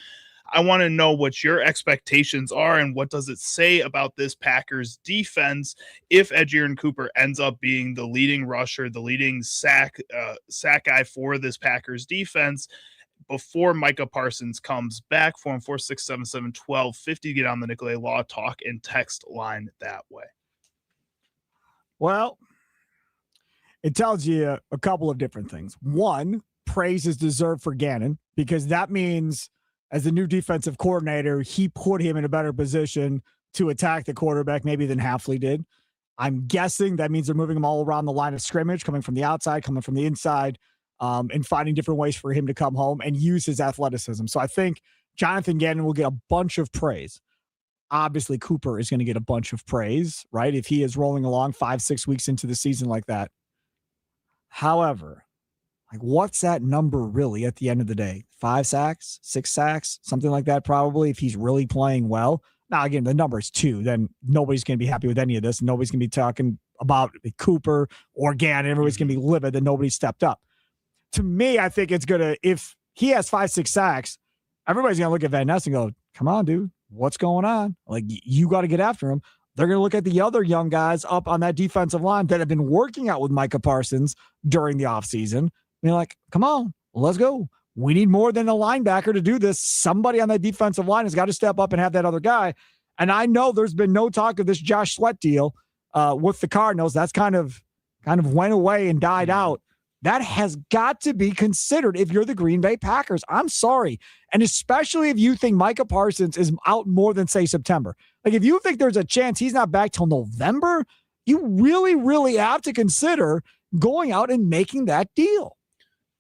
I want to know what your expectations are and what does it say about this Packers defense if Edgerrin Cooper ends up being the leading rusher, the leading sack guy for this Packers defense before Micah Parsons comes back. 446771250. Get on the Nicolay Law Talk and text line that way. Well, it tells you a couple of different things. One, praise is deserved for Gannon because that means as the new defensive coordinator, he put him in a better position to attack the quarterback maybe than Hafley did. I'm guessing that means they're moving him all around the line of scrimmage, coming from the outside, coming from the inside, and finding different ways for him to come home and use his athleticism. So I think Jonathan Gannon will get a bunch of praise. Obviously, Cooper is going to get a bunch of praise, right? If he is rolling along 5-6 weeks into the season like that. However, like, what's that number really at the end of the day? 5 sacks, 6 sacks, something like that, probably, if he's really playing well. Now, again, the number is 2. Then nobody's going to be happy with any of this. Nobody's going to be talking about Cooper or Gannon. Everybody's going to be livid that nobody stepped up. To me, I think it's going to, if he has 5-6 sacks, everybody's going to look at Van Ness and go, come on, dude, what's going on? Like, you got to get after him. They're going to look at the other young guys up on that defensive line that have been working out with Micah Parsons during the offseason. You're like, come on, let's go. we need more than a linebacker to do this. Somebody on that defensive line has got to step up and have that other guy. And I know there's been no talk of this Josh Sweat deal with the Cardinals. That's kind of went away and died out. That has got to be considered if you're the Green Bay Packers. I'm sorry. And especially if you think Micah Parsons is out more than, say, September. Like, if you think there's a chance he's not back till November, you really, really have to consider going out and making that deal.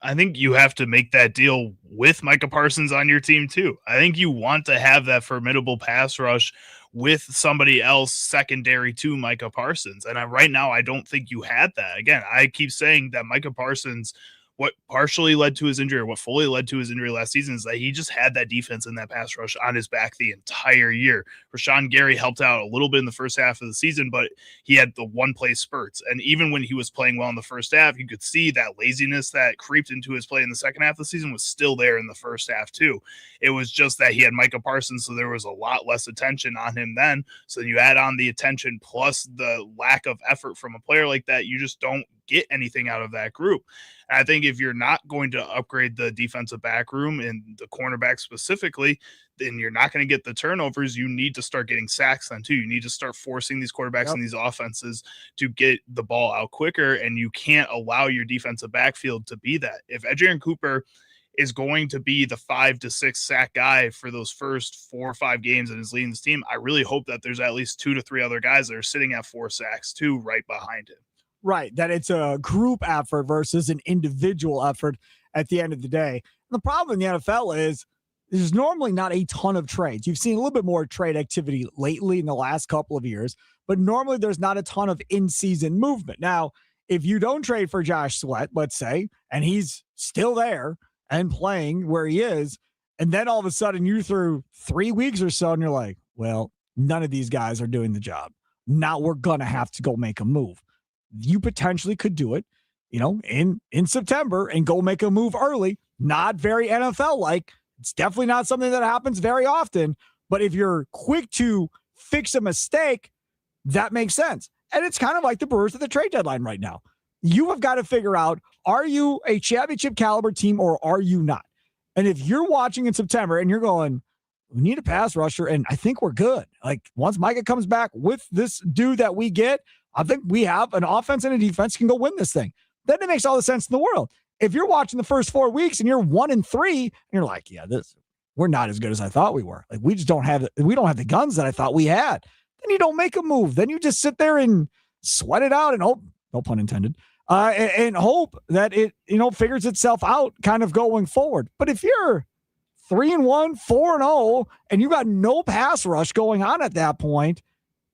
I think you have to make that deal with Micah Parsons on your team too. I think you want to have that formidable pass rush with somebody else secondary to Micah Parsons. And right now, I don't think you had that. Again, I keep saying that Micah Parsons, what partially led to his injury, or what fully led to his injury last season, is that he just had that defense and that pass rush on his back the entire year. Rashawn Gary helped out a little bit in the first half of the season, but he had the one-play spurts. And even when he was playing well in the first half, you could see that laziness that creeped into his play in the second half of the season was still there in the first half too. It was just that he had Micah Parsons, so there was a lot less attention on him then. So you add on the attention plus the lack of effort from a player like that, you just don't get anything out of that group. And I think if you're not going to upgrade the defensive back room and the cornerback specifically, then you're not going to get the turnovers. You need to start getting sacks then too. You need to start forcing these quarterbacks and these offenses to get the ball out quicker, and you can't allow your defensive backfield to be that. If Edgerrin Cooper is going to be the 5 to 6 sack guy for those first 4 or 5 games and is leading this team, I really hope that there's at least 2 to 3 other guys that are sitting at 4 sacks too right behind him. Right, that it's a group effort versus an individual effort at the end of the day. And the problem in the NFL is there's normally not a ton of trades. You've seen a little bit more trade activity lately in the last couple of years, but normally there's not a ton of in-season movement. Now, if you don't trade for Josh Sweat, let's say, and he's still there and playing where he is, and then all of a sudden you're through 3 weeks or so and you're like, well, none of these guys are doing the job. Now we're going to have to go make a move. You potentially could do it, in September and go make a move early. Not very NFL-like. It's definitely not something that happens very often. But if you're quick to fix a mistake, that makes sense. And it's kind of like the Brewers at the trade deadline right now. You have got to figure out, are you a championship caliber team or are you not? And if you're watching in September and you're going, we need a pass rusher, and I think we're good. Like, once Micah comes back with this dude that we get, I think we have an offense and a defense can go win this thing. Then it makes all the sense in the world. If you're watching the first 4 weeks and you're 1-3, and you're like, yeah, we're not as good as I thought we were. Like, we don't have the guns that I thought we had. Then you don't make a move. Then you just sit there and sweat it out and hope, no pun intended, and hope that it, figures itself out kind of going forward. But if you're 3-1, 4-0, and you got no pass rush going on at that point,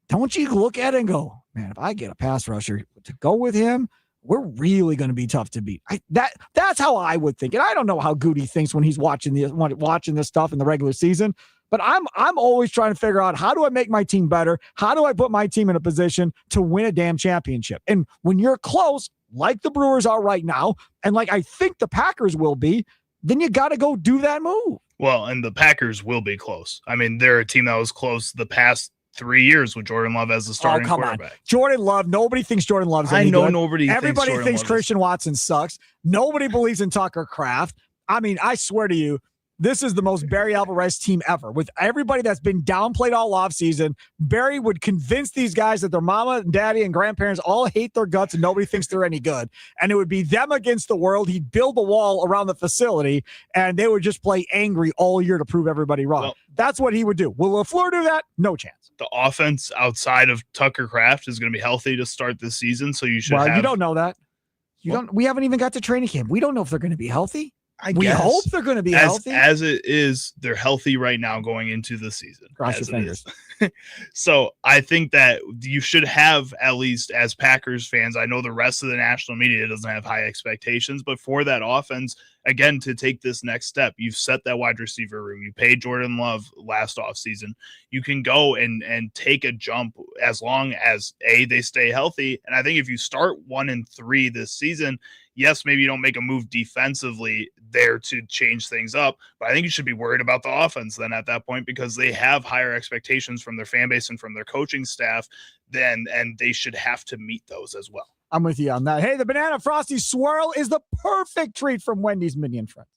don't you look at it and go, man, if I get a pass rusher to go with him, we're really going to be tough to beat. That's how I would think. And I don't know how Goody thinks when he's watching this stuff in the regular season, but I'm always trying to figure out, how do I make my team better? How do I put my team in a position to win a damn championship? And when you're close, like the Brewers are right now, and like I think the Packers will be, then you got to go do that move. Well, and the Packers will be close. I mean, they're a team that was close the past 3 years with Jordan Love as the starting quarterback. On. Jordan Love, nobody thinks Jordan Love's any good. Everybody thinks Christian Watson sucks. Nobody believes in Tucker Kraft. I mean, I swear to you, this is the most Barry Alvarez team ever. With everybody that's been downplayed all offseason, Barry would convince these guys that their mama, daddy, and grandparents all hate their guts and nobody thinks they're any good. And it would be them against the world. He'd build a wall around the facility, and they would just play angry all year to prove everybody wrong. Well, that's what he would do. Will LaFleur do that? No chance. The offense outside of Tucker Kraft is going to be healthy to start this season, so you should you don't know that. We haven't even got to training camp. We don't know if they're going to be healthy. We hope they're going to be healthy. As it is, they're healthy right now going into the season. Cross your fingers. So I think that you should have, at least as Packers fans, I know the rest of the national media doesn't have high expectations, but for that offense, again, to take this next step, you've set that wide receiver room. You paid Jordan Love last offseason. You can go and take a jump as long as, they stay healthy. And I think if you start 1-3 this season, yes, maybe you don't make a move defensively there to change things up, but I think you should be worried about the offense then at that point, because they have higher expectations from their fan base and from their coaching staff and they should have to meet those as well. I'm with you on that. Hey, the Banana Frosty Swirl is the perfect treat from Wendy's Minion Friends.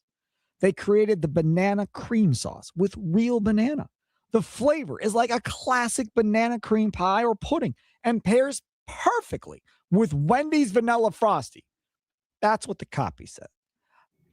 they created the banana cream sauce with real banana. The flavor is like a classic banana cream pie or pudding and pairs perfectly with Wendy's vanilla frosty. That's what the copy said.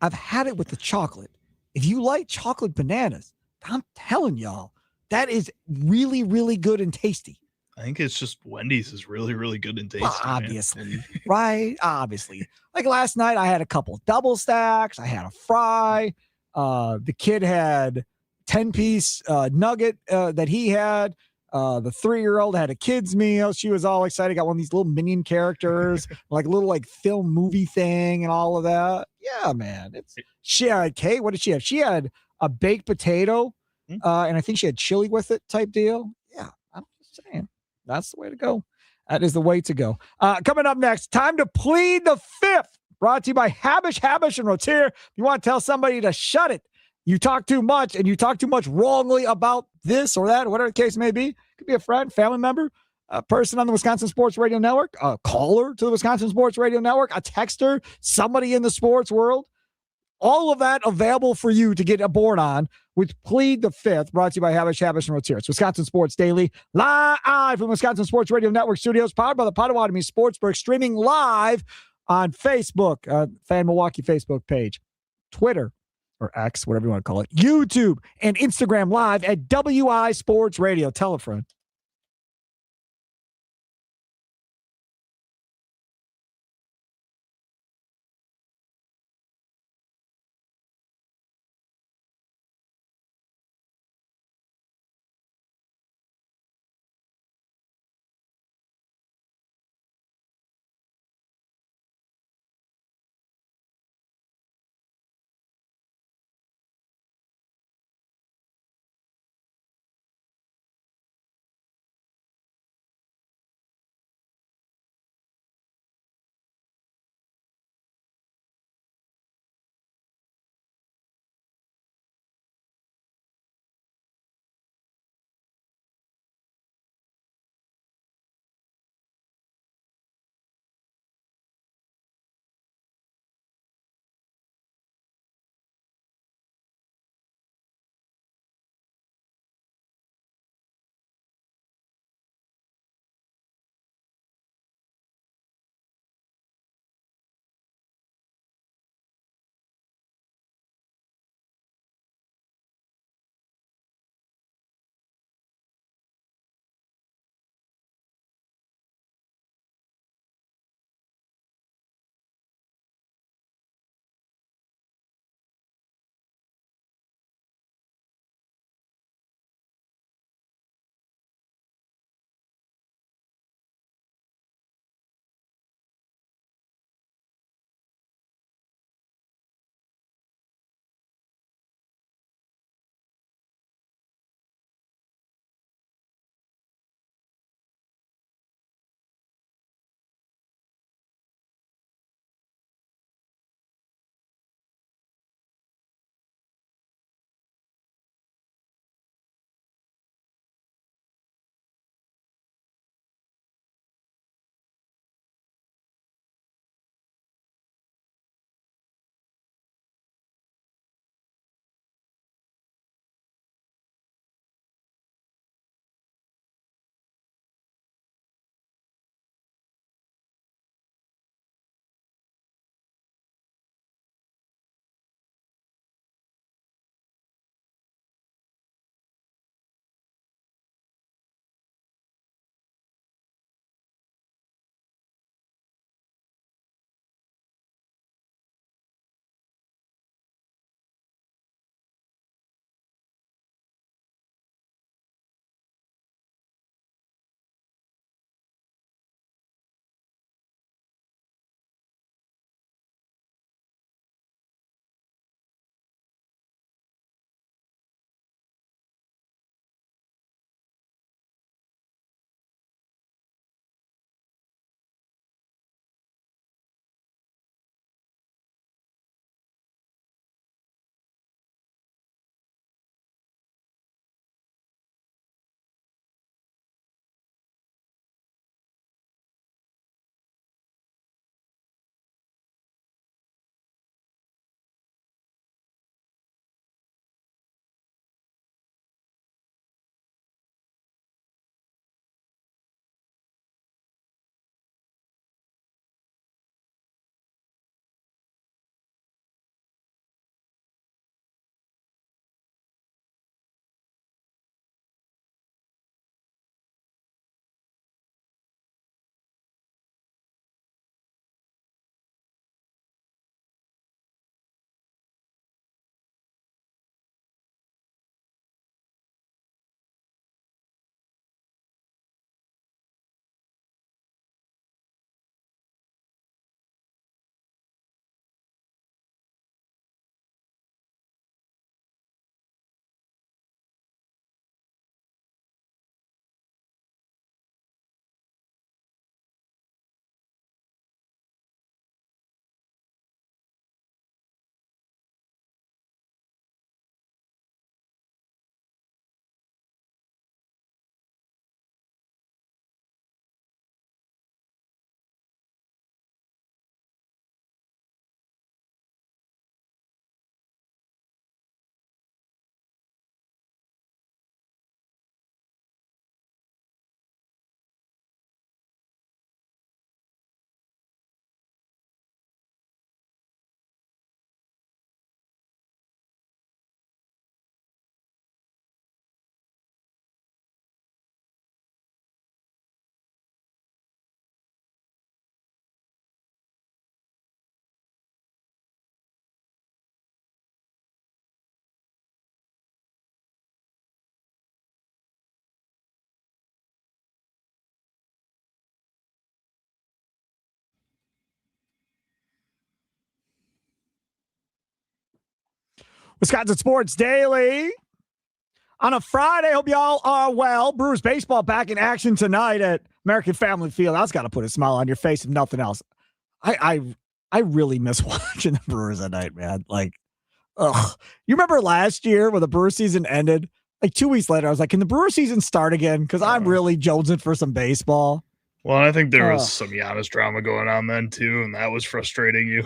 I've had it with the chocolate. If you like chocolate bananas, I'm telling y'all, that is really, really good and tasty. I think it's just Wendy's is really, really good and tasty. Well, obviously, right? Obviously. Like last night, I had a couple double stacks. I had a fry. The kid had 10-piece nugget that he had. The 3-year-old had a kid's meal. She was all excited. Got one of these little minion characters, like a little like film movie thing and all of that. Yeah, man. She had Kate. What did she have? She had a baked potato, and I think she had chili with it type deal. Yeah, I'm just saying. That's the way to go. That is the way to go. Coming up next, time to plead the fifth. Brought to you by Habish, and Rotier. If you want to tell somebody to shut it, you talk too much, and you talk too much wrongly about this or that, or whatever the case may be. Could be a friend, family member, a person on the Wisconsin Sports Radio Network, a caller to the Wisconsin Sports Radio Network, a texter, somebody in the sports world. All of that available for you to get aboard on with Plead the Fifth, brought to you by Habish, and Rotier. It's Wisconsin Sports Daily, live from Wisconsin Sports Radio Network studios, powered by the Potawatomi Sportsbook, streaming live on Facebook, Fan Milwaukee Facebook page, Twitter, or X, whatever you want to call it, YouTube, and Instagram live at WI Sports Radio. Tell a friend. Wisconsin Sports Daily on a Friday. Hope y'all are well. Brewers baseball back in action tonight at American Family Field. That's got to put a smile on your face if nothing else. I really miss watching the Brewers at night, man. Like, ugh. You remember last year when the Brewer season ended? Like 2 weeks later, I was like, can the Brewer season start again? Because I'm really jonesing for some baseball. Well, I think there was some Giannis drama going on then too, and that was frustrating you.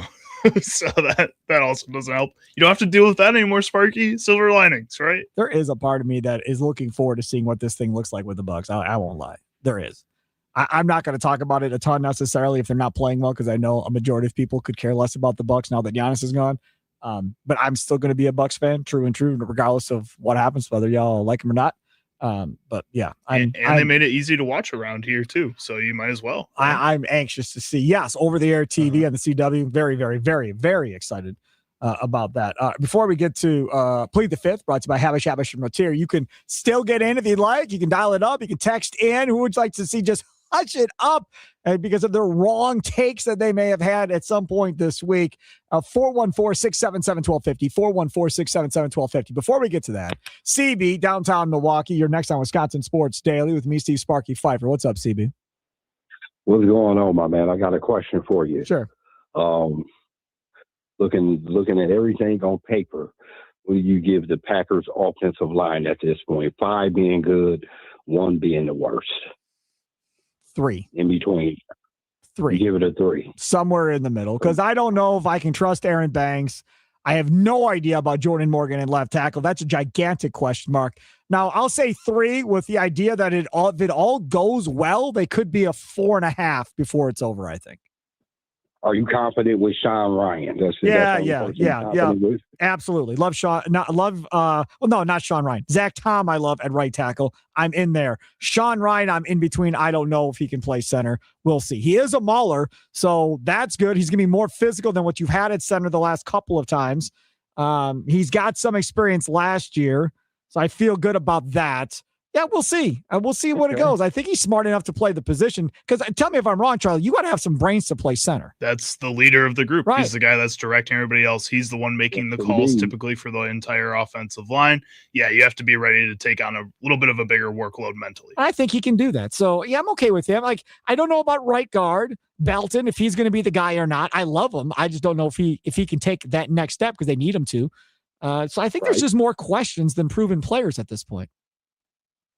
So that also doesn't help. You don't have to deal with that anymore, Sparky. Silver linings, right? There is a part of me that is looking forward to seeing what this thing looks like with the Bucks. I won't lie. There is. I'm not going to talk about it a ton necessarily if they're not playing well, because I know a majority of people could care less about the Bucks now that Giannis is gone. But I'm still going to be a Bucks fan, true and true, regardless of what happens, whether y'all like him or not. But yeah, they made it easy to watch around here too, so you might as well. Right? I'm anxious to see. Yes, over the air TV on the CW. Very, very, very, very excited about that. Before we get to Plead the Fifth, brought to you by Habish and Rotier, you can still get in if you'd like. You can dial it up. You can text in. Who would like to see just hush it up because of the wrong takes that they may have had at some point this week? 414-677-1250, 414-677-1250. Before we get to that, CB, downtown Milwaukee, you're next on Wisconsin Sports Daily with me, Steve Sparky Pfeiffer. What's up, CB? What's going on, my man? I got a question for you. Sure. Looking at everything on paper, what do you give the Packers offensive line at this point? 5 being good, 1 being the worst. 3. In between. 3. You give it a 3. Somewhere in the middle, because I don't know if I can trust Aaron Banks. I have no idea about Jordan Morgan and left tackle. That's a gigantic question mark. Now, I'll say 3 with the idea that if it all goes well, they could be a 4.5 before it's over, I think. Are you confident with Sean Ryan? Yeah. Absolutely. Love Sean. Not Sean Ryan. Zach Tom, I love at right tackle. I'm in there. Sean Ryan, I'm in between. I don't know if he can play center. We'll see. He is a mauler, so that's good. He's going to be more physical than what you've had at center the last couple of times. He's got some experience last year, so I feel good about that. Yeah, we'll see. We'll see what it goes. I think he's smart enough to play the position. Because tell me if I'm wrong, Charlie, you got to have some brains to play center. That's the leader of the group. Right. He's the guy that's directing everybody else. He's the one making the calls typically for the entire offensive line. Yeah, you have to be ready to take on a little bit of a bigger workload mentally. I think he can do that. So, yeah, I'm okay with him. Like, I don't know about right guard, Belton, if he's going to be the guy or not. I love him. I just don't know if he can take that next step because they need him to. So I think there's just more questions than proven players at this point.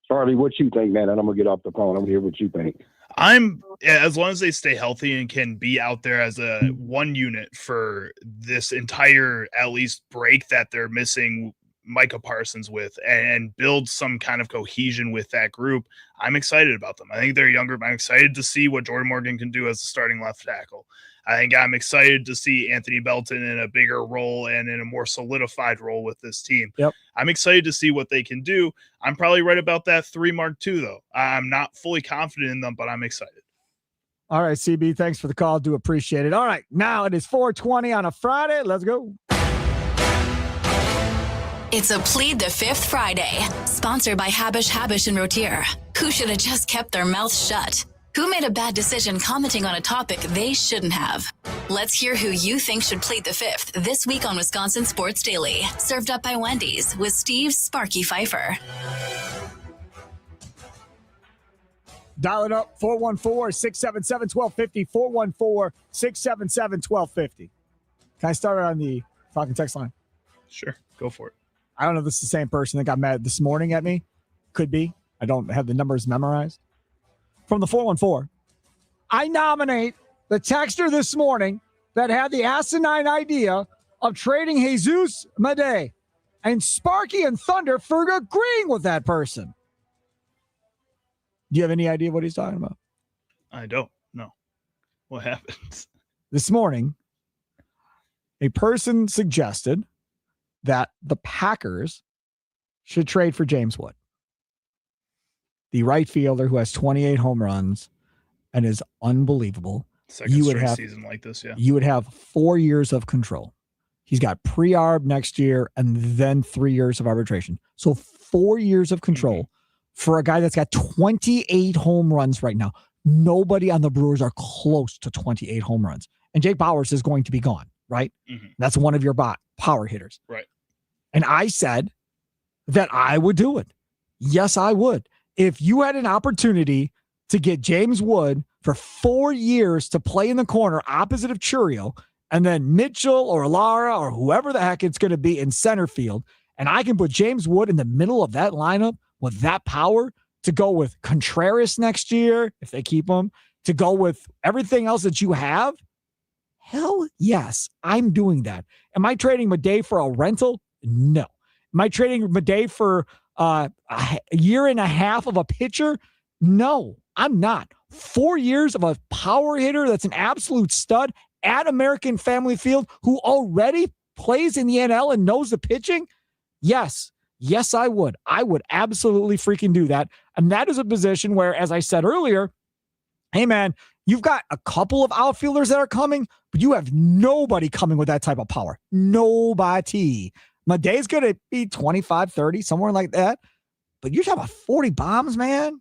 Charlie, what you think, man? And I'm going to get off the phone. I'm here. What you think? As long as they stay healthy and can be out there as a one unit for this entire, at least, break that they're missing Micah Parsons with and build some kind of cohesion with that group, I'm excited about them. I think they're younger, but I'm excited to see what Jordan Morgan can do as a starting left tackle. I think I'm excited to see Anthony Belton in a bigger role and in a more solidified role with this team. Yep. I'm excited to see what they can do. I'm probably right about that 3 mark too, though. I'm not fully confident in them, but I'm excited. All right, CB, thanks for the call. Do appreciate it. All right, now it is 4:20 on a Friday. Let's go. It's a Plead the Fifth Friday, sponsored by Habish and Rotier. Who should have just kept their mouth shut? Who made a bad decision commenting on a topic they shouldn't have? Let's hear who you think should plead the fifth this week on Wisconsin Sports Daily. Served up by Wendy's with Steve Sparky Pfeiffer. Dial it up, 414-677-1250, 414-677-1250. Can I start on the Falcon text line? Sure, go for it. I don't know if this is the same person that got mad this morning at me. Could be. I don't have the numbers memorized. From the 414, I nominate the texter this morning that had the asinine idea of trading Jesus Madej and Sparky and Thunder for agreeing with that person. Do you have any idea what he's talking about? I don't know. What happened? This morning, a person suggested that the Packers should trade for James Wood, the right fielder who has 28 home runs and is unbelievable. Second season like this, yeah. You would have 4 years of control. He's got pre-arb next year and then 3 years of arbitration. So 4 years of control for a guy that's got 28 home runs right now. Nobody on the Brewers are close to 28 home runs. And Jake Bauers is going to be gone, right? Mm-hmm. That's one of your power hitters. Right. And I said that I would do it. Yes, I would. If you had an opportunity to get James Wood for 4 years to play in the corner opposite of Churio, and then Mitchell or Lara or whoever the heck it's going to be in center field, and I can put James Wood in the middle of that lineup with that power to go with Contreras next year, if they keep him, to go with everything else that you have, hell yes, I'm doing that. Am I trading Madej for a rental? No. Am I trading Madej for a year and a half of a pitcher? No, I'm not. 4 years of a power hitter that's an absolute stud at American Family Field who already plays in the NL and knows the pitching? Yes. Yes, I would. I would absolutely freaking do that. And that is a position where, as I said earlier, hey, man, you've got a couple of outfielders that are coming, but you have nobody coming with that type of power. Nobody. Madej's going to be 25, 30, somewhere like that. But you're talking about 40 bombs, man?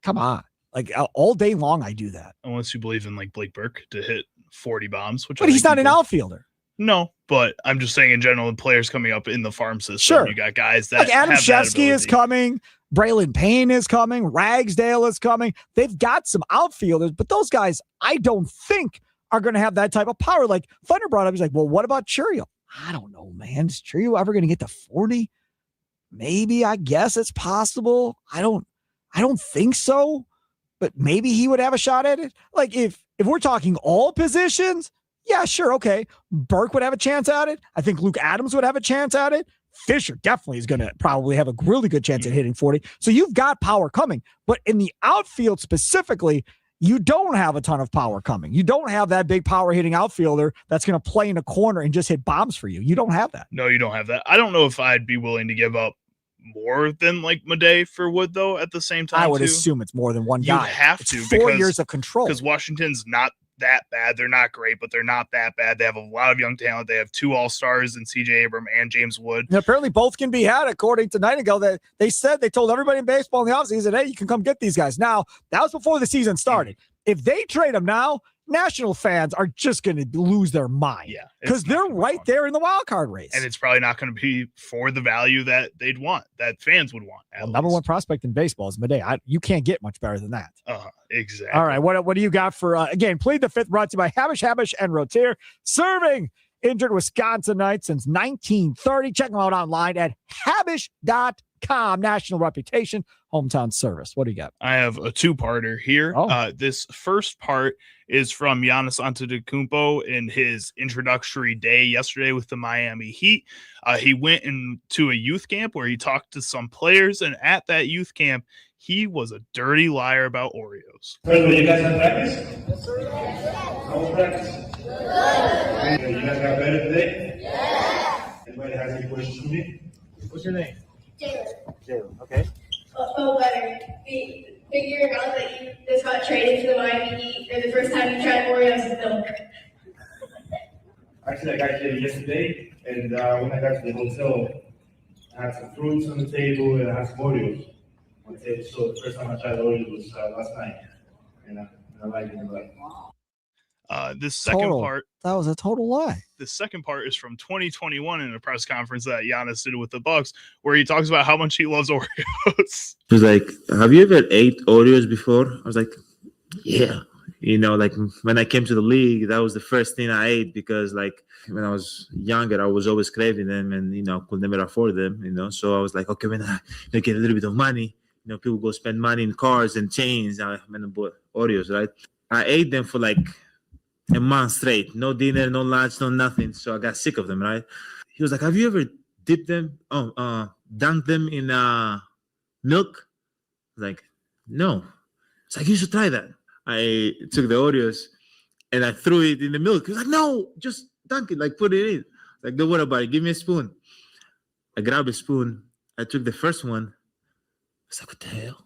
Come on. Like, all day long, I do that. Unless you believe in, like, Blake Burke to hit 40 bombs. But he's not an outfielder. No, but I'm just saying in general, the players coming up in the farm system, sure. You got guys that like Adam Shesky is coming. Braylon Payne is coming. Ragsdale is coming. They've got some outfielders, but those guys, I don't think are going to have that type of power. Like Thunder brought up, he's like, well, what about Churio? I don't know, man. Is Churio ever going to get to 40? Maybe, I guess it's possible. I don't think so, but maybe he would have a shot at it. Like if we're talking all positions, yeah, sure. Okay. Burke would have a chance at it. I think Luke Adams would have a chance at it. Fisher definitely is going to probably have a really good chance at hitting 40. So you've got power coming, but in the outfield specifically, you don't have a ton of power coming. You don't have that big power hitting outfielder that's going to play in a corner and just hit bombs for you. You don't have that. No, you don't have that. I don't know if I'd be willing to give up more than like Madej for Wood though. At the same time, I would assume it's more than one guy. You have to. It's 4 years of control because Washington's not that bad. They're not great, but they're not that bad. They have a lot of young talent. They have 2 all-stars in CJ Abrams and James Wood. And apparently both can be had, according to Nightingale. That they told everybody in baseball in the offseason, hey, you can come get these guys. Now, that was before the season started. If they trade them now, National fans are just going to lose their mind. Yeah. Because they're right there in the wild card race. And it's probably not going to be for the value that they'd want, that fans would want. Well, number one prospect in baseball is Madej. You can't get much better than that. Exactly. All right. What do you got for, again, Plead the Fifth, brought to you by Habish, and Rotier, serving injured Wisconsinites since 1930. Check them out online at Habish.com. National reputation, hometown service. What do you got? I have a 2-parter here. This first part is from Giannis Antetokounmpo in his introductory day yesterday with the Miami Heat. He went into a youth camp where he talked to some players, and at that youth camp, he was a dirty liar about Oreos. First, you guys have practice? Yes, sir. How was practice? Good. You guys got better today? Yeah. Anybody has any questions for me? What's your name? Jalen. Okay. Oh, better. Figuring out that you just got traded to the Miami Heat for the first time you tried Oreos with milk. Actually, I got traded yesterday, and when I got to the hotel, I had some fruits on the table and I had some Oreos on the table. So the first time I tried Oreos was last night, and I liked it a lot. This second part. That was a total lie. The second part is from 2021 in a press conference that Giannis did with the Bucks, where he talks about how much he loves Oreos. He was like, have you ever ate Oreos before? I was like, yeah. You know, like when I came to the league, that was the first thing I ate because like when I was younger, I was always craving them and, you know, could never afford them, you know. So I was like, okay, when I get a little bit of money, you know, people go spend money in cars and chains. I bought Oreos, right? I ate them for like a month straight. No dinner, no lunch, no nothing. So I got sick of them, right? He was like, have you ever dipped them, dunked them in milk? I was like, no. It's like, you should try that. I took the Oreos and I threw it in the milk. He was like, no, just dunk it, like put it in. Like, don't worry about it. Give me a spoon. I grabbed a spoon. I took the first one. I was like, what the hell?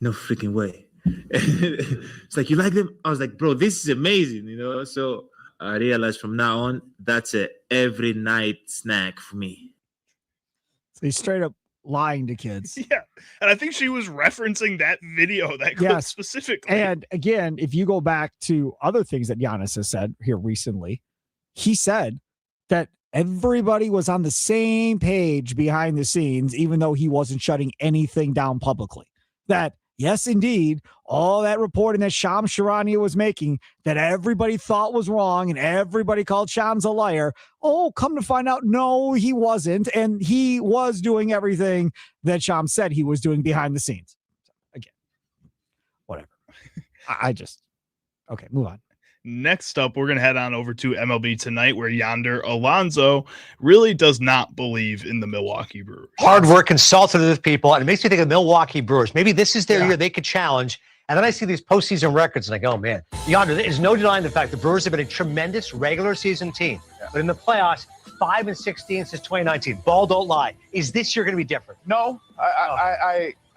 No freaking way. It's like, you like them? I was like, bro, this is amazing, you know? So I realized from now on, that's a every night snack for me. So he's straight up lying to kids. Yeah. And I think she was referencing that video, that clip specifically. And again, if you go back to other things that Giannis has said here recently, he said that Everybody was on the same page behind the scenes, even though he wasn't shutting anything down publicly. That, yes, indeed, all that reporting that Shams Charania was making that everybody thought was wrong and everybody called Shams a liar. Oh, come to find out, no, he wasn't. And he was doing everything that Shams said he was doing behind the scenes. So, again, whatever. Okay, move on. Next up, we're going to head on over to MLB Tonight, where Yonder Alonso really does not believe in the Milwaukee Brewers. Hard work, consultative people, and it makes me think of the Milwaukee Brewers. Maybe this is their year they could challenge. And then I see these postseason records, and I go, oh, man, Yonder, there is no denying the fact the Brewers have been a tremendous regular season team. But in the playoffs, 5-16 since 2019. Ball don't lie. Is this year going to be different? No,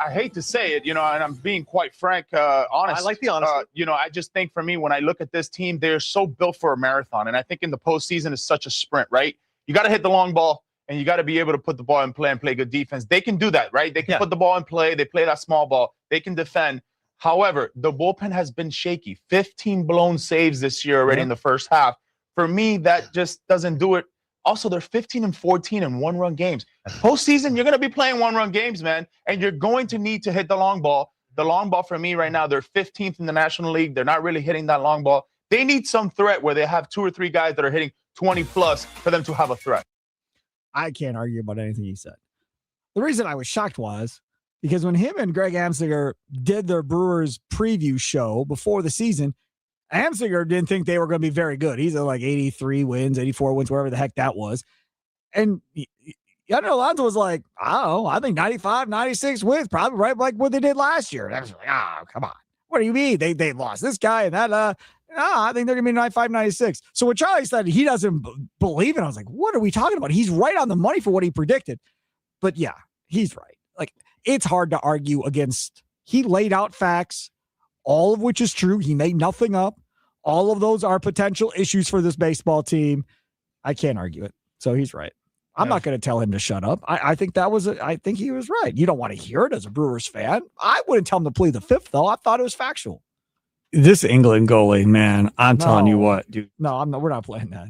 I hate to say it, and I'm being quite frank, honest. I like the honesty. I just think for me, when I look at this team, they're so built for a marathon. And I think in the postseason, it's such a sprint, right? You got to hit the long ball, and you got to be able to put the ball in play and play good defense. They can do that, right? They can put the ball in play. They play that small ball. They can defend. However, the bullpen has been shaky. 15 blown saves this year already in the first half. For me, that just doesn't do it. Also, they're 15-14 in one-run games. Postseason, you're going to be playing one-run games, man, and you're going to need to hit the long ball. The long ball for me right now, they're 15th in the National League. They're not really hitting that long ball. They need some threat where they have 2 or 3 guys that are hitting 20-plus for them to have a threat. I can't argue about anything he said. The reason I was shocked was because when him and Greg Amsinger did their Brewers preview show before the season, Amsinger didn't think they were going to be very good. He's at like 83 wins, 84 wins, wherever the heck that was. And Yonder Alonso was like, I don't know, I think 95, 96 wins, probably right like what they did last year. And I was like, come on. What do you mean? They lost this guy and that. I think they're going to be 95, 96. So when Charlie said he doesn't believe it, I was like, what are we talking about? He's right on the money for what he predicted. But yeah, he's right. Like, it's hard to argue against. He laid out facts, all of which is true. He made nothing up. All of those are potential issues for this baseball team. I can't argue it. So he's right. I'm not going to tell him to shut up. I think I think he was right. You don't want to hear it as a Brewers fan. I wouldn't tell him to plead the fifth, though. I thought it was factual. This England goalie, man, I'm telling you what, dude. No, we're not playing that.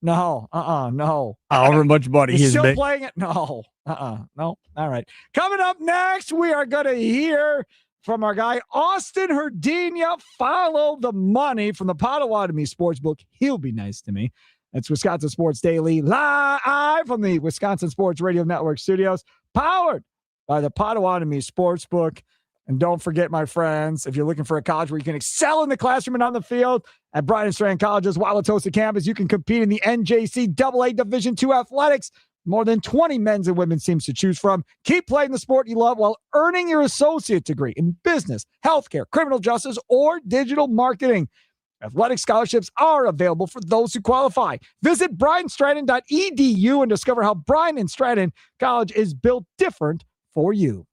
No, no. However much money You're he's still making. playing it? No, no. All right. Coming up next, we are going to hear from our guy, Austin Herdina. Follow the money from the Potawatomi Sportsbook. He'll be nice to me. It's Wisconsin Sports Daily, live from the Wisconsin Sports Radio Network studios, powered by the Potawatomi Sportsbook. And don't forget, my friends, if you're looking for a college where you can excel in the classroom and on the field, at Brian Strand College's Wauwatosa campus, you can compete in the NJCAA Division II athletics. More than 20 men's and women's teams to choose from. Keep playing the sport you love while earning your associate degree in business, healthcare, criminal justice, or digital marketing. Athletic scholarships are available for those who qualify. Visit bryanstratton.edu and discover how Brian and Stratton College is built different for you.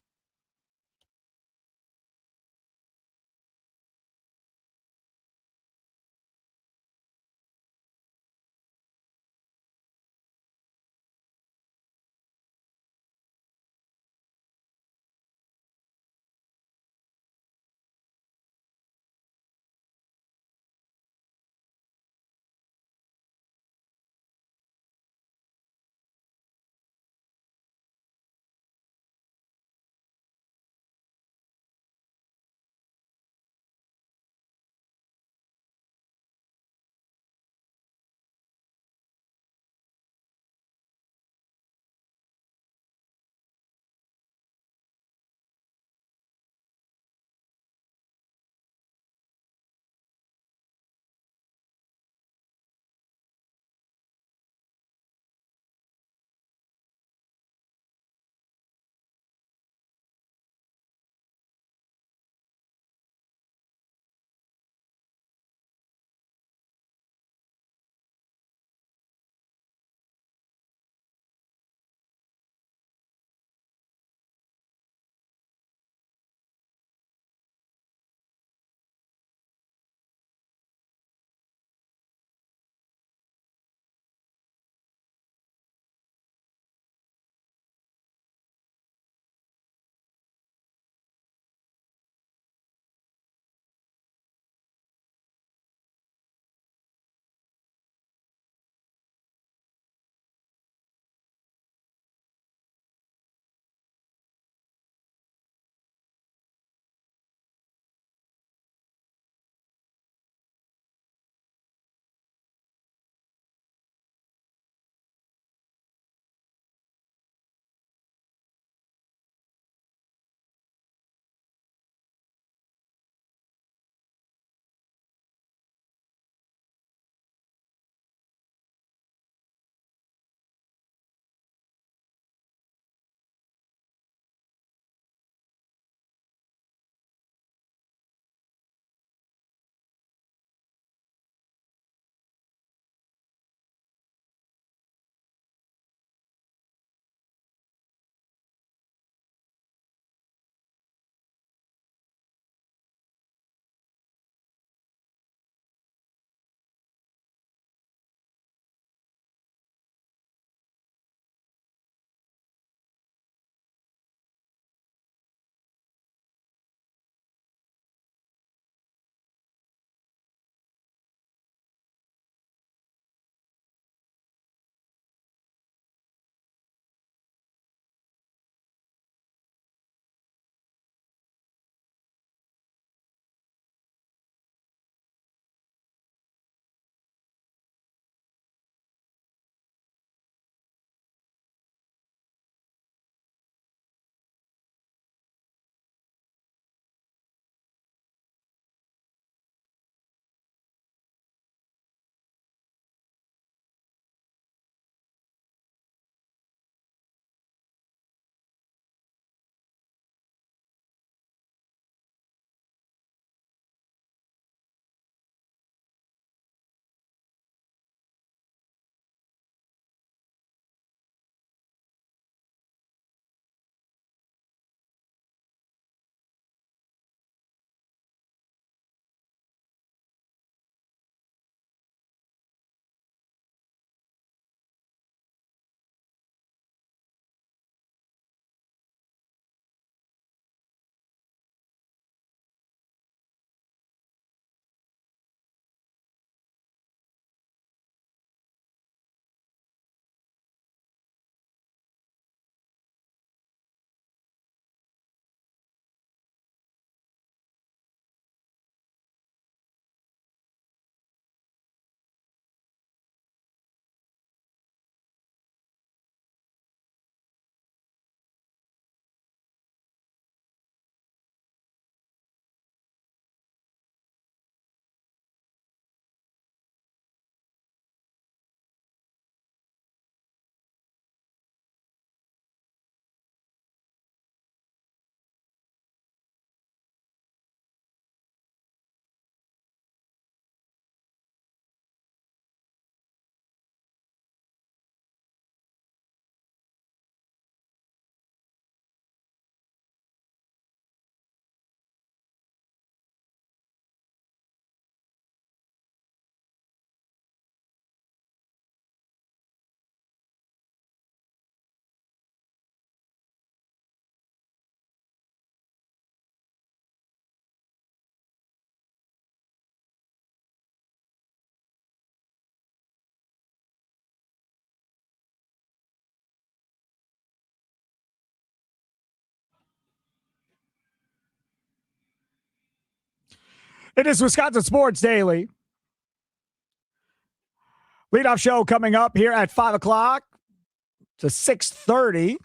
It is Wisconsin Sports Daily. Leadoff show coming up here at 5 o'clock to 6:30.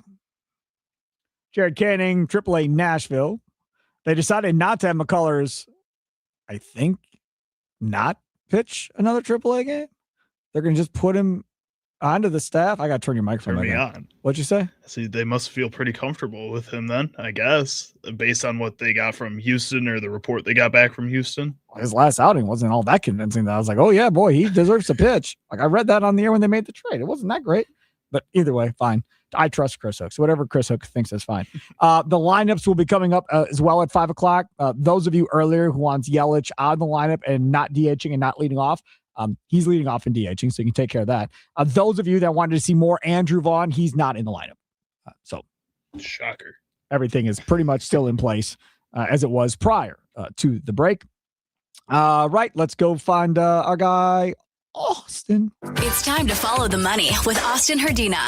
Jared Canning, AAA Nashville. They decided not to have McCullers, I think, not pitch another AAA game. They're going to just put him onto the staff. I got to turn your microphone Turn me on. on. What'd you say? See, they must feel pretty comfortable with him then, I guess, based on what they got from Houston or the report they got back from Houston. His last outing wasn't all that convincing that I was like, oh, yeah, boy, he deserves to pitch. Like, I read that on the air when they made the trade. It wasn't that great. But either way, fine. I trust Chris Hook. So whatever Chris Hook thinks is fine. The lineups will be coming up as well at 5 o'clock. Those of you earlier who wants Yelich out of the lineup and not DHing and not leading off, he's leading off and DHing, so you can take care of that. Those of you that wanted to see more Andrew Vaughn, he's not in the lineup. So shocker. Everything is pretty much still in place as it was prior to the break. Right, let's go find our guy, Austin. It's time to follow the money with Austin Herdina,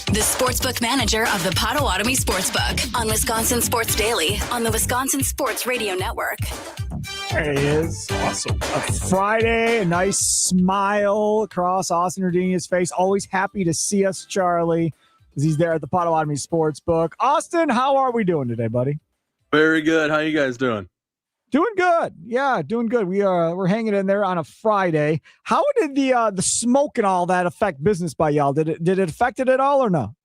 the sportsbook manager of the Potawatomi Sportsbook on Wisconsin Sports Daily on the Wisconsin Sports Radio Network. There he is. Awesome. A Friday, a nice smile across Austin Herdina's face. Always happy to see us, Charlie, because he's there at the Potawatomi Sportsbook. Austin, how are we doing today, buddy? Very good. How you guys doing? Doing good. Yeah, doing good. We're hanging in there on a Friday. How did the smoke and all that affect business by y'all? Did it affect it at all or no?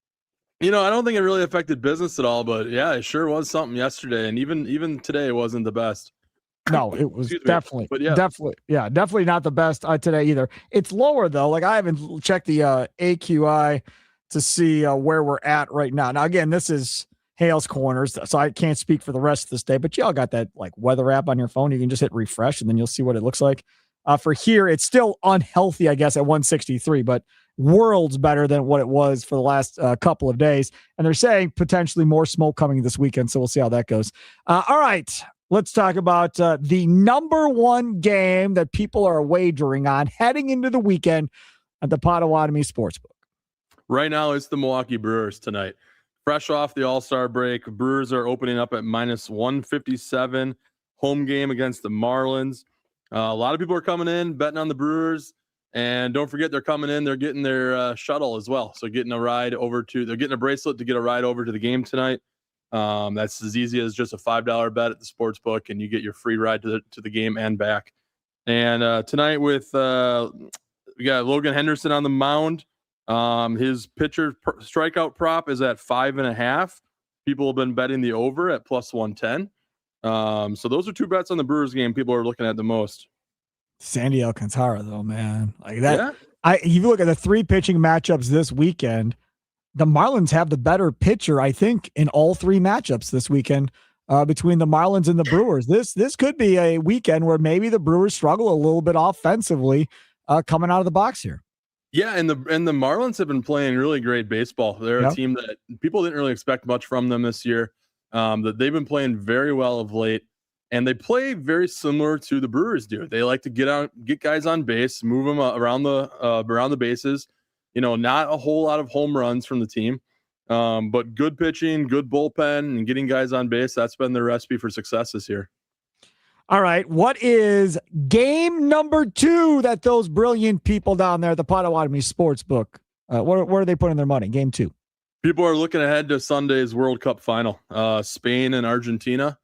I don't think it really affected business at all, but yeah, it sure was something yesterday, and even today wasn't the best. No, it was definitely not the best today either. It's lower though. Like I haven't checked the AQI to see where we're at right now. Now again, this is Hale's Corners, so I can't speak for the rest of this day, but y'all got that like weather app on your phone. You can just hit refresh and then you'll see what it looks like. For here, it's still unhealthy, I guess, at 163, but worlds better than what it was for the last couple of days. And they're saying potentially more smoke coming this weekend, so we'll see how that goes. All right, let's talk about the number one game that people are wagering on heading into the weekend at the Potawatomi Sportsbook. Right now, it's the Milwaukee Brewers tonight. Fresh off the All-Star break, Brewers are opening up at minus 157. Home game against the Marlins. A lot of people are coming in, betting on the Brewers. And don't forget, they're coming in. They're getting their shuttle as well. So getting a bracelet to get a ride over to the game tonight. That's as easy as just a $5 bet at the sportsbook, and you get your free ride to the game and back. And tonight we got Logan Henderson on the mound. His pitcher strikeout prop is at 5.5. People have been betting the over at plus 110. So those are two bets on the Brewers game people are looking at the most. Sandy Alcantara, though, man, like that. Yeah. If you look at the three pitching matchups this weekend, the Marlins have the better pitcher, I think, in all three matchups this weekend between the Marlins and the Brewers. This could be a weekend where maybe the Brewers struggle a little bit offensively coming out of the box here. Yeah, and the Marlins have been playing really great baseball. They're a team that people didn't really expect much from them this year. That they've been playing very well of late, and they play very similar to the Brewers do. They like to get guys on base, move them around the bases. Not a whole lot of home runs from the team, but good pitching, good bullpen, and getting guys on base. That's been their recipe for success this year. All right, what is game number 2 that those brilliant people down there at the Potawatomi Sportsbook, where are they putting their money? Game 2. People are looking ahead to Sunday's World Cup final, Spain and Argentina.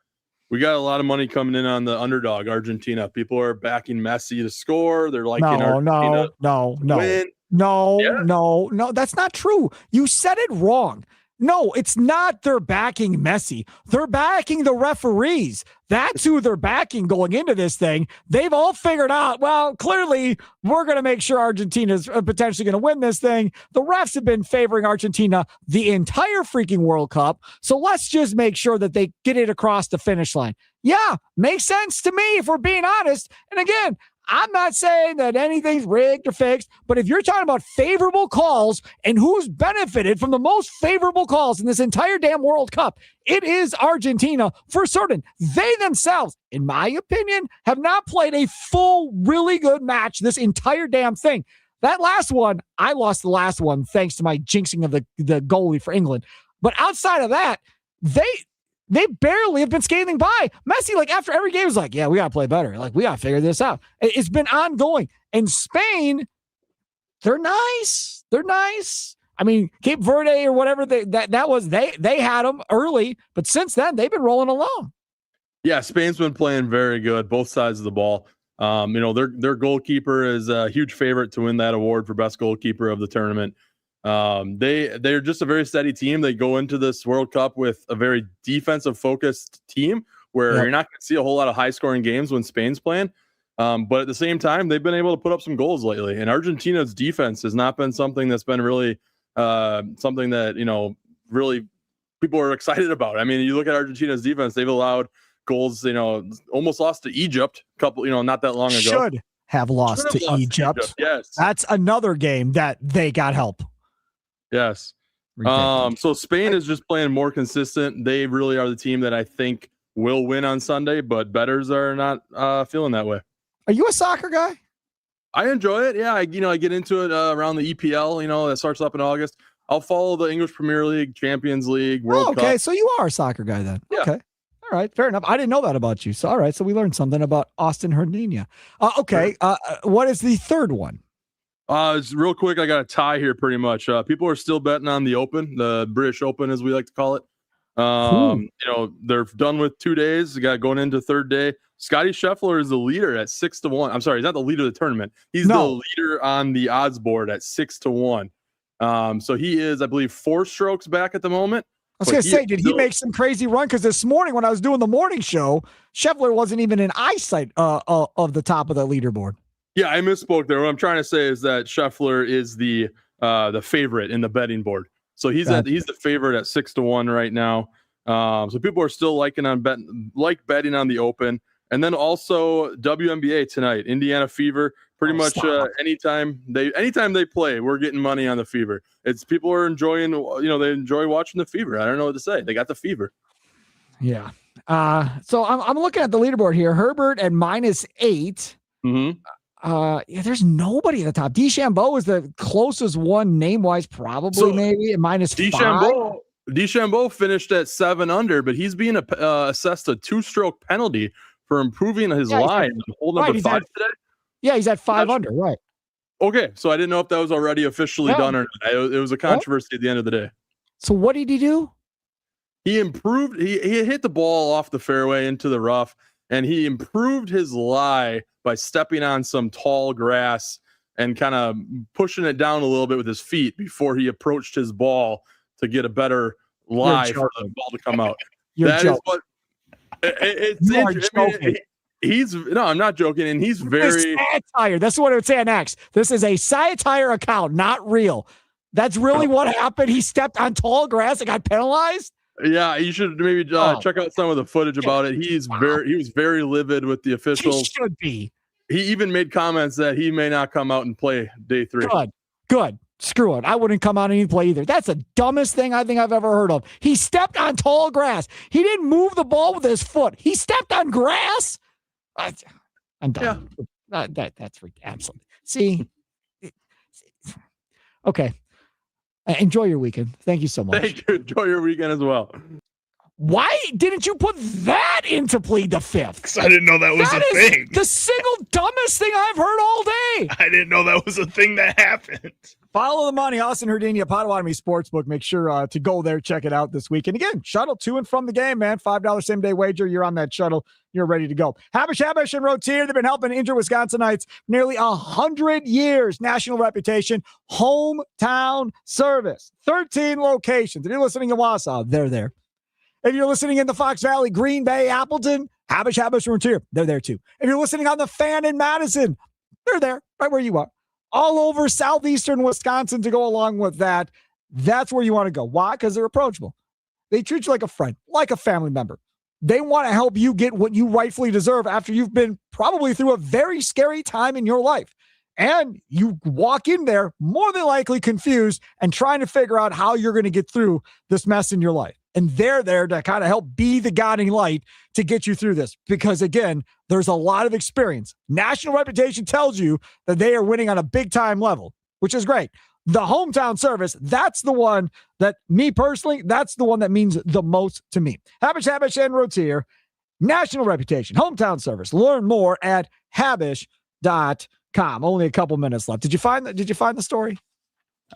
We got a lot of money coming in on the underdog, Argentina. People are backing Messi to score. They're liking Argentina to win. No, that's not true. You said it wrong. No, it's not they're backing Messi. They're backing the referees. That's who they're backing going into this thing. They've all figured out, well, clearly we're going to make sure Argentina's potentially going to win this thing. The refs have been favoring Argentina the entire freaking World Cup. So let's just make sure that they get it across the finish line. Yeah, makes sense to me if we're being honest. And again, I'm not saying that anything's rigged or fixed, but if you're talking about favorable calls and who's benefited from the most favorable calls in this entire damn World Cup, it is Argentina for certain. They themselves, in my opinion, have not played a full, really good match this entire damn thing. That last one, I lost the last one thanks to my jinxing of the goalie for England. But outside of that, they barely have been skating by. Messi, like after every game, is like, yeah, we got to play better. Like we got to figure this out. It's been ongoing. And Spain, they're nice. They're nice. I mean, Cape Verde or whatever they had them early, but since then they've been rolling along. Yeah, Spain's been playing very good, both sides of the ball. Their goalkeeper is a huge favorite to win that award for best goalkeeper of the tournament. They're just a very steady team. They go into this World Cup with a very defensive focused team where you're not going to see a whole lot of high scoring games when Spain's playing. But at the same time, they've been able to put up some goals lately. And Argentina's defense has not been something that's been really something that, really people are excited about. I mean, you look at Argentina's defense, they've allowed goals, almost lost to Egypt a couple, not that long ago. Should have lost to Egypt. Yes. That's another game that they got help. Yes. So Spain is just playing more consistent. They really are the team that I think will win on Sunday, but bettors are not feeling that way. Are you a soccer guy? I enjoy it. Yeah, I get into it around the EPL, that starts up in August. I'll follow the English Premier League, Champions League, World Cup. Okay, so you are a soccer guy then. Yeah. Okay. All right, fair enough. I didn't know that about you. So, all right, so we learned something about Austin Hernania. Okay, what is the third one? It's real quick. I got a tie here pretty much. People are still betting on the Open, the British Open, as we like to call it. They're done with 2 days. They got going into third day. Scotty Scheffler is the leader at 6-1. I'm sorry, he's not the leader of the tournament. He's the leader on the odds board at 6-1. So he is, I believe, 4 strokes back at the moment. I was going to say, did he make some crazy run? Because this morning when I was doing the morning show, Scheffler wasn't even in eyesight of the top of the leaderboard. Yeah, I misspoke there. What I'm trying to say is that Scheffler is the favorite in the betting board. So he's the favorite at 6-1 right now. So people are still betting on the Open. And then also WNBA tonight, Indiana Fever. Pretty much anytime they play, we're getting money on the Fever. It's people are enjoying, they enjoy watching the Fever. I don't know what to say. They got the Fever. Yeah. So I'm looking at the leaderboard here. Herbert at -8. Mm-hmm. There's nobody at the top. DeChambeau is the closest one name-wise, probably maybe at -5. DeChambeau finished at 7 under, but he's being assessed a 2-stroke penalty for improving his line. Hold number 5 today. Yeah, he's at 5 under, right? Okay, so I didn't know if that was already officially done or not. It was a controversy at the end of the day. So what did he do? He improved. He hit the ball off the fairway into the rough, and he improved his lie by stepping on some tall grass and kind of pushing it down a little bit with his feet before he approached his ball to get a better lie for the ball to come out. That is what it's interesting. I'm not joking, and he's very satire. That's what I would say next. This is a satire account, not real. That's really what happened. He stepped on tall grass and got penalized. Yeah, you should maybe check out some of the footage about it. He was very livid with the officials. He should be. He even made comments that he may not come out and play day 3. Good. Screw it. I wouldn't come out and play either. That's the dumbest thing I think I've ever heard of. He stepped on tall grass. He didn't move the ball with his foot. He stepped on grass. I'm done. Yeah. That's absolutely. See? Okay. Enjoy your weekend. Thank you so much. Thank you. Enjoy your weekend as well. Why didn't you put that into plead the fifth? Because I didn't know that was a thing. The single dumbest thing I've heard all day. I didn't know that was a thing that happened. Follow the money, Austin Herdania, Potawatomi Sportsbook. Make sure to go there, check it out this week. And again, shuttle to and from the game, man. $5 same-day wager. You're on that shuttle. You're ready to go. Habush and Rotier, they've been helping injured Wisconsinites nearly 100 years. National reputation, hometown service. 13 locations. If you're listening in Wausau, they're there. If you're listening in the Fox Valley, Green Bay, Appleton, Habush and Rotier, they're there too. If you're listening on the Fan in Madison, they're there, right where you are. All over southeastern Wisconsin to go along with that. That's where you want to go. Why? Because they're approachable. They treat you like a friend, like a family member. They want to help you get what you rightfully deserve after you've been probably through a very scary time in your life. And you walk in there more than likely confused and trying to figure out how you're going to get through this mess in your life. And they're there to kind of help be the guiding light to get you through this. Because again, there's a lot of experience. National reputation tells you that they are winning on a big time level, which is great. The hometown service, that's the one that me personally, that's the one that means the most to me. Habish, and Rotier, national reputation, hometown service. Learn more at habish.com. Only a couple minutes left. Did you find the story?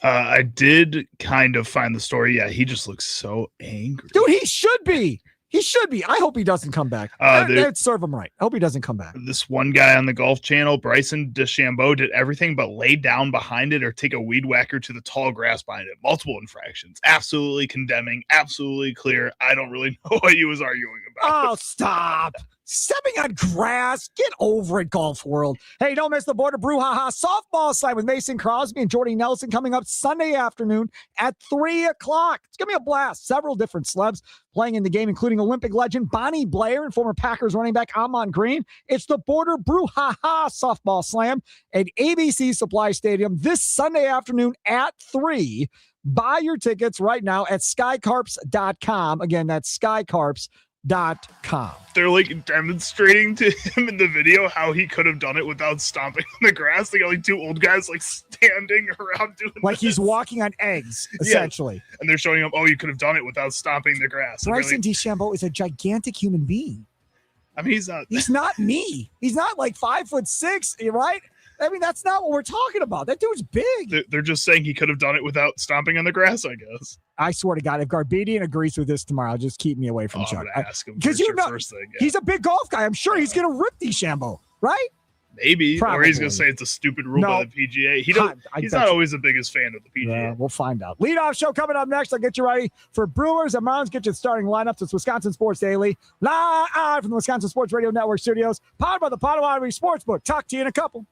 I did kind of find the story. Yeah, he just looks so angry. Dude, he should be. He should be. I hope he doesn't come back. That'd serve him right. I hope he doesn't come back. This one guy on the Golf Channel, Bryson DeChambeau, did everything but lay down behind it or take a weed whacker to the tall grass behind it. Multiple infractions. Absolutely condemning. Absolutely clear. I don't really know what he was arguing about. Oh, stop. Stepping on grass. Get over it, golf world. Hey, don't miss the Border Brouhaha softball slam with Mason Crosby and Jordy Nelson coming up Sunday afternoon at 3 o'clock. It's going to be a blast. Several different celebs playing in the game, including Olympic legend Bonnie Blair and former Packers running back Amon Green. It's the Border Brouhaha softball slam at ABC Supply Stadium this Sunday afternoon at 3. Buy your tickets right now at skycarps.com. Again, that's skycarps.com. They're like demonstrating to him in the video how he could have done it without stomping on the grass. They got like two old guys like standing around doing like this. He's walking on eggs, essentially. Yeah. And they're showing him, oh, you could have done it without stomping the grass. Bryson DeChambeau is a gigantic human being. I mean, he's not. He's not me. He's not like 5'6", right? I mean, that's not what we're talking about. That dude's big. They're just saying he could have done it without stomping on the grass, I guess. I swear to God, if Garbedian agrees with this tomorrow, just keep me away from Chuck. Ask him because he's a big golf guy. I'm sure he's going to rip DeChambeau, right? Maybe. Probably. Or he's going to say it's a stupid rule by the PGA. He's not always the biggest fan of the PGA. Yeah, we'll find out. Leadoff show coming up next. I'll get you ready for Brewers and Marlins. Get you the starting lineups. It's Wisconsin Sports Daily, live from the Wisconsin Sports Radio Network studios, powered by the Potawatomi Sportsbook. Talk to you in a couple.